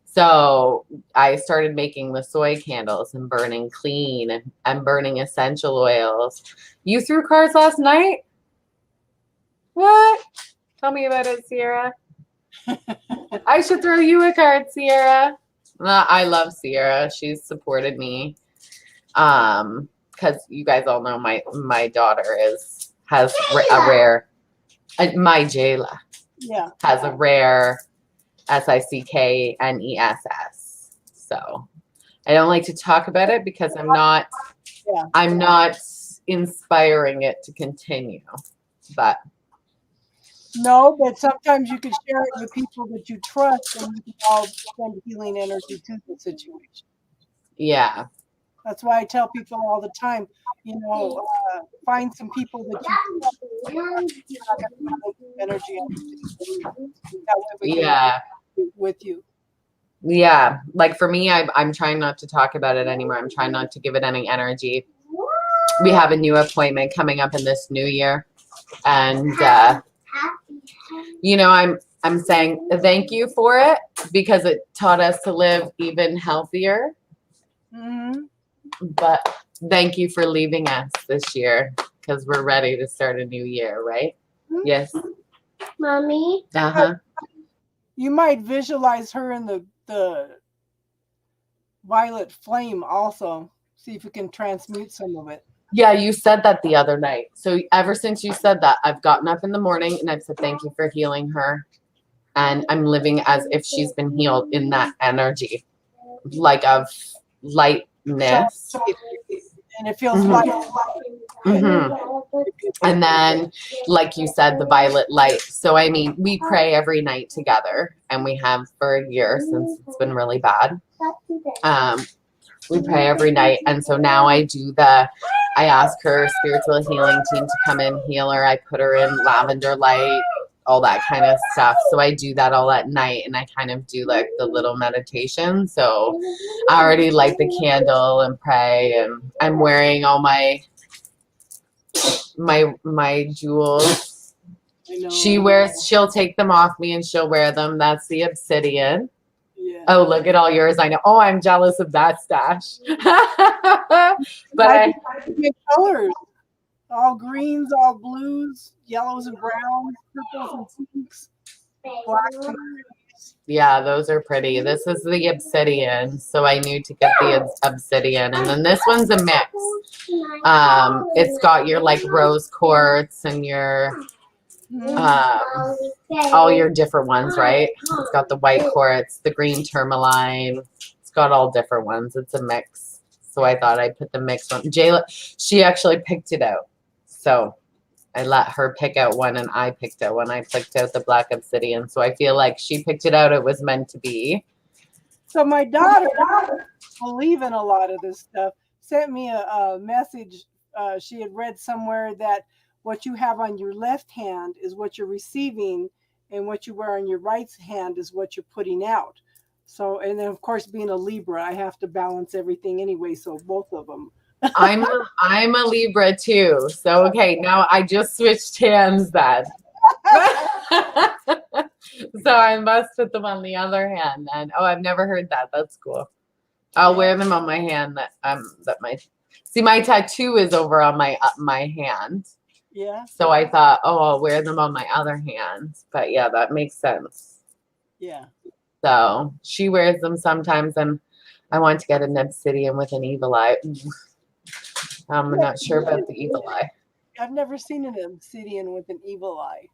So I started making the soy candles and burning clean, and burning essential oils. You threw cards last night? What? Tell me about it, Sierra. I should throw you a card, Sierra. I love Sierra. She's supported me. Because you guys all know my daughter has a rare, my Jayla. Yeah. Has a rare SICKNESS. So I don't like to talk about it because I'm not inspiring it to continue. But no, but sometimes you can share it with people that you trust, and you can all send healing energy to the situation. Yeah. That's why I tell people all the time, find some people that you energy that way we Yeah. can with you. Yeah. Like for me, I'm trying not to talk about it anymore. I'm trying not to give it any energy. We have a new appointment coming up in this new year. And, I'm saying thank you for it because it taught us to live even healthier. Mm-hmm. But thank you for leaving us this year because we're ready to start a new year, right? Mm-hmm. Yes. Mommy. Uh-huh. You might visualize her in the violet flame also. See if you can transmute some of it. Yeah, you said that the other night. So ever since you said that, I've gotten up in the morning and I've said thank you for healing her. And I'm living as if she's been healed in that energy, like of lightness. And it feels Mhm. light. Mm-hmm. And then, like you said, the violet light. So, I mean, we pray every night together, and we have for a year since it's been really bad. We pray every night. And so now I ask her spiritual healing team to come in, heal her. I put her in lavender light, all that kind of stuff. So I do that all at night, and I kind of do like the little meditation. So I already light the candle and pray, and I'm wearing all my jewels. She'll take them off me and she'll wear them. That's the obsidian. Yeah. Oh, look at all yours. I know. Oh, I'm jealous of that stash. But I get colors. All greens, all blues, yellows and browns, purples and pinks, black and grays. yeah, those are pretty. This is the obsidian, so I knew to get the obsidian. And then this one's a mix. It's got your like rose quartz and your all your different ones, right? It's got the white quartz, the green tourmaline. It's got all different ones. It's a mix. So I thought I'd put the mix on. Jayla, she actually picked it out. So I let her pick out one and I picked out one. I picked out the black obsidian. So I feel like she picked it out. It was meant to be. So my daughter, believing a lot of this stuff, sent me a message. She had read somewhere that what you have on your left hand is what you're receiving, and what you wear on your right hand is what you're putting out. So, and then of course, being a Libra, I have to balance everything anyway. So both of them. I'm a Libra too. So okay, now I just switched hands then. So I must put them on the other hand then. Oh, I've never heard that. That's cool. I'll wear them on my hand. My tattoo is over on my hand. Yeah. So I thought, oh, I'll wear them on my other hand. But yeah, that makes sense. Yeah. So she wears them sometimes, and I want to get an obsidian with an evil eye. I'm not sure about the evil eye. I've never seen an obsidian with an evil eye.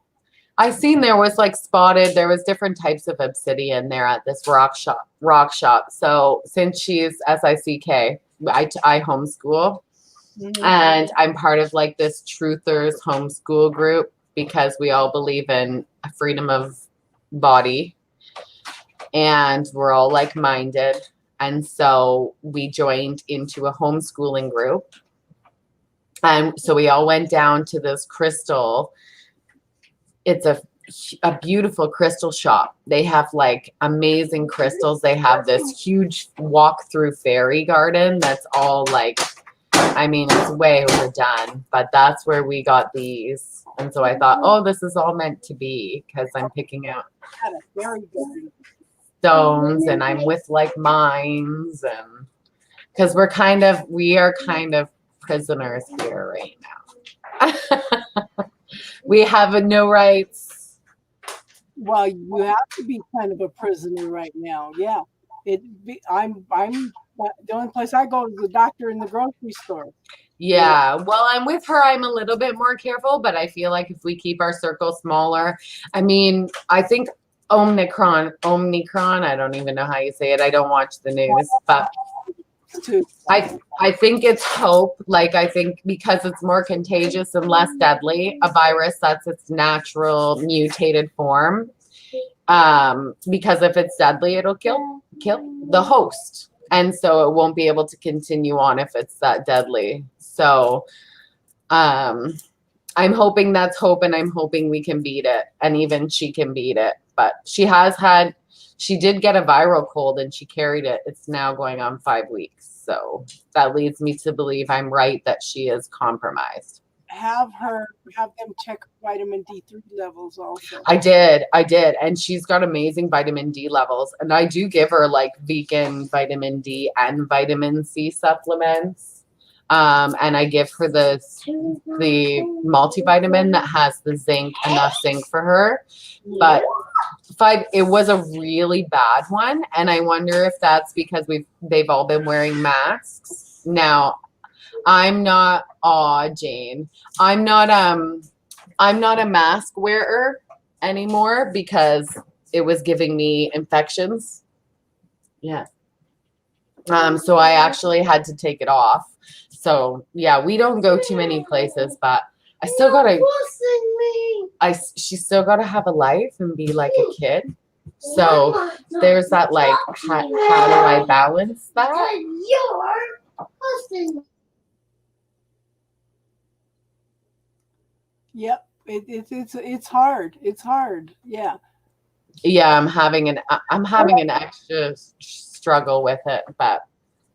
I seen there was like spotted. There was different types of obsidian there at this rock shop. So since she's SICK, I homeschool, and I'm part of like this truthers homeschool group because we all believe in freedom of body, and we're all like-minded. And so we joined into a homeschooling group. And so we all went down to this crystal. It's a beautiful crystal shop. They have like amazing crystals. They have this huge walk-through fairy garden that's all like, I mean, it's way overdone, but that's where we got these. And so I thought, oh, this is all meant to be because I'm picking out stones and I'm with like mines, and because we are kind of prisoners here right now. We have no rights. Well, you have to be kind of a prisoner right now. Yeah. I'm the only place I go is the doctor and the grocery store. Yeah. Well, I'm with her. I'm a little bit more careful, but I feel like if we keep our circle smaller, I mean, I think Omicron, I don't even know how you say it. I don't watch the news, but I think it's hope. Like, I think because it's more contagious and less deadly, a virus that's its natural mutated form. Because if it's deadly, it'll kill the host. And so it won't be able to continue on if it's that deadly. So I'm hoping that's hope, and I'm hoping we can beat it, and even she can beat it. But she did get a viral cold and she carried it. It's now going on 5 weeks. So that leads me to believe I'm right that she is compromised. Have them check vitamin D3 levels also. I did. And she's got amazing vitamin D levels. And I do give her like vegan vitamin D and vitamin C supplements. And I give her the multivitamin that has the zinc, enough zinc for her. But it was a really bad one. And I wonder if that's because they've all been wearing masks. Now, I'm not, Jane, I'm not a mask wearer anymore because it was giving me infections. Yeah. So I actually had to take it off. So yeah, we don't go too many places, but I still she still gotta have a life and be like a kid. So there's that, like, how do I balance that? Yep, it's hard. It's hard. Yeah. Yeah, I'm having an extra struggle with it, but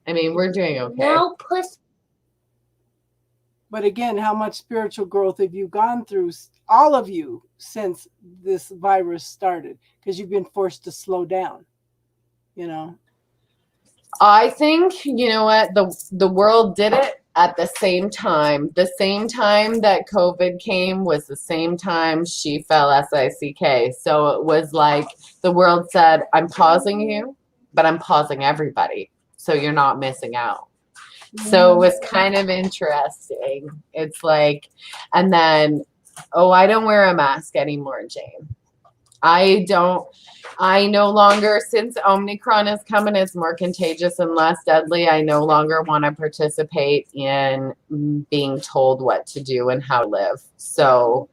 I mean, we're doing okay. But again, how much spiritual growth have you gone through, all of you, since this virus started? Because you've been forced to slow down, you know? I think, you know what, the world did it at the same time. The same time that COVID came was the same time she fell SICK. So it was like the world said, I'm pausing you, but I'm pausing everybody. So you're not missing out. So it was kind of interesting. It's like, and then, I don't wear a mask anymore, Jane. I no longer, since Omicron is coming, it's more contagious and less deadly. I no longer want to participate in being told what to do and how to live. So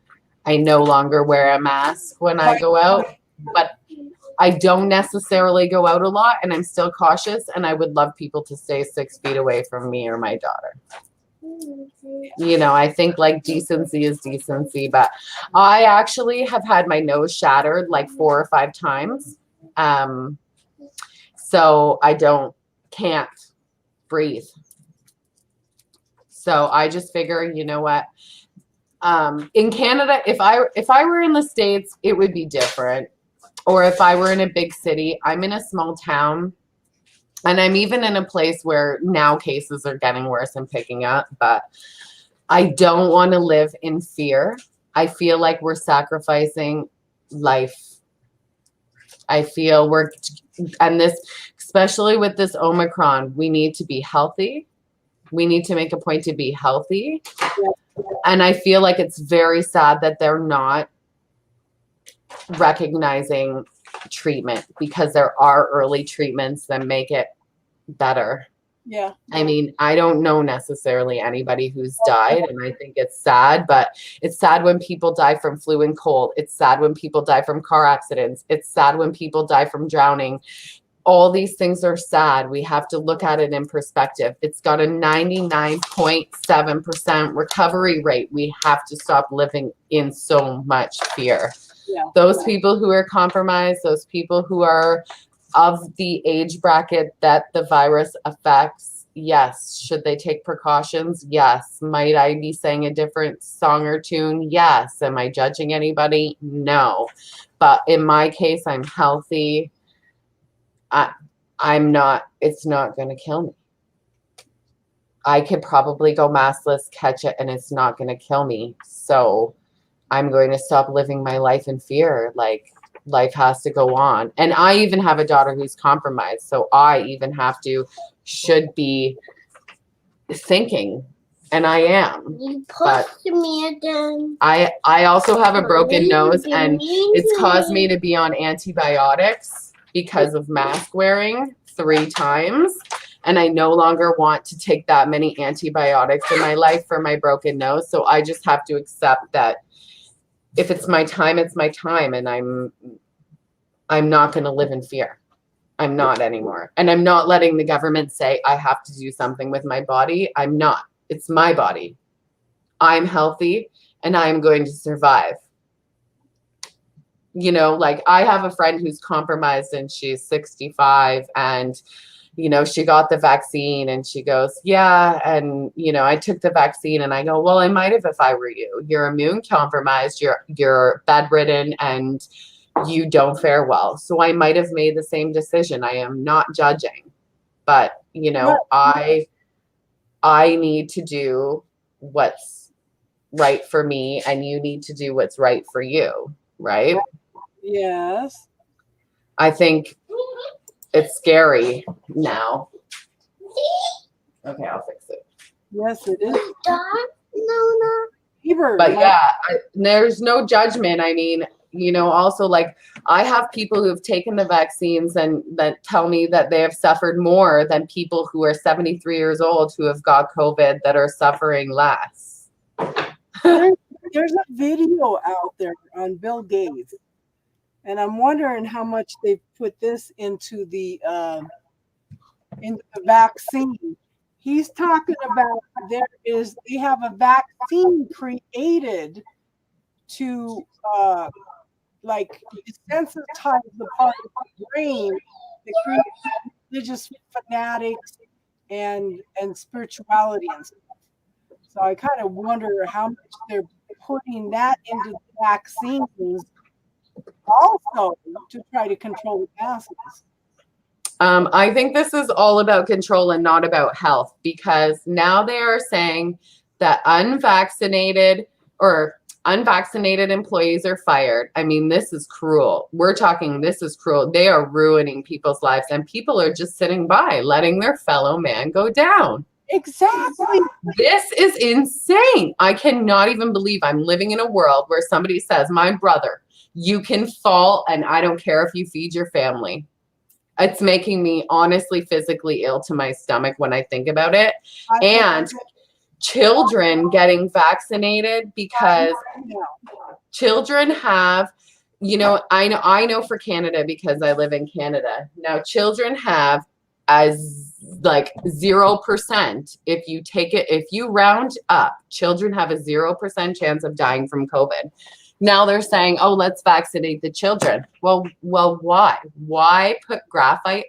I no longer wear a mask when I go out, but I don't necessarily go out a lot, and I'm still cautious, and I would love people to stay 6 feet away from me or my daughter. You know, I think like decency is decency, but I actually have had my nose shattered like 4 or 5 times. So I can't breathe. So I just figure, you know what? In Canada, if I were in the States, it would be different. Or if I were in a big city. I'm in a small town, and I'm even in a place where now cases are getting worse and picking up, but I don't want to live in fear. I feel like we're sacrificing life. I feel especially with this Omicron, we need to be healthy. We need to make a point to be healthy. And I feel like it's very sad that they're not recognizing treatment, because there are early treatments that make it better. Yeah. I mean, I don't know necessarily anybody who's died, and I think it's sad, but it's sad when people die from flu and cold. It's sad when people die from car accidents. It's sad when people die from drowning. All these things are sad. We have to look at it in perspective. It's got a 99.7% recovery rate. We have to stop living in so much fear. Yeah. Those people who are compromised, those people who are of the age bracket that the virus affects, yes. Should they take precautions? Yes. Might I be saying a different song or tune? Yes. Am I judging anybody? No. But in my case, I'm healthy. I'm not, it's not going to kill me. I could probably go maskless, catch it, and it's not going to kill me. So I'm going to stop living my life in fear. Like, life has to go on. And I even have a daughter who's compromised. So I even should be thinking, and I am. You pushed me again. I also have a broken nose, and it's caused me to be on antibiotics because of mask wearing 3 times. And I no longer want to take that many antibiotics in my life for my broken nose. So I just have to accept that if it's my time, it's my time, and I'm not going to live in fear. I'm not anymore. And I'm not letting the government say I have to do something with my body. I'm not. It's my body. I'm healthy and I'm going to survive. You know, like I have a friend who's compromised and she's 65 and, you know, she got the vaccine and she goes, yeah. And, you know, I took the vaccine and I go, well, I might have if I were you. You're immune compromised, you're bedridden and you don't fare well. So I might have made the same decision. I am not judging, but you know, I need to do what's right for me and you need to do what's right for you. Right. Yes. I think it's scary now. Okay, I'll fix it. Yes, it is. Nona. Fever. But yeah, there's no judgment. I mean, you know, also like I have people who have taken the vaccines and that tell me that they have suffered more than people who are 73 years old who have got COVID that are suffering less. There's a video out there on Bill Gates, and I'm wondering how much they put this into the vaccine. He's talking about they have a vaccine created to like desensitize the part of the brain that creates religious fanatics and spirituality and stuff. So I kind of wonder how much they're putting that into the vaccines also to try to control the masses. I think this is all about control and not about health, because now they are saying that unvaccinated employees are fired. I mean, this is cruel. This is cruel. They are ruining people's lives and people are just sitting by letting their fellow man go down. Exactly. This is insane. I cannot even believe I'm living in a world where somebody says, my brother, you can fall and I don't care if you feed your family. It's making me honestly physically ill to my stomach when I think about it. And children getting vaccinated because children have, you know, I know for Canada because I live in Canada. Now children have as like 0%. If you round up, children have a 0% chance of dying from COVID. Now they're saying, oh, let's vaccinate the children. Well, why? Why put graphite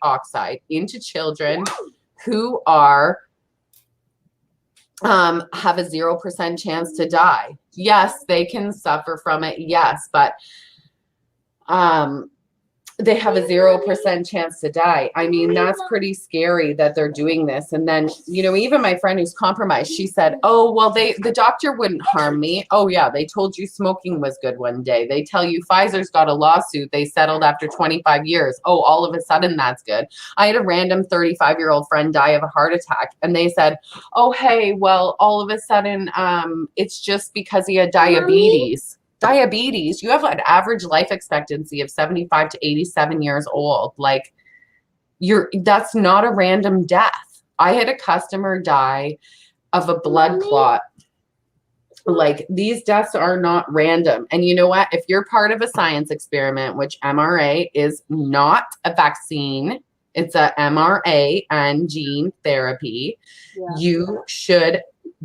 into children who are have a 0% chance to die? Yes, they can suffer from it. Yes, but they have a 0% chance to die. I mean, that's pretty scary that they're doing this. And then, you know, even my friend who's compromised, she said, oh, well, the doctor wouldn't harm me. Oh yeah, they told you smoking was good one day. They tell you Pfizer's got a lawsuit. They settled after 25 years. Oh, all of a sudden that's good. I had a random 35-year-old friend die of a heart attack. And they said, oh, hey, well, all of a sudden, it's just because he had diabetes. Diabetes, you have an average life expectancy of 75 to 87 years old. Like that's not a random death. I had a customer die of a blood clot. Like these deaths are not random. And you know what? If you're part of a science experiment, which mRNA is not a vaccine, it's a mRNA and gene therapy, you should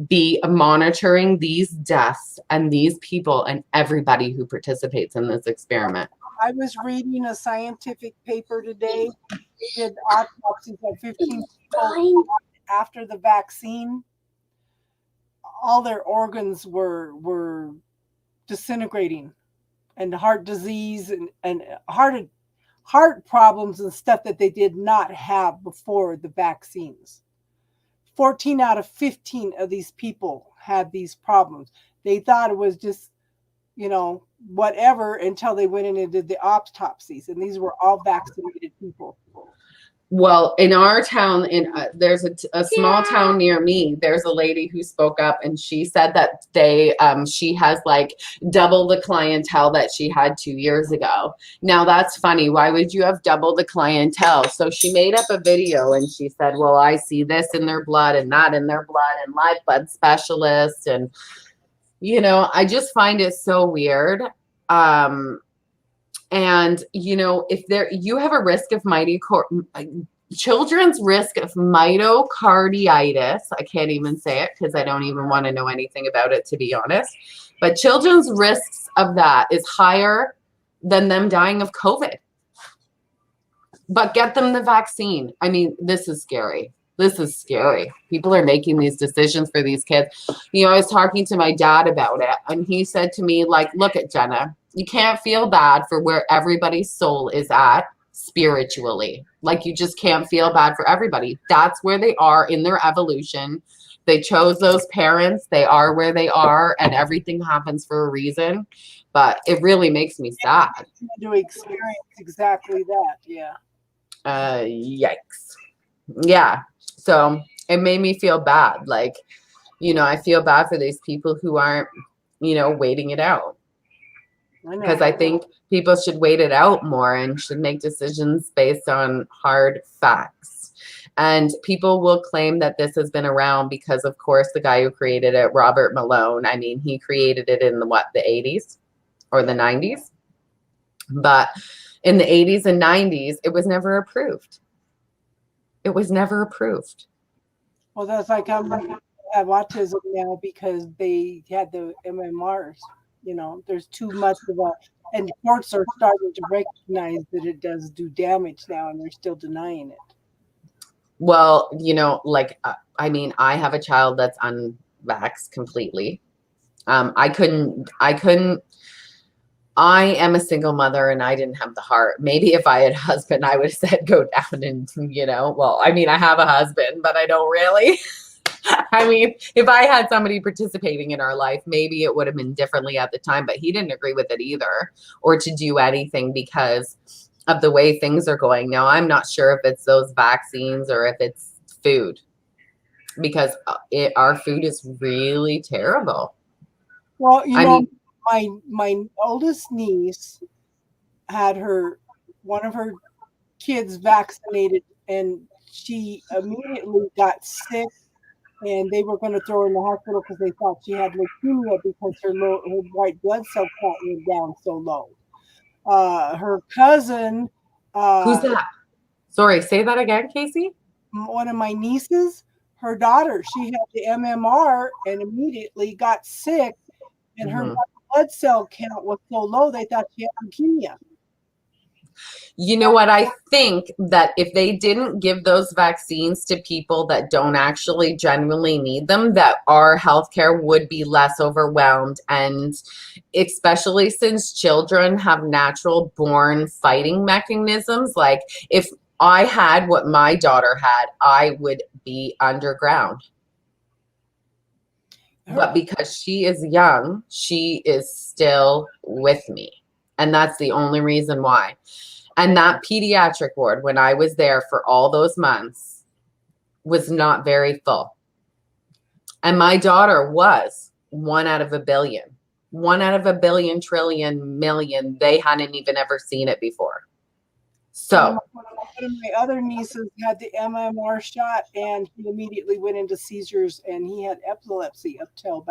be monitoring these deaths and these people and everybody who participates in this experiment. I was reading a scientific paper today. They did autopsies of 15 people after the vaccine. All their organs were disintegrating, and heart disease and heart problems and stuff that they did not have before the vaccines. 14 out of 15 of these people had these problems. They thought it was just, you know, whatever until they went in and did the autopsies. And these were all vaccinated people. Well, in our town, there's a small town near me. There's a lady who spoke up, and she said that she has like double the clientele that she had 2 years ago. Now that's funny. Why would you have double the clientele? So she made up a video and she said, well, I see this in their blood and that in their blood and live blood specialists. And, you know, I just find it so weird. And, you know, if you have a risk of children's risk of myocarditis. I can't even say it because I don't even want to know anything about it, to be honest. But children's risks of that is higher than them dying of COVID. But get them the vaccine. I mean, this is scary. This is scary. People are making these decisions for these kids. You know, I was talking to my dad about it, and he said to me, like, look at Jenna, you can't feel bad for where everybody's soul is at spiritually. Like, you just can't feel bad for everybody. That's where they are in their evolution. They chose those parents. They are where they are, and everything happens for a reason. But it really makes me sad. To experience exactly that, yeah. Yikes. Yeah. So it made me feel bad. Like, you know, I feel bad for these people who aren't, you know, waiting it out. Because I think people should wait it out more and should make decisions based on hard facts. And people will claim that this has been around because, of course, the guy who created it, Robert Malone, I mean, he created it in the 80s or the 90s. But in the 80s and 90s, it was never approved. It was never approved. Well, that's like I have autism now because they had the MMRs. You know, there's too much of and courts are starting to recognize that it does do damage now, and they're still denying it. Well, you know, like, I mean, I have a child that's unvaxxed completely. I am a single mother and I didn't have the heart. Maybe if I had a husband, I would have said go down and, you know, well, I mean, I have a husband, but I don't really. I mean, if I had somebody participating in our life, maybe it would have been differently at the time, but he didn't agree with it either, or to do anything because of the way things are going. Now, I'm not sure if it's those vaccines or if it's food, because our food is really terrible. Well, you know, my oldest niece had one of her kids vaccinated, and she immediately got sick, and they were going to throw her in the hospital because they thought she had leukemia because her white blood cell count went down so low. Her cousin, who's that? Sorry, say that again, Casey. One of my nieces, her daughter, she had the MMR and immediately got sick, and her blood cell count was so low they thought she had leukemia. You know what? I think that if they didn't give those vaccines to people that don't actually genuinely need them, that our healthcare would be less overwhelmed. And especially since children have natural born fighting mechanisms, like if I had what my daughter had, I would be underground. But because she is young, she is still with me. And that's the only reason why. And that pediatric ward, when I was there for all those months, was not very full. And my daughter was 1 out of a billion. 1 out of a billion, trillion, million. They hadn't even ever seen it before. So one of my other nieces had the MMR shot, and he immediately went into seizures, and he had epilepsy up till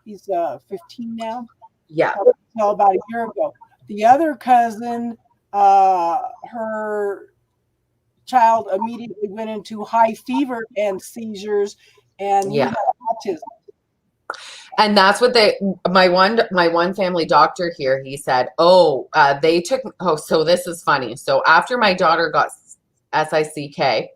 he's 15 now. Yeah. Up till about a year ago. The other cousin, her child immediately went into high fever and seizures, and he had autism. And that's what my one family doctor here, he said, so this is funny. So after my daughter got SICK,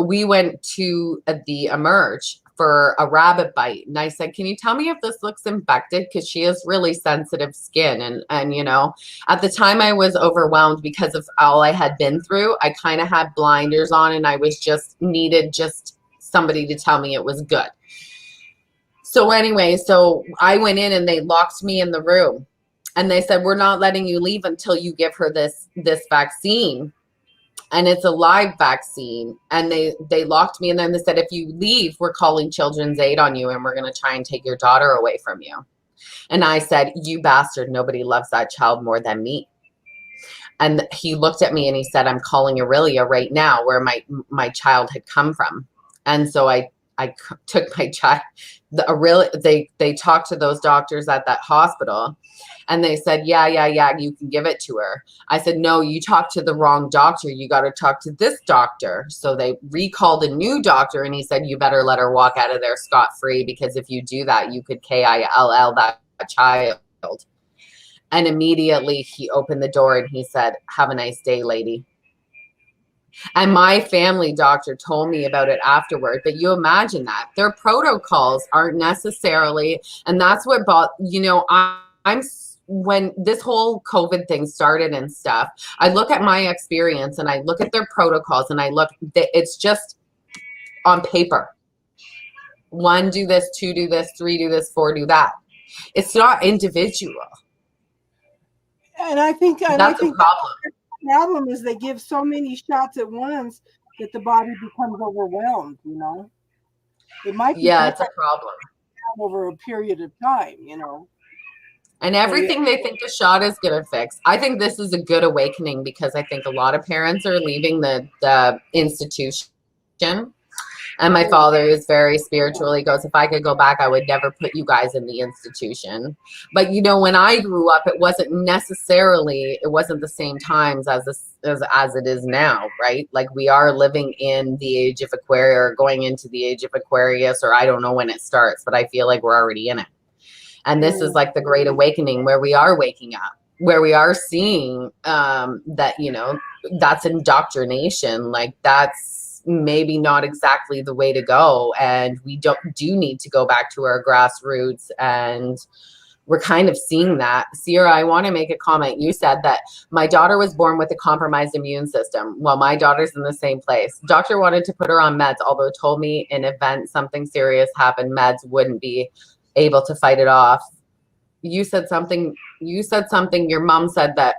we went to the Emerge for a rabbit bite. And I said, can you tell me if this looks infected? Because she has really sensitive skin. And, you know, at the time I was overwhelmed because of all I had been through. I kind of had blinders on, and I was needed somebody to tell me it was good. So anyway, so I went in and they locked me in the room, and they said, we're not letting you leave until you give her this vaccine. And it's a live vaccine. And they locked me. And then they said, if you leave, we're calling Children's Aid on you, and we're going to try and take your daughter away from you. And I said, you bastard, nobody loves that child more than me. And he looked at me and he said, I'm calling Aurelia right now, where my child had come from. And so I took my child. They talked to those doctors at that hospital, and they said, yeah, you can give it to her. I said, no, you talked to the wrong doctor. You got to talk to this doctor. So they recalled a new doctor, and he said, you better let her walk out of there scot-free, because if you do that, you could KILL that child. And immediately he opened the door and he said, have a nice day, lady. And my family doctor told me about it afterward. But you imagine that their protocols aren't necessarily, and that's what I'm when this whole COVID thing started and stuff, I look at my experience and I look at their protocols and it's just on paper. 1, do this, 2, do this, 3, do this, 4, do that. It's not individual. And I think That's a problem. The problem is they give so many shots at once that the body becomes overwhelmed, you know. It might be it's a problem over a period of time, you know. And everything they think a shot is going to fix. I think this is a good awakening, because I think a lot of parents are leaving the institution. And my father is very spiritual. He goes, if I could go back, I would never put you guys in the institution. But, when I grew up, it wasn't the same times as it is now, right? Like, we are living in the age of Aquarius, or going into the age of Aquarius, or I don't know when it starts, but I feel like we're already in it. And this is like the Great Awakening, where we are waking up, where we are seeing that, that's indoctrination. Like, that's maybe not exactly the way to go. And we do need to go back to our grassroots. And we're kind of seeing that. Sierra, I want to make a comment. You said that my daughter was born with a compromised immune system. Well, my daughter's in the same place. Doctor wanted to put her on meds, although told me in event something serious happened, meds wouldn't be able to fight it off. You said something, your mom said that,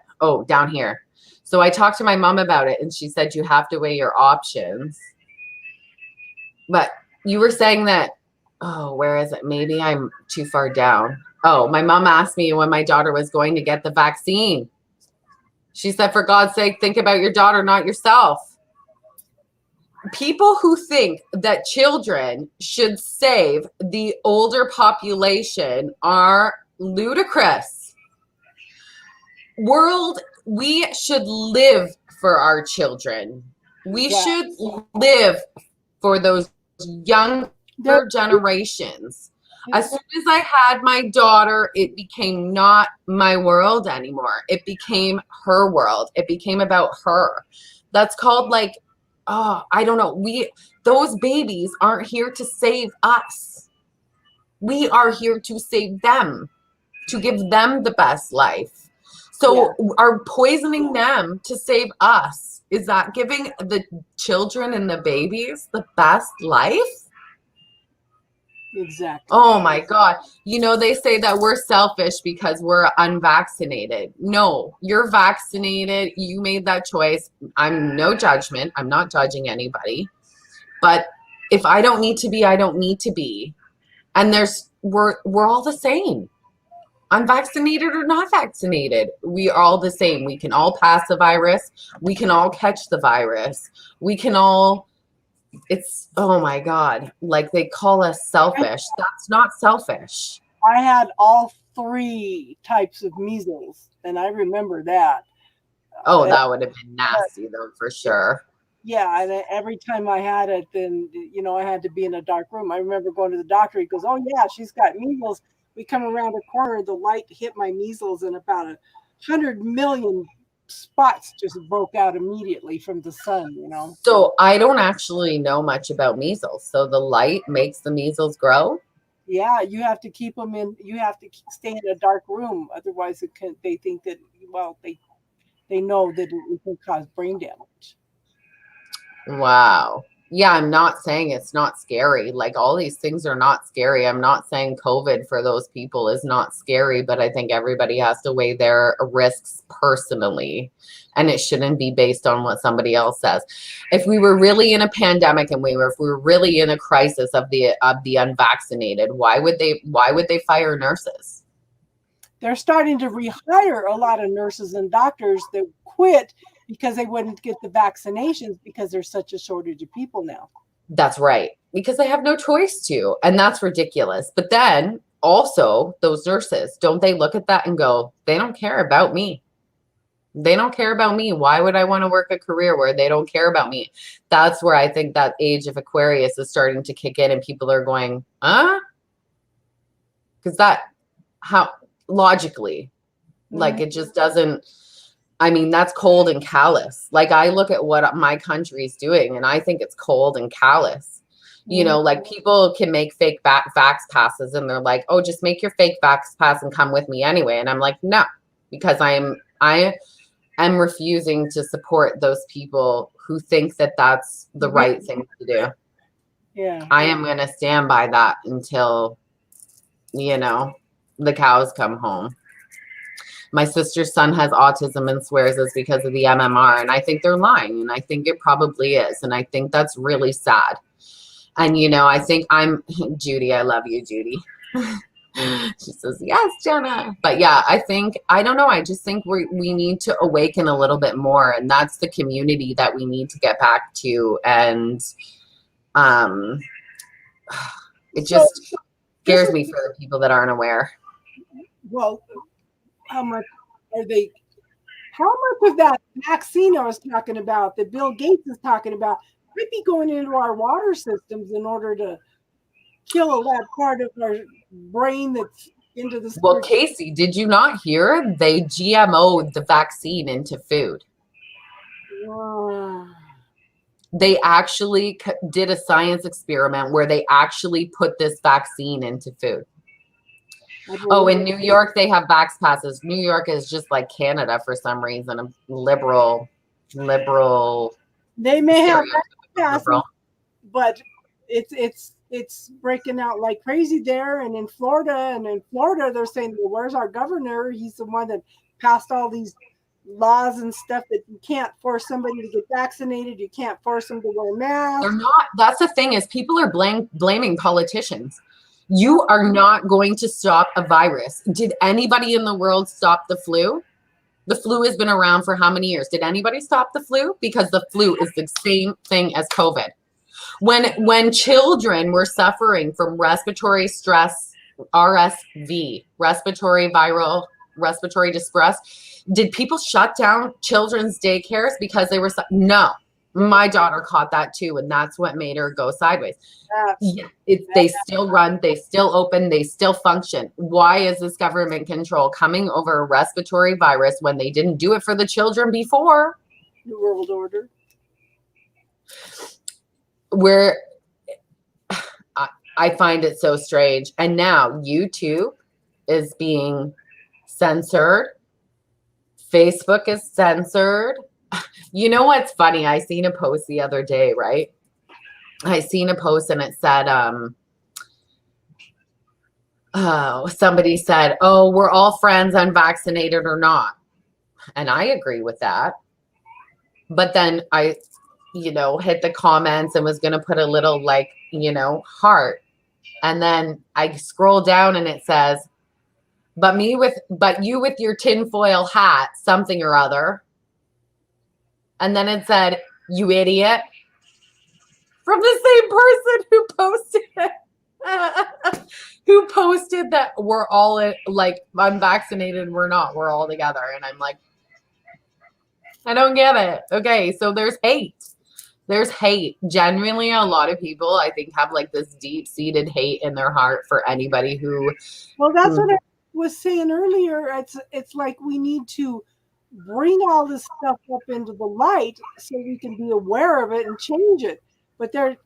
down here. So I talked to my mom about it, and she said you have to weigh your options. But you were saying that, where is it? Maybe I'm too far down. My mom asked me when my daughter was going to get the vaccine. She said, for God's sake, think about your daughter, not yourself. People who think that children should save the older population are ludicrous. We should live for our children. We should live for those younger generations. As soon as I had my daughter, it became not my world anymore. It became her world. It became about her. That's called I don't know. Those babies aren't here to save us. We are here to save them, to give them the best life. So are poisoning them to save us, is that giving the children and the babies the best life? Exactly. Oh my God. They say that we're selfish because we're unvaccinated. No, you're vaccinated. You made that choice. I'm no judgment. I'm not judging anybody. But if I don't need to be, I don't need to be. And we're all the same. Unvaccinated or not vaccinated, we are all the same. We can all pass the virus. We can all catch the virus. We can all, oh my God, like they call us selfish. That's not selfish. I had all 3 types of measles, and I remember that. That would have been nasty though, for sure. Yeah, and every time I had it, then, I had to be in a dark room. I remember going to the doctor. He goes, oh yeah, she's got measles. We come around the corner, the light hit my measles, and about 100 million spots just broke out immediately from the sun, So I don't actually know much about measles. So the light makes the measles grow? Yeah, you have to keep them in. You have to stay in a dark room. Otherwise, they think that, they know that it can cause brain damage. Wow. Yeah, I'm not saying it's not scary. Like, all these things are not scary. I'm not saying COVID for those people is not scary, but I think everybody has to weigh their risks personally, and it shouldn't be based on what somebody else says. If we were really in a pandemic and if we were really in a crisis of the unvaccinated, why would they fire nurses? They're starting to rehire a lot of nurses and doctors that quit because they wouldn't get the vaccinations because there's such a shortage of people now. That's right. because they have no choice to. And that's ridiculous. But then also those nurses, don't they look at that and go, they don't care about me. They don't care about me. Why would I want to work a career where they don't care about me? That's where I think that age of Aquarius is starting to kick in and people are going, huh? Because that, how logically, like it just doesn't, I mean, that's cold and callous. Like I look at what my country's doing and I think it's cold and callous. You know, like people can make fake vax passes and they're like, oh, just make your fake vax pass and come with me anyway. And I'm like, no, because I am refusing to support those people who think that that's the right thing to do. Yeah. I am going to stand by that until, you know, the cows come home. My sister's son has autism and swears it's because of the MMR. And I think they're lying. And I think it probably is. And I think that's really sad. And, you know, I think Judy, I love you, Judy. She says, yes, Jenna. But yeah, I don't know. I just think we need to awaken a little bit more. And that's the community that we need to get back to. And it just scares me for the people that aren't aware. Well, how much of that vaccine I was talking about, that Bill Gates is talking about, might be going into our water systems in order to kill that part of our brain that's into the. Well, Casey, did you not hear they GMO'd the vaccine into food? They actually did a science experiment where they actually put this vaccine into food. Oh, in New York, they have vax passes. New York is just like Canada for some reason, a liberal. They may have vax passes, but it's breaking out like crazy there and in Florida. And in Florida, they're saying, well, where's our governor? He's the one that passed all these laws and stuff that you can't force somebody to get vaccinated. You can't force them to wear masks. They're not. That's the thing is people are blaming politicians. You are not going to stop a virus. Did anybody in the world stop the flu? The flu has been around for how many years? Did anybody stop the flu? Because the flu is the same thing as COVID. When children were suffering from respiratory stress, RSV, respiratory distress, did people shut down children's daycares because they were no? My daughter caught that too, and that's what made her go sideways. They still run, they still open, they still function. Why is this government control coming over a respiratory virus when they didn't do it for the children before? New World Order. Where I find it so strange. And now YouTube is being censored. Facebook is censored. You know what's funny? I seen a post the other day, right? I seen a post and it said, somebody said, oh, we're all friends, unvaccinated or not. And I agree with that. But then I, hit the comments and was going to put a little heart. And then I scroll down and it says, but you with your tinfoil hat, something or other. And then it said, you idiot. From the same person who posted that we're all unvaccinated. We're not, we're all together. And I'm like, I don't get it. Okay. So there's hate. There's hate. Genuinely, a lot of people, I think, have this deep-seated hate in their heart for anybody who. Well, that's what I was saying earlier. It's like we need to bring all this stuff up into the light so we can be aware of it and change it. But and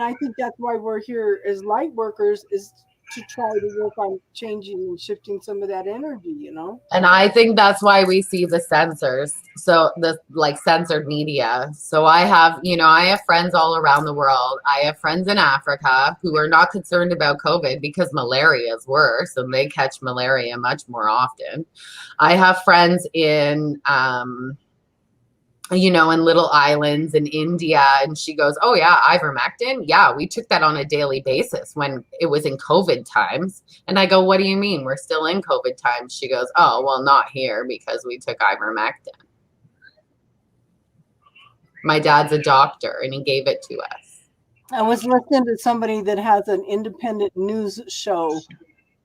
I think that's why we're here as light workers, is to try to work on changing and shifting some of that energy, And I think that's why we see the censors. So the censored media. So I have friends all around the world. I have friends in Africa who are not concerned about COVID because malaria is worse and they catch malaria much more often. I have friends in, in little islands in India. And she goes, oh yeah, ivermectin. Yeah, we took that on a daily basis when it was in COVID times. And I go, what do you mean? We're still in COVID times. She goes, oh, well, not here because we took ivermectin. My dad's a doctor and he gave it to us. I was listening to somebody that has an independent news show,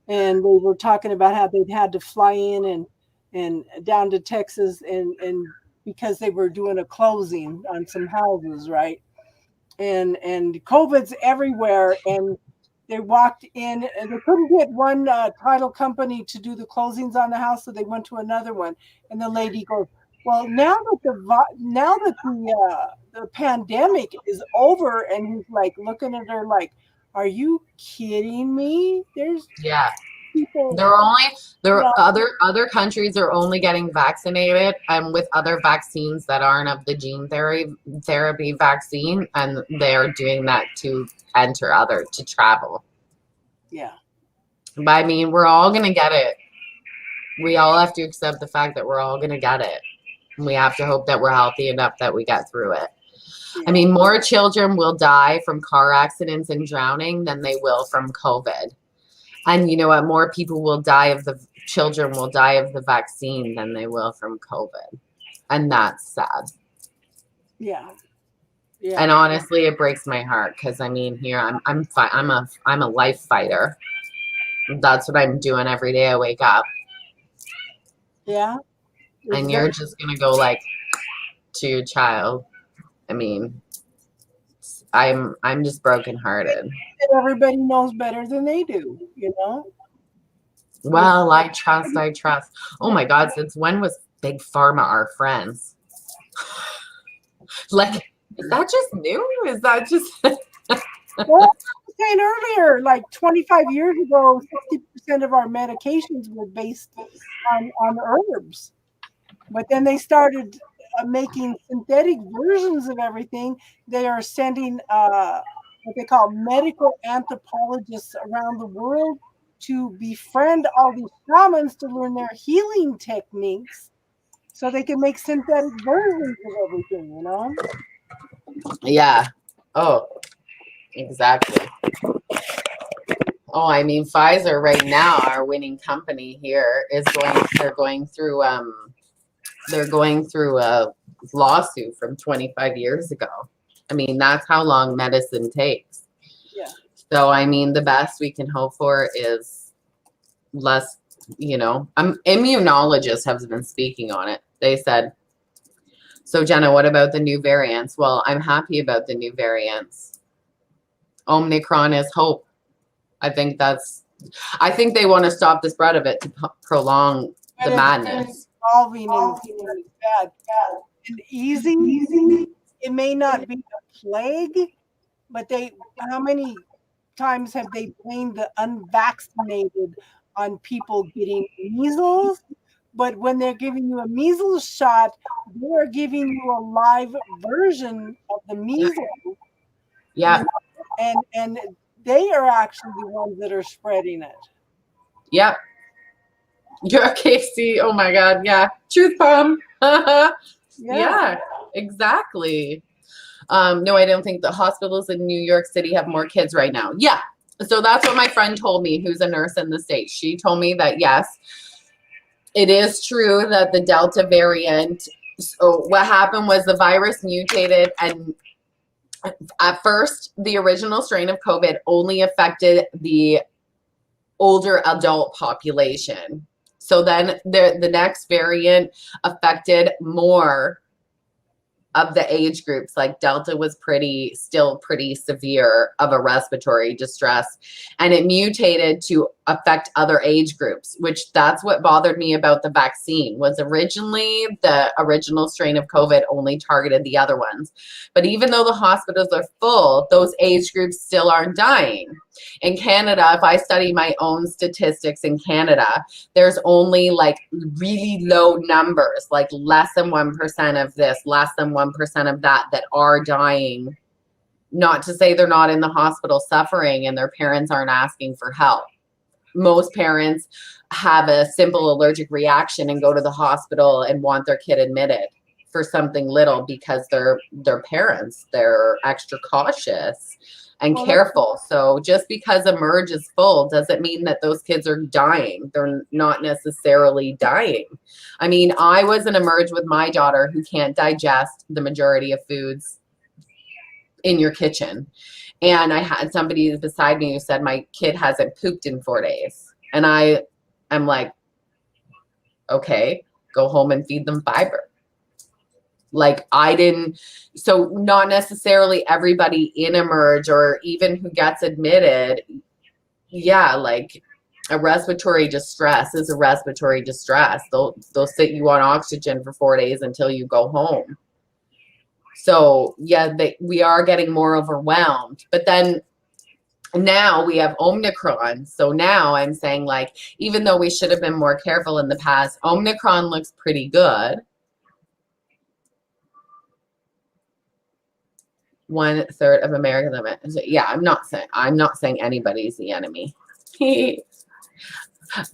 and they were talking about how they'd had to fly in and down to Texas and because they were doing a closing on some houses, right? And COVID's everywhere, and they walked in and they couldn't get one title company to do the closings on the house, so they went to another one. And the lady goes, "Well, now that the pandemic is over," and he's like looking at her like, "Are you kidding me? There's Yeah. people." Other countries are only getting vaccinated and with other vaccines that aren't of the gene therapy vaccine, and they're doing that to to travel. Yeah. But I mean, we're all gonna get it. We all have to accept the fact that we're all gonna get it. And we have to hope that we're healthy enough that we get through it. I mean, more children will die from car accidents and drowning than they will from COVID. And you know what? More people will die of children will die of the vaccine than they will from COVID. And that's sad. Yeah. Yeah. And honestly, it breaks my heart because I mean, here I'm a life fighter. That's what I'm doing every day I wake up. Yeah. And you're just gonna go like to your child. I mean, I'm just brokenhearted. Everybody knows better than they do, you know? Well, I trust. Oh my God, since when was Big Pharma our friends? Like, is that just new? Is that just Well, I was saying earlier, like 25 years ago, 60% of our medications were based on herbs. But then they started making synthetic versions of everything. They are sending what they call medical anthropologists around the world to befriend all these shamans to learn their healing techniques so they can make synthetic versions of everything, you know? Yeah. Oh, exactly. Oh, I mean, Pfizer right now, our winning company here, they're going through a lawsuit from 25 years ago. I mean, that's how long medicine takes. Yeah. So, I mean, the best we can hope for is less, you know, immunologists have been speaking on it. They said, so Jenna, what about the new variants? Well, I'm happy about the new variants. Omicron is hope. I think they want to stop the spread of it to prolong the madness. Evolving and bad. And easy. It may not be a plague, but how many times have they blamed the unvaccinated on people getting measles? But when they're giving you a measles shot, they're giving you a live version of the measles. Yeah. And they are actually the ones that are spreading it. Yep. Yeah, Casey. Oh my God. Yeah. Truth bomb. Yeah, exactly. No, I don't think the hospitals in New York City have more kids right now. Yeah. So that's what my friend told me, who's a nurse in the States. She told me that, yes, it is true that the Delta variant, so what happened was the virus mutated, and at first, the original strain of COVID only affected the older adult population. So then the next variant affected more of the age groups. Like Delta was still pretty severe of a respiratory distress, and it mutated to affect other age groups, which that's what bothered me about the vaccine. Was originally the original strain of COVID only targeted the other ones. But even though the hospitals are full, those age groups still aren't dying. In Canada, if I study my own statistics in Canada, there's only like really low numbers, like less than 1% of this, less than 1% of that are dying. Not to say they're not in the hospital suffering and their parents aren't asking for help. Most parents have a simple allergic reaction and go to the hospital and want their kid admitted for something little because they're parents. They're extra cautious and careful. So just because Emerge is full doesn't mean that those kids are dying. They're not necessarily dying. I mean, I was in Emerge with my daughter who can't digest the majority of foods in your kitchen. And I had somebody beside me who said, my kid hasn't pooped in 4 days. And I'm like, okay, go home and feed them fiber. Like so not necessarily everybody in Emerge or even who gets admitted. Yeah, like a respiratory distress is a respiratory distress. They'll sit you on oxygen for 4 days until you go home. So yeah, we are getting more overwhelmed. But then now we have Omicron. So now I'm saying, like, even though we should have been more careful in the past, Omicron looks pretty good. 1/3 of America. Yeah, I'm not saying anybody's the enemy.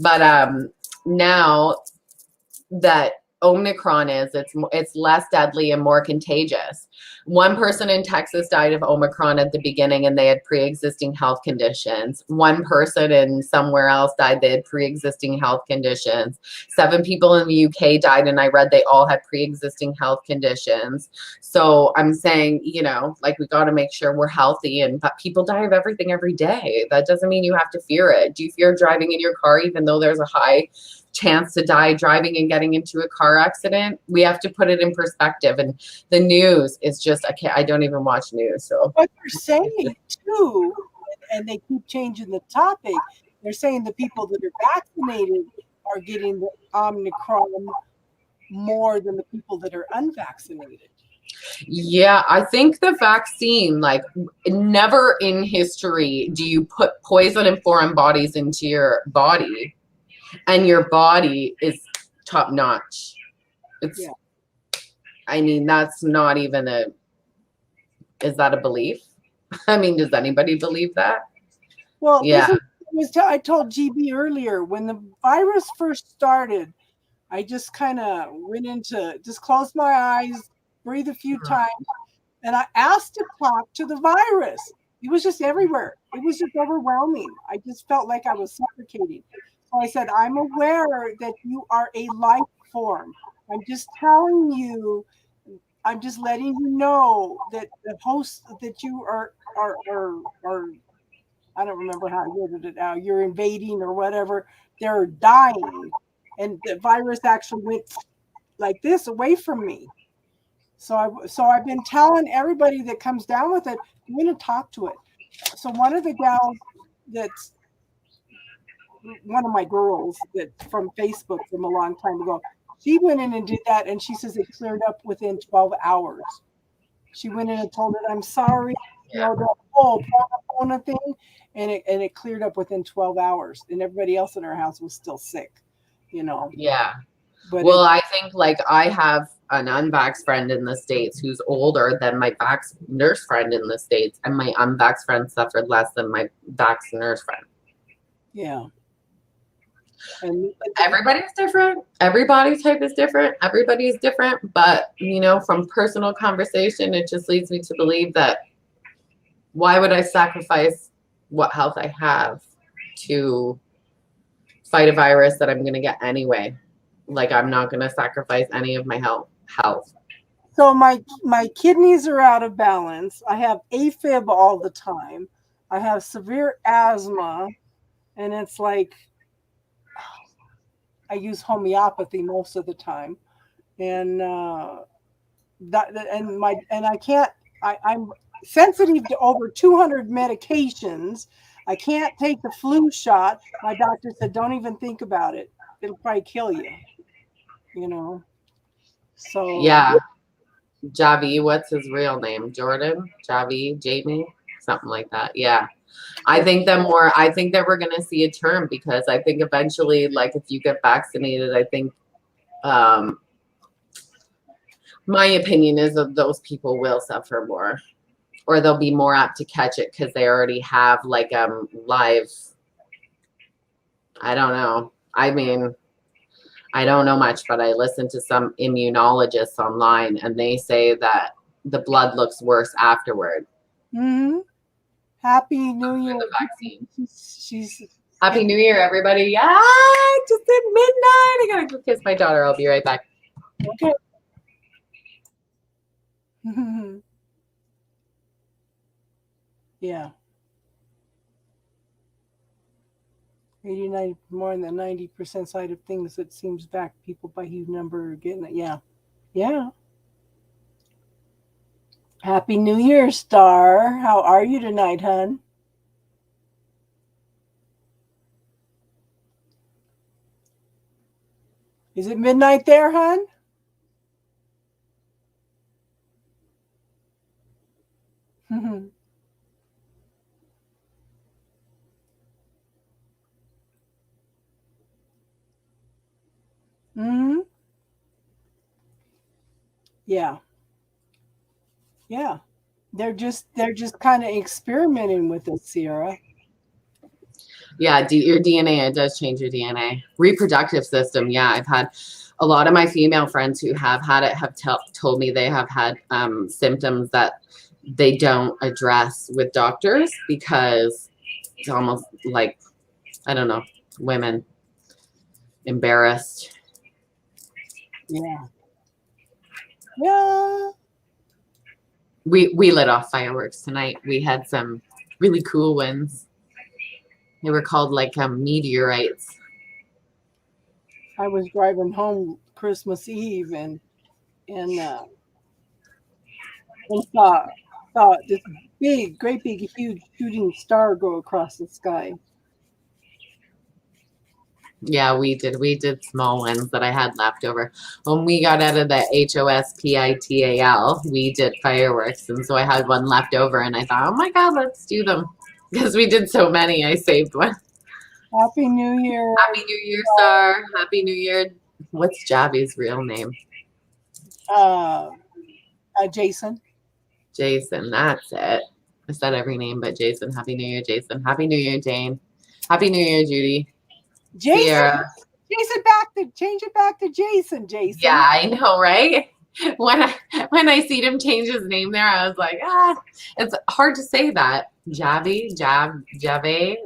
But now that Omicron it's less deadly and more contagious. One person in Texas died of Omicron at the beginning and they had pre-existing health conditions. One person in somewhere else died, they had pre-existing health conditions. 7 people in the UK died and I read they all had pre-existing health conditions. So I'm saying, you know, like we got to make sure we're healthy, but people die of everything every day. That doesn't mean you have to fear it. Do you fear driving in your car even though there's a high chance to die driving and getting into a car accident? We have to put it in perspective. And the news is just, I don't even watch news. So what they're saying too, and they keep changing the topic, they're saying the people that are vaccinated are getting the Omicron more than the people that are unvaccinated. Yeah, I think the vaccine, like, never in history do you put poison and foreign bodies into your body and your body is top notch. It's, yeah. I mean, that's not even is that a belief? I mean, does anybody believe that? Well, yeah. I told GB earlier, when the virus first started, I just kind of just closed my eyes, breathe a few times, and I asked to talk to the virus. It was just everywhere. It was just overwhelming. I just felt like I was suffocating. So I said, I'm aware that you are a life form. I'm just telling you, I'm just letting you know that the hosts that you are I don't remember how I worded it now, you're invading or whatever, they're dying. And the virus actually went like this away from me. So I've been telling everybody that comes down with it, I'm going to talk to it. So one of the gals that's one of my girls that from Facebook from a long time ago, she went in and did that, and she says it cleared up within 12 hours. She went in and told it, I'm sorry, you know, the whole Pona thing, and it cleared up within 12 hours, and everybody else in her house was still sick, you know. Yeah. But well, I think, like, I have an unvaxxed friend in the States who's older than my vax nurse friend in the States, and my unvaxxed friend suffered less than my vax nurse friend. Yeah. And everybody's different. Every body type is different. Everybody's different. But, you know, from personal conversation, it just leads me to believe that why would I sacrifice what health I have to fight a virus that I'm going to get anyway? Like, I'm not going to sacrifice any of my health. So my kidneys are out of balance. I have AFib all the time. I have severe asthma, and it's like I use homeopathy most of the time, and I'm sensitive to over 200 medications. I can't take the flu shot. My doctor said, don't even think about it. It'll probably kill you, you know? So yeah. Javi, what's his real name? Jordan? Javi, Jamie? Something like that. Yeah. I think that we're going to see a turn, because I think eventually, like, if you get vaccinated, I think my opinion is that those people will suffer more, or they'll be more apt to catch it because they already have, like, live, I don't know. I mean, I don't know much, but I listened to some immunologists online, and they say that the blood looks worse afterward. Mm-hmm. Happy New Year. The vaccine. She's Happy New Year, everybody. Yeah, just at midnight. I gotta go kiss my daughter. I'll be right back. Okay. Yeah. 89 more than 90% side of things. It seems back people by huge number are getting it. Yeah. Yeah. Happy New Year, Star. How are you tonight, hun? Is it midnight there, hun? Hmm. Yeah. Yeah. They're just kind of experimenting with it, Sierra. Yeah, your DNA, it does change your DNA. Reproductive system, yeah. I've had a lot of my female friends who have had it have told me they have had symptoms that they don't address with doctors because it's almost like, I don't know, women embarrassed. Yeah. Yeah. We lit off fireworks tonight. We had some really cool ones. They were called like meteorites. I was driving home Christmas Eve and saw this great big, huge shooting star go across the sky. Yeah, we did small ones that I had left over. When we got out of the HOSPITAL, we did fireworks, and so I had one left over, and I thought, oh my God, let's do them because we did so many. I saved one. Happy New Year. Happy New Year, Star. Happy New Year. What's Javi's real name? Jason. Jason. That's it. I said every name but Jason. Happy New Year, Jason. Happy New Year, Jane. Happy New Year, Judy. Jason. Sierra. Change it back to Jason. Jason. Yeah, I know, right? When I seen him change his name there, I was like, it's hard to say that. Jave,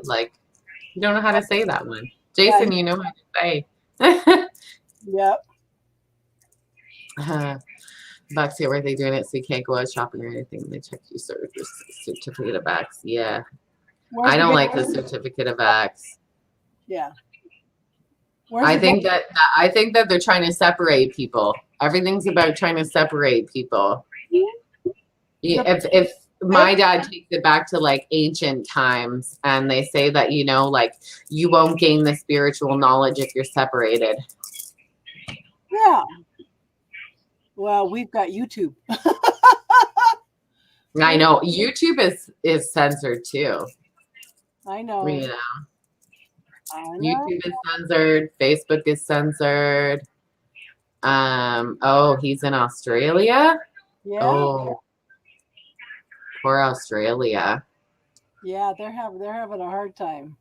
like you don't know how to say that one. Jason, you know how to say. Yep. Bucks here, where they doing it so you can't go out shopping or anything. They check you sort of your certificate of vax. Yeah. I don't like the certificate of vax. Yeah. I think that they're trying to separate people. Everything's about trying to separate people. If my dad takes it back to like ancient times, and they say that, you know, like you won't gain the spiritual knowledge if you're separated. Yeah. Well, we've got YouTube. I know YouTube is censored too. I know. You know. YouTube is censored. Facebook is censored. Oh, he's in Australia. Yeah. Oh, poor Australia. Yeah, they're having a hard time.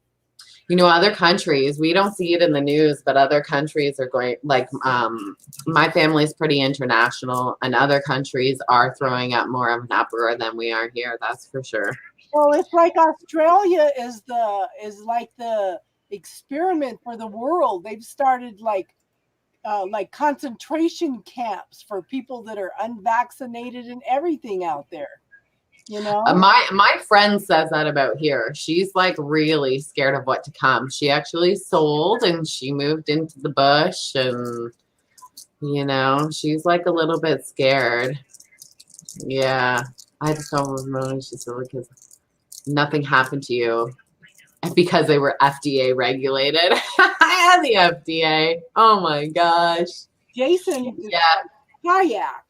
You know, other countries, we don't see it in the news, but other countries are going, like, my family's pretty international, and other countries are throwing up more of an uproar than we are here. That's for sure. Well, it's like Australia is like the experiment for the world. They've started like concentration camps for people that are unvaccinated and everything out there. You know, my friend says that about here. She's like really scared of what to come. She actually sold and she moved into the bush, and you know, she's like a little bit scared. Yeah, I had to tell her, she said, because nothing happened to you because they were FDA regulated. I had the FDA. Oh my gosh. Jason, yeah, kayak.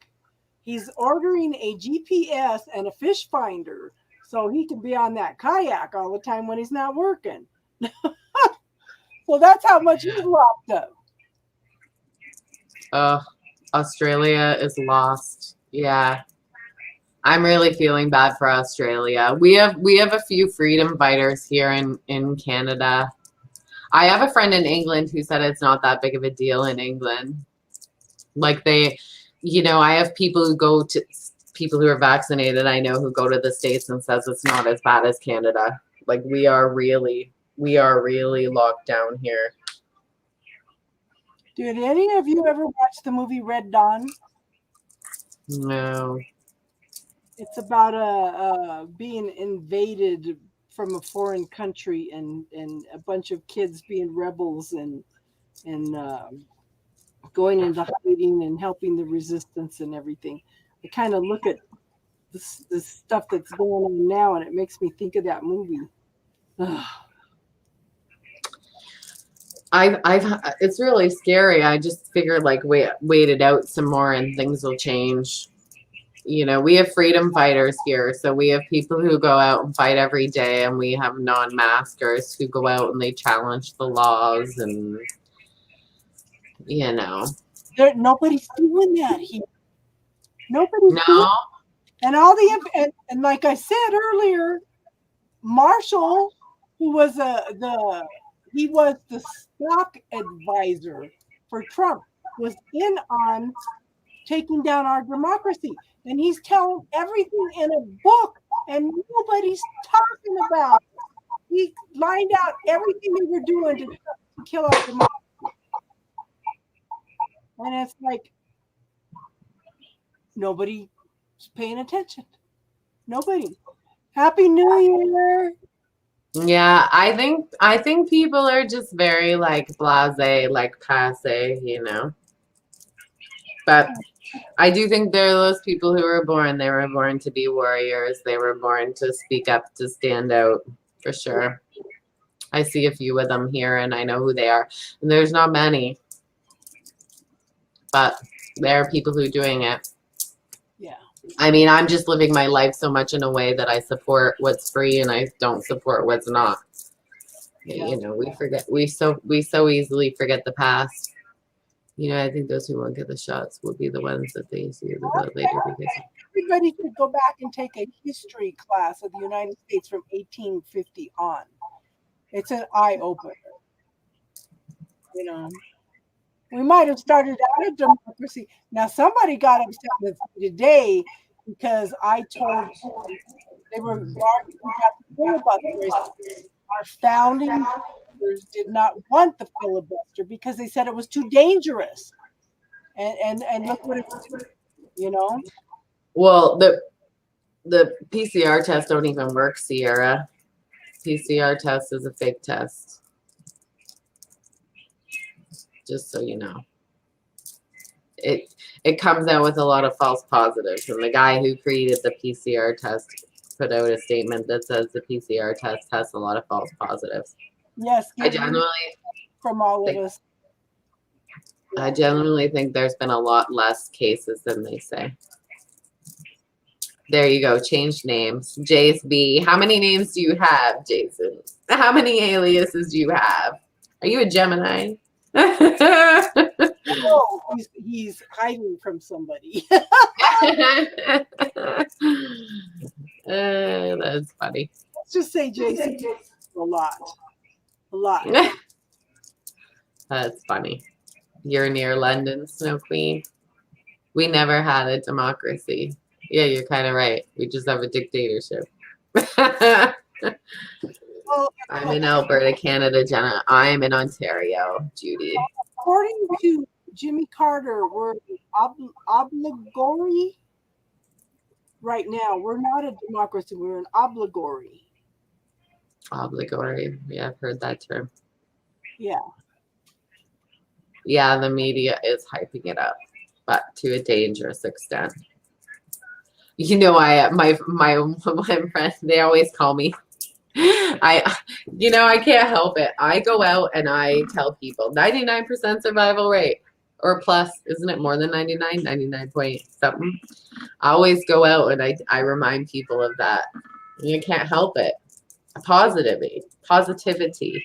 He's ordering a GPS and a fish finder so he can be on that kayak all the time when he's not working. So that's how much he's locked up. Australia is lost. Yeah. I'm really feeling bad for Australia. We have a few freedom fighters here in Canada. I have a friend in England who said it's not that big of a deal in England. Like you know, I have people who are vaccinated, I know, who go to the States and says it's not as bad as Canada. Like we are really locked down here. Did any of you ever watch the movie Red Dawn? No. It's about being invaded from a foreign country and a bunch of kids being rebels and going into hiding and helping the resistance and everything. I kind of look at this stuff that's going on now, and it makes me think of that movie. Ugh. It's really scary. I just figured like wait it out some more and things will change. You know, we have freedom fighters here. So we have people who go out and fight every day, and we have non-maskers who go out and they challenge the laws, and you know. Nobody's doing that here. Nobody's doing No. and all the and like I said earlier, Marshall, who was he was the stock advisor for Trump, was in on taking down our democracy, and he's telling everything in a book, and nobody's talking about it. He lined out everything they were doing to kill our democracy, and it's like nobody's paying attention. Nobody. Happy New Year. Yeah, I think people are just very like blasé, like passe, you know. But I do think there are those people who were born. They were born to be warriors. They were born to speak up, to stand out, for sure. I see a few of them here, and I know who they are. And there's not many, but there are people who are doing it. Yeah. I mean, I'm just living my life so much in a way that I support what's free and I don't support what's not. Yeah. You know, we so easily forget the past. You know, I think those who won't get the shots will be the ones that they see later because Everybody should go back and take a history class of the United States from 1850 on. It's an eye opener. You know, we might have started out a democracy. Now somebody got upset with me today because I told them they were arguing about the filibuster. Our founding fathers did not want the filibuster because they said it was too dangerous. And look what it was, you know. well, the PCR tests don't even work, Sierra. PCR test is a fake test. Just so you know. It comes out with a lot of false positives. And the guy who created the PCR test put out a statement that says the PCR test has a lot of false positives. Yes, I genuinely from all of us. I genuinely think there's been a lot less cases than they say. There you go. Change names. Jace B. How many names do you have, Jason? How many aliases do you have? Are you a Gemini? Oh, he's hiding from somebody. That's funny. Let's just say Jason a lot. That's funny. You're near London, Snow Queen. We never had a democracy. Yeah, you're kind of right. We just have a dictatorship. Well, I'm in Alberta, Canada, Jenna. I'm in Ontario, Judy. according to Jimmy Carter, we're obligatory right now. We're not a democracy. We're an obligatory. Obligatory. Yeah, I've heard that term. Yeah. Yeah, the media is hyping it up, but to a dangerous extent. You know, my friends, they always call me. I can't help it. I go out and I tell people 99% survival rate or plus, isn't it more than 99 point something? I always go out and I remind people of that. You can't help it. Positivity,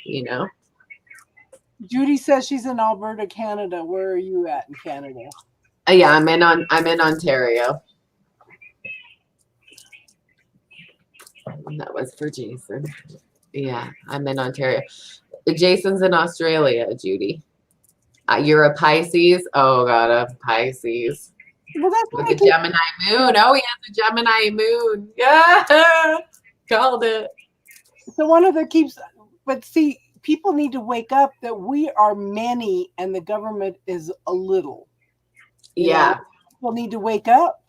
you know. Judy says she's in Alberta, Canada. Where are you at in Canada? Yeah, I'm in Ontario. That was for Jason. Yeah, I'm in Ontario. Jason's in Australia, Judy. You're a Pisces? Oh, God, a Pisces. Well, that's With a Gemini moon. Oh, he has a Gemini moon. Yeah, called it. so one of the keeps, but see, people need to wake up that we are many and the government is a little. You Yeah. know? People need to wake up.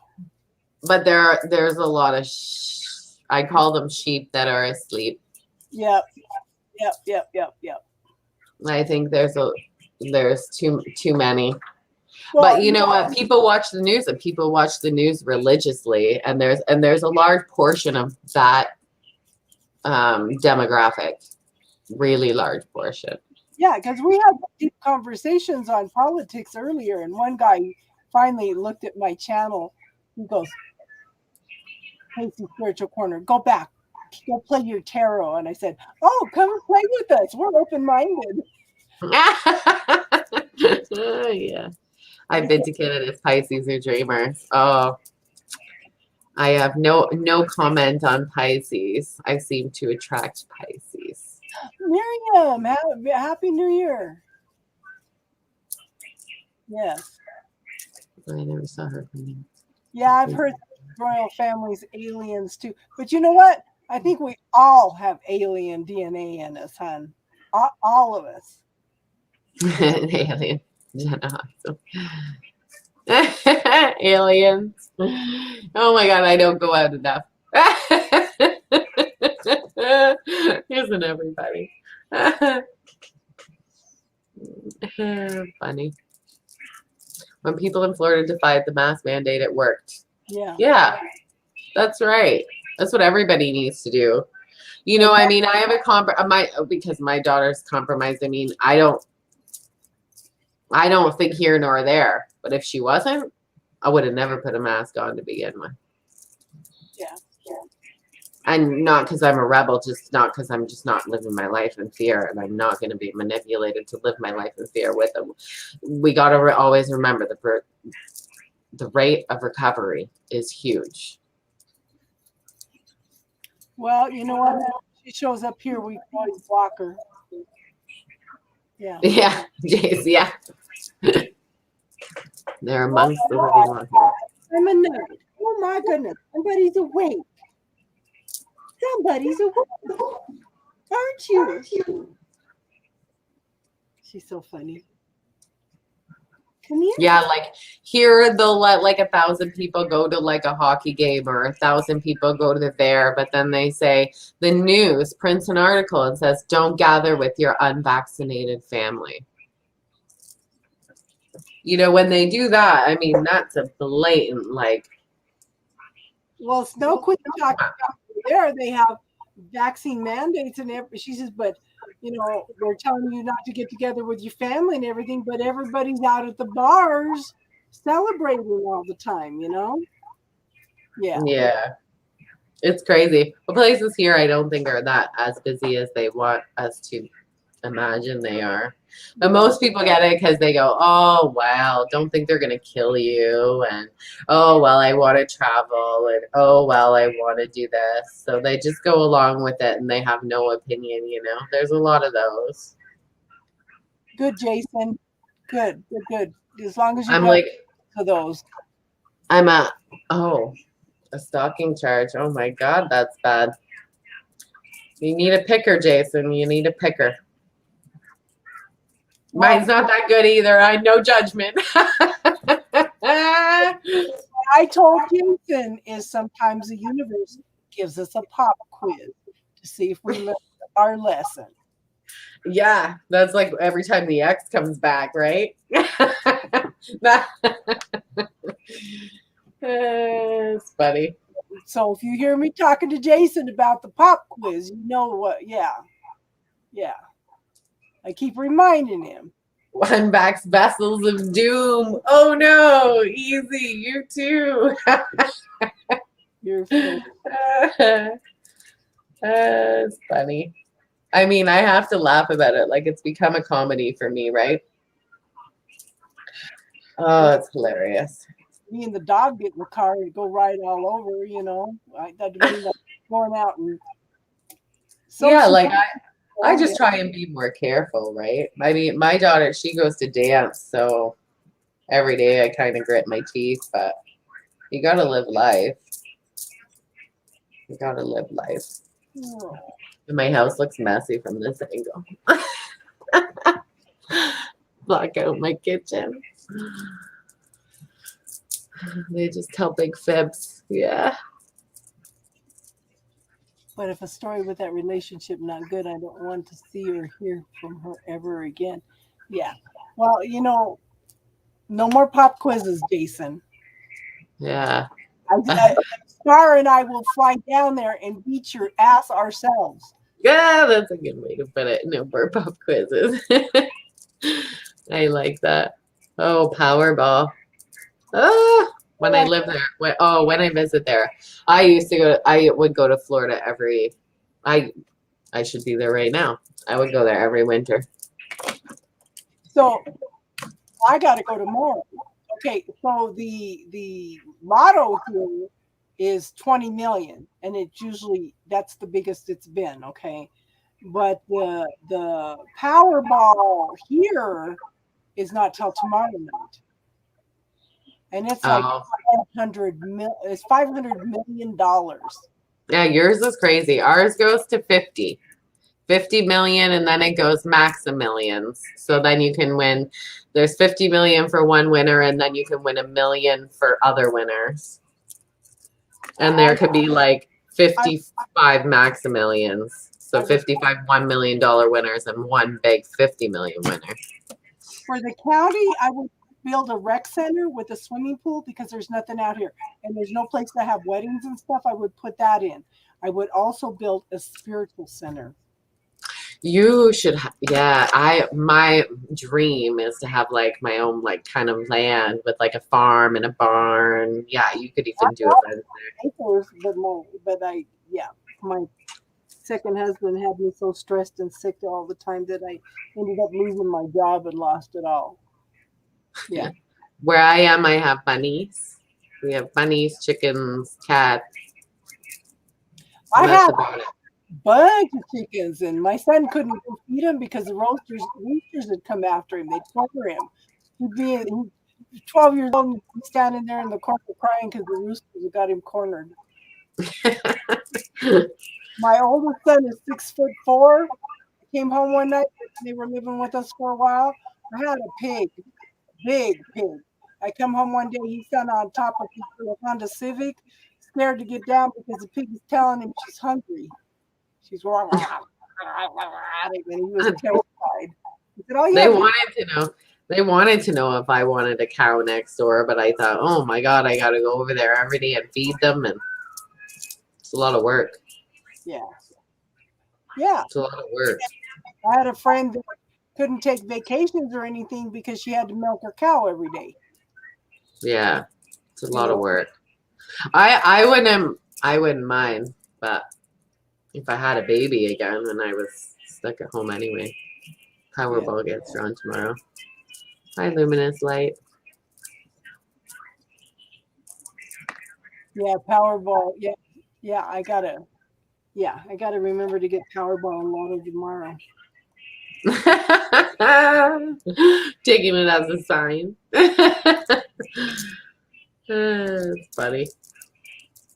But there's a lot of I call them sheep that are asleep. Yep. I think there's too many. Well, But you know what? People watch the news, and people watch the news religiously, and there's a large portion of that demographic, really large portion. yeah, because we had deep conversations on politics earlier, and one guy finally looked at my channel. He goes, "Casey Spiritual Corner, go back, go play your tarot." And I said, "Oh, come and play with us. We're open-minded." Oh, yeah. I've been to Canada's Pisces or Dreamers. Oh, I have no comment on Pisces. I seem to attract Pisces. Miriam, happy New Year. Yes. I never saw her. Yeah, I've heard royal families, aliens too. But you know what? I think we all have alien DNA in us, hon. All of us. Alien. Awesome. Aliens. Oh my God, I don't go out enough. Isn't everybody? Funny. When people in Florida defied the mask mandate, it worked. Yeah. Yeah, that's right. That's what everybody needs to do. You know, I mean, I have because my daughter's compromised. I mean, I don't think here nor there. But if she wasn't, I would have never put a mask on to begin with. Yeah. And not because I'm a rebel, just not because I'm just not living my life in fear, and I'm not going to be manipulated to live my life in fear with them. We got to always remember the rate of recovery is huge. Well, you know what? If she shows up here, we can always block her. Yeah. Yeah, Jace, yeah. They're amongst the living ones. I'm a nerd. Oh my goodness. Somebody's awake. Somebody's awake. Aren't you? She's so funny. Come here. Yeah, like here they'll let like 1,000 people go to like a hockey game, or 1,000 people go to the fair, but then they say the news prints an article and says don't gather with your unvaccinated family. You know, when they do that, I mean, that's a blatant like. Well, Snow Queen talking about there. They have vaccine mandates and everything. She says, but you know, they're telling you not to get together with your family and everything, but everybody's out at the bars celebrating all the time, you know? Yeah. Yeah. It's crazy. The places here I don't think are that as busy as they want us to imagine they are. But most people get it because they go, oh, well, don't think they're going to kill you. And, oh, well, I want to travel. And, oh, well, I want to do this. So they just go along with it and they have no opinion, you know. There's a lot of those. Good, Jason. Good. As long as you I'm go like, to those. I'm a stalking charge. Oh, my God, that's bad. You need a picker, Jason. You need a picker. Mine's not that good either. I no judgment. I told Jason is sometimes the universe gives us a pop quiz to see if we learned our lesson. Yeah, that's like every time the ex comes back, right? It's funny. So if you hear me talking to Jason about the pop quiz, you know what? Yeah. I keep reminding him. One backs vessels of doom. Oh no, easy, you too. You're so It's funny. I mean, I have to laugh about it. Like it's become a comedy for me, right? Oh, it's hilarious. Me and the dog get in the car and go ride all over, you know. That means I'm going out and yeah, like I just try and be more careful, right? I mean, my daughter, she goes to dance, so every day I kind of grit my teeth, but you got to live life. Oh. And my house looks messy from this angle. Block out my kitchen. They just tell big fibs. Yeah. But if a story with that relationship not good, I don't want to see or hear from her ever again. Yeah. Well, no more pop quizzes, Jason. Yeah. Star and I will fly down there and beat your ass ourselves. Yeah, that's a good way to put it. No more pop quizzes. I like that. Oh, Powerball. Oh, when I live there. When I visit there. I would go to Florida I should be there right now. I would go there every winter. So I got to go tomorrow. Okay, so the lotto here is 20 million, and that's the biggest it's been. Okay, but the Powerball here is not till tomorrow night, and it's like it's $500 million. Yeah, yours is crazy. Ours goes to 50 million, and then it goes max of millions. So then you can win. There's 50 million for one winner, and then you can win $1 million for other winners. And there could be like 55 max of millions. So 55 $1 million winners and one big 50 million winner. For the county, I would build a rec center with a swimming pool because there's nothing out here, and there's no place to have weddings and stuff. I would put that in. I would also build a spiritual center. You should, my dream is to have like my own like kind of land with like a farm and a barn. Yeah, you could even do it there. But my second husband had me so stressed and sick all the time that I ended up losing my job and lost it all. Yeah. Where I am, I have bunnies. We have bunnies, chickens, cats. I have a bunch of chickens, and my son couldn't go feed them because the roosters had come after him. They'd corner him. He'd be 12 years old and he's standing there in the corner crying because the roosters had got him cornered. My oldest son is 6'4". Came home one night. They were living with us for a while. I had a pig, big pig. I come home one day. He's down on top of his Honda Civic, scared to get down because the pig is telling him she's hungry. She's wrong. And he was terrified. He said, They wanted to know if I wanted a cow next door, but I thought, oh my God, I got to go over there every day and feed them, and it's a lot of work. Yeah. It's a lot of work. I had a friend that couldn't take vacations or anything because she had to milk her cow every day. Yeah, it's a lot of work. I wouldn't mind, but if I had a baby again and I was stuck at home anyway. Powerball gets drawn tomorrow. Hi, Luminous Light. Yeah, Powerball. Yeah, I gotta remember to get Powerball and Lotto tomorrow. Taking it as a sign. It's funny.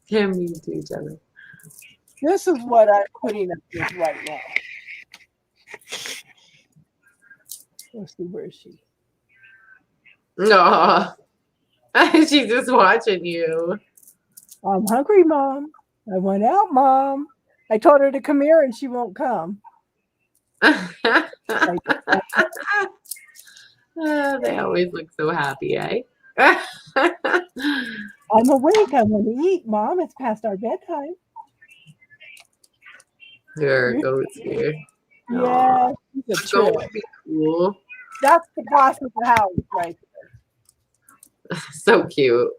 Can't mean to each other. This is what I'm putting up with right now. Let's see, where is she? No, she's just watching you. I'm hungry, Mom. I went out, Mom. I told her to come here and she won't come. They always look so happy, eh? I'm awake. I want to eat, Mom. It's past our bedtime. There are goats here. Yeah, she's a Goat would be cool. That's the boss of the house right there. So cute.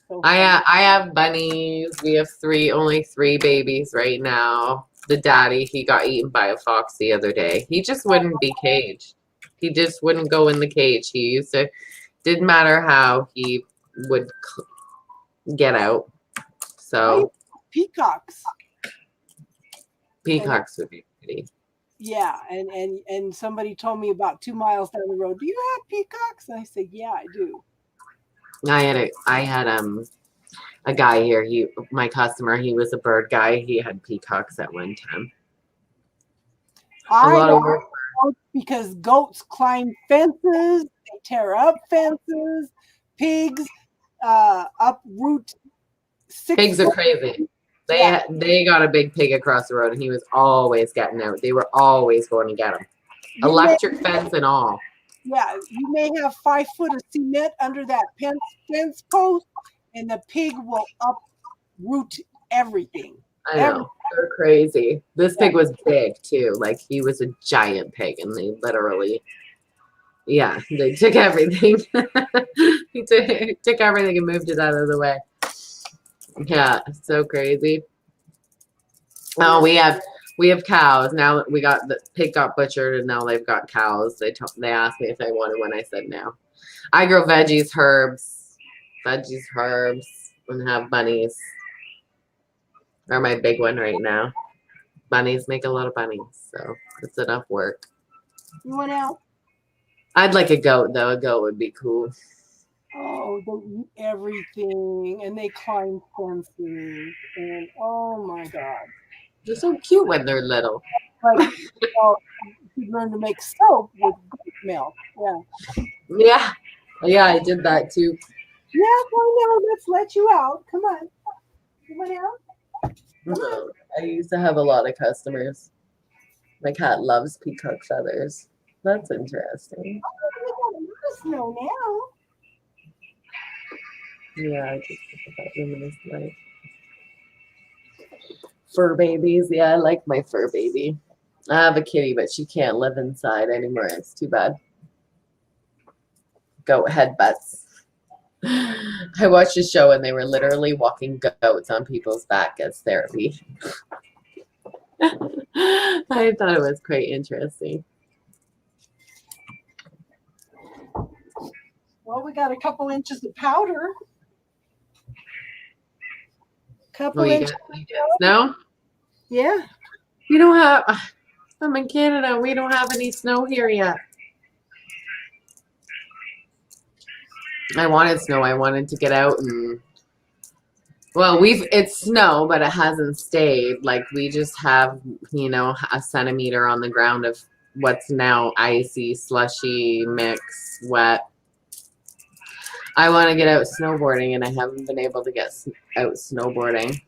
So I have bunnies. We have only three babies right now. The daddy, he got eaten by a fox the other day. He just wouldn't be caged. He just wouldn't go in the cage. He used to, didn't matter how, he would get out. So peacocks would be pretty. Yeah, and somebody told me about 2 miles down the road, do you have peacocks? And I said, yeah, I do. I had a guy here, my customer, he was a bird guy. He had peacocks at one time. A lot of work. Because goats climb fences, they tear up fences, pigs, uproot 6 Pigs are foot- crazy. Yeah. They got a big pig across the road, and he was always getting out. They were always going to get him. You may- Electric fence and all. Yeah, you may have 5 foot of cement under that fence post, and the pig will uproot everything. I know. They're crazy. This Yeah. pig was big too. Like he was a giant pig, and they literally, yeah, they took everything. he took everything and moved it out of the way. Yeah, so crazy. Oh, we have cows now. We got the pig got butchered, and now they've got cows. They asked me if I wanted one. I said no. I grow veggies, herbs, and have bunnies. Are my big one right now. Bunnies make a lot of bunnies, so it's enough work. You went out? I'd like a goat though. A goat would be cool. Oh, they eat everything, and they climb fences, and oh my God. They're so cute when they're little. Like, you learn to make soap with goat milk. Yeah. Yeah, I did that too. Yeah, well, no, let's let you out. Come on. You went out? I used to have a lot of customers. My cat loves peacock feathers. That's interesting. Oh, we got a lot of snow now. Yeah, I just put that luminous light. Fur babies. Yeah, I like my fur baby. I have a kitty, but she can't live inside anymore. It's too bad. Goat headbutts. I watched a show and they were literally walking goats on people's back as therapy. I thought it was quite interesting. Well, we got a couple inches of powder. Couple Oh, you inches. get snow? Yeah. We don't have. I'm in Canada. We don't have any snow here yet. I wanted snow. I wanted to get out and. Well, it's snow, but it hasn't stayed. Like we just have, a centimeter on the ground of what's now icy, slushy, mix, wet. I want to get out snowboarding, and I haven't been able to get out snowboarding.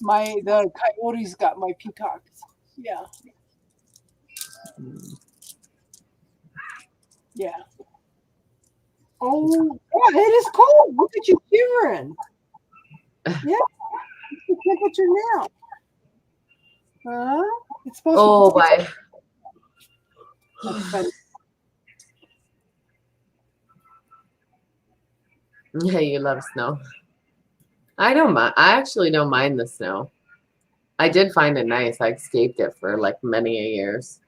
The coyotes got my peacocks. Yeah. Yeah. Oh, yeah, it is cold. Look at you shivering. Yeah. What's the temperature now? Huh? It's supposed Oh, to be. boy. That's funny. Yeah, you love snow. I don't mind. I actually don't mind the snow. I did find it nice. I escaped it for like many a years.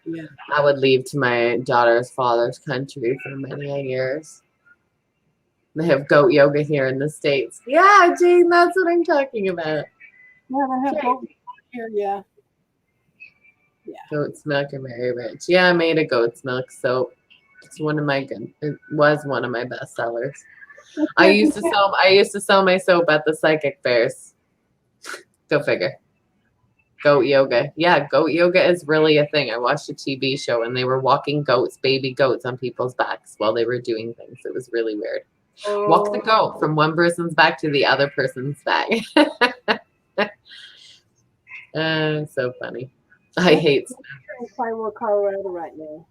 Yeah. I would leave to my daughter's father's country for many a years. They have goat yoga here in the States. Yeah, Jane, that's what I'm talking about. Yeah, they have goat here. Yeah. Goat's milk and Mary Rich. Yeah, I made a goat's milk soap. It was one of my best sellers. I used to sell my soap at the psychic fairs. Go figure. Goat yoga. Yeah, goat yoga is really a thing. I watched a TV show and they were walking goats, baby goats, on people's backs while they were doing things. It was really weird. Walk the goat from one person's back to the other person's back. So funny. I hate snow. I'm in Clymer, Colorado right now.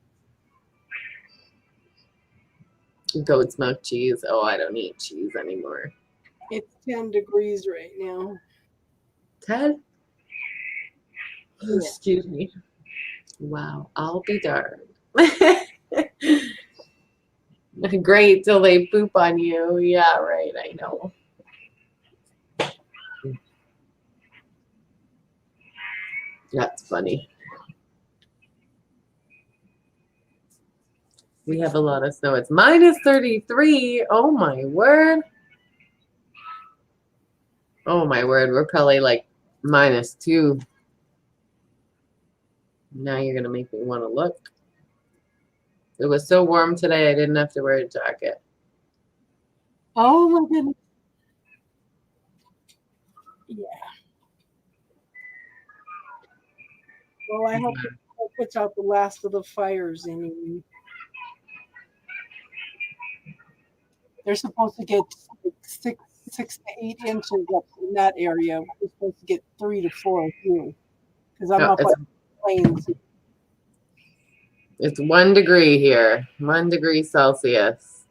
Goat's milk cheese. Oh, I don't eat cheese anymore. It's 10 degrees right now. Ted? Yeah. Excuse me. Wow, I'll be darned. Great till they poop on you. Yeah, right, I know. That's funny. We have a lot of snow. It's minus 33. Oh my word. Oh my word. We're probably like -2. Now you're going to make me want to look. It was so warm today, I didn't have to wear a jacket. Oh my goodness. Yeah. Well, I hope it puts out the last of the fires anyway. They're supposed to get like 6 to 8 inches up in that area. We're supposed to get 3 to 4 here because I'm No, up on the plains. it's 1 degree here, 1 degree Celsius.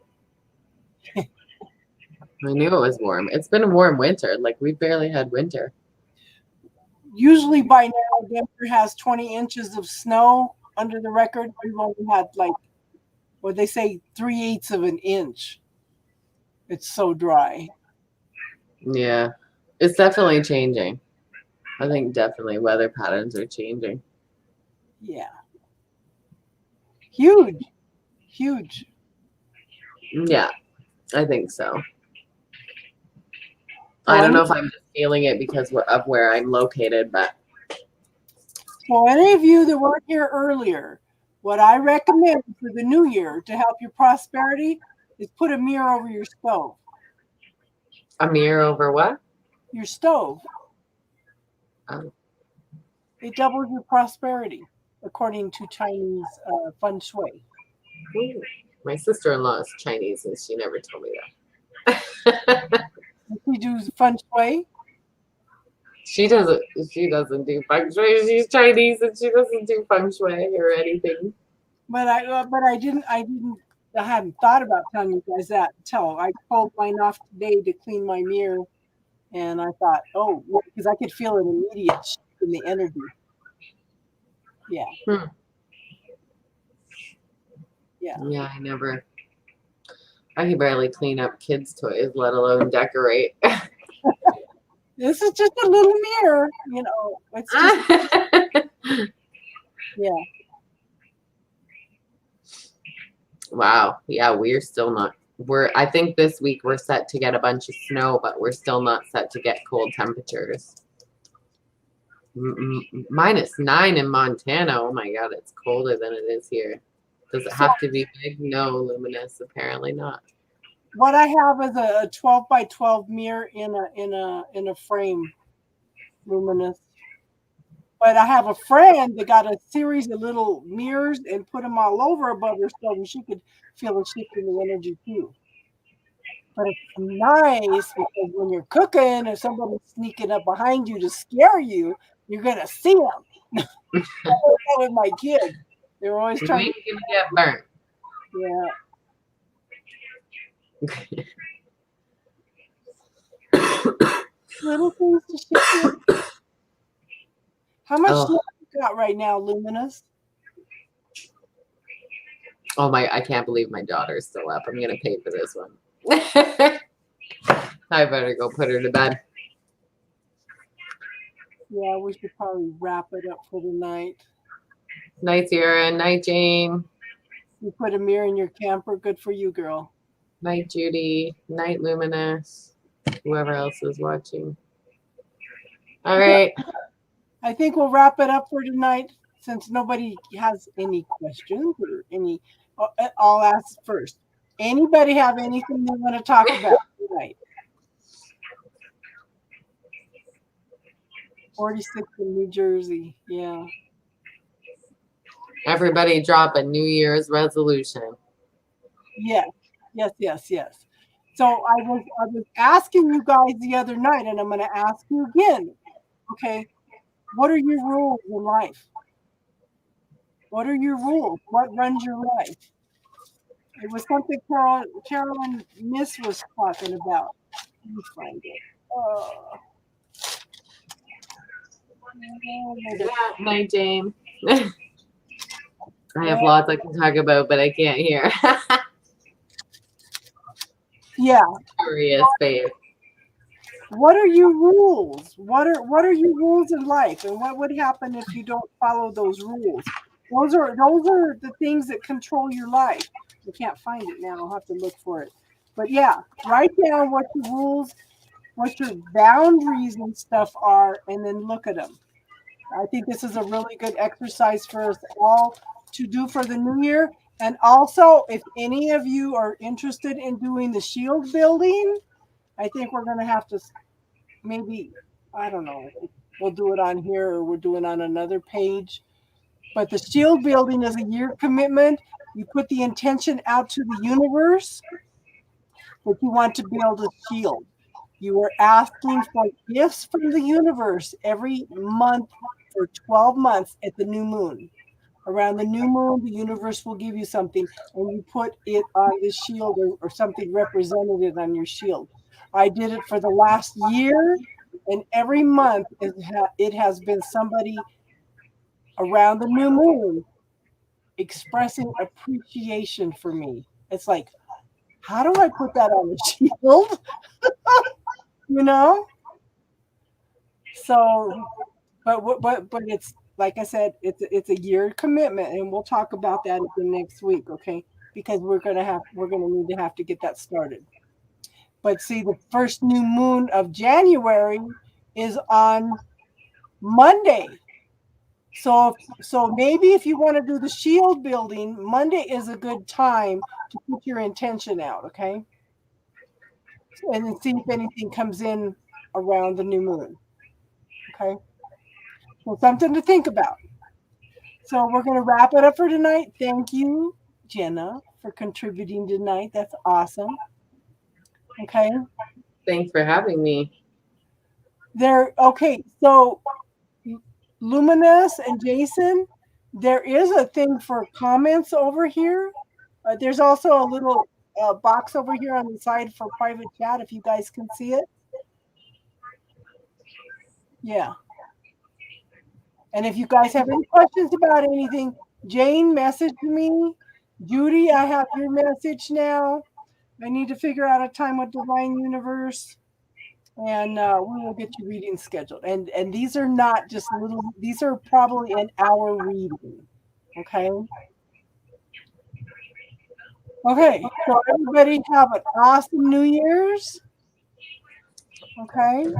I knew it was warm. It's been a warm winter. Like we barely had winter. Usually by now, Denver has 20 inches of snow under the record. We've only had like, what they say, 3/8 of an inch. It's so dry. Yeah, it's definitely changing. I think definitely weather patterns are changing. Yeah. Huge. Huge. Yeah, I think so. I don't know if I'm just feeling it because of where I'm located, but For any of you that weren't here earlier, what I recommend for the new year to help your prosperity is put a mirror over your stove. a mirror over what? Your stove. Oh. It doubles your prosperity, according to Chinese feng shui. Ooh. My sister-in-law is Chinese and she never told me that. We do feng shui. She doesn't do feng shui. She's Chinese and she doesn't do feng shui or anything. But I hadn't thought about telling you guys that until I pulled mine off today to clean my mirror, and I thought, oh, because I could feel an immediate shift in the energy. Yeah. Yeah. Yeah, I can barely clean up kids' toys, let alone decorate. This is just a little mirror, you know. It's just, yeah. Wow. Yeah, we're still not. I think this week we're set to get a bunch of snow, but we're still not set to get cold temperatures. -9 in Montana. Oh my God, it's colder than it is here. Does it have to be big? No, Luminous. Apparently not. What I have is a 12 by 12 mirror in a frame, Luminous. But I have a friend that got a series of little mirrors and put them all over above her stove, and she could feel a shift in the energy too. But it's nice because when you're cooking and somebody's sneaking up behind you to scare you, you're gonna see them. With my kids, they're always You trying ain't gonna get burnt. Yeah. Little things to share. How much snow you got right now, Luminous? Oh my! I can't believe my daughter's still up. I'm gonna pay for this one. I better go put her to bed. Yeah, we should probably wrap it up for the night. Night, Sierra. Night, Jane. You put a mirror in your camper. Good for you, girl. Night, Judy. Night, Luminous. Whoever else is watching. All right. I think we'll wrap it up for tonight since nobody has any questions or any. I'll ask first. Anybody have anything they want to talk about tonight? 46 in New Jersey. Yeah. Everybody drop a New Year's resolution. Yes. So I was asking you guys the other night, and I'm going to ask you again. Okay. What are your rules in life? What are your rules? What runs your life? It was something Carolyn Miss was talking about. Let me find it. Night, Jane. I have lots I can talk about, but I can't hear. Yeah. Curious, babe. What are your rules? What are your rules in life, and what would happen if you don't follow those rules? Those are the things that control your life. I can't find it now. I'll have to look for it. But yeah, write down what your rules, what your boundaries and stuff are, and then look at them. I think this is a really good exercise for us all to do for the new year. And also, if any of you are interested in doing the shield building, I think we're going to have to maybe, I don't know, we'll do it on here or we'll do it on another page. But the shield building is a year commitment. You put the intention out to the universe. but you want to build a shield. You are asking for gifts from the universe every month for 12 months at the new moon. Around the new moon, the universe will give you something, and you put it on the shield or something represented on your shield. I did it for the last year, and every month it has been somebody around the new moon expressing appreciation for me. It's like, how do I put that on the shield? You know? So, but it's like I said, it's a year commitment, and we'll talk about that the next week, okay? Because we're gonna need to have to get that started. But see, the first new moon of January is on Monday. So maybe if you want to do the shield building, Monday is a good time to put your intention out, okay? And then see if anything comes in around the new moon. Okay. So something to think about. So we're going to wrap it up for tonight. Thank you, Jenna, for contributing tonight. That's awesome. Okay. Thanks for having me. Okay. So Luminous and Jason, there is a thing for comments over here. There's also a little box over here on the side for private chat if you guys can see it. Yeah. And if you guys have any questions about anything, Jane, message me. Judy, I have your message now. I need to figure out a time with Divine Universe, and we will get your reading scheduled. And these are not just little; these are probably an hour reading. Okay. Okay. So everybody have an awesome New Year's. Okay.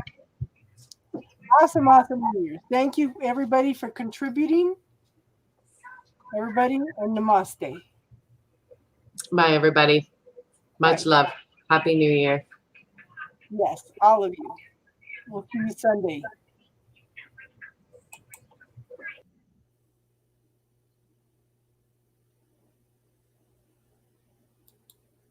Awesome New Year's. Thank you, everybody, for contributing. Everybody, and namaste. Bye, everybody. Much love. Happy New Year. Yes, all of you. We'll see you Sunday.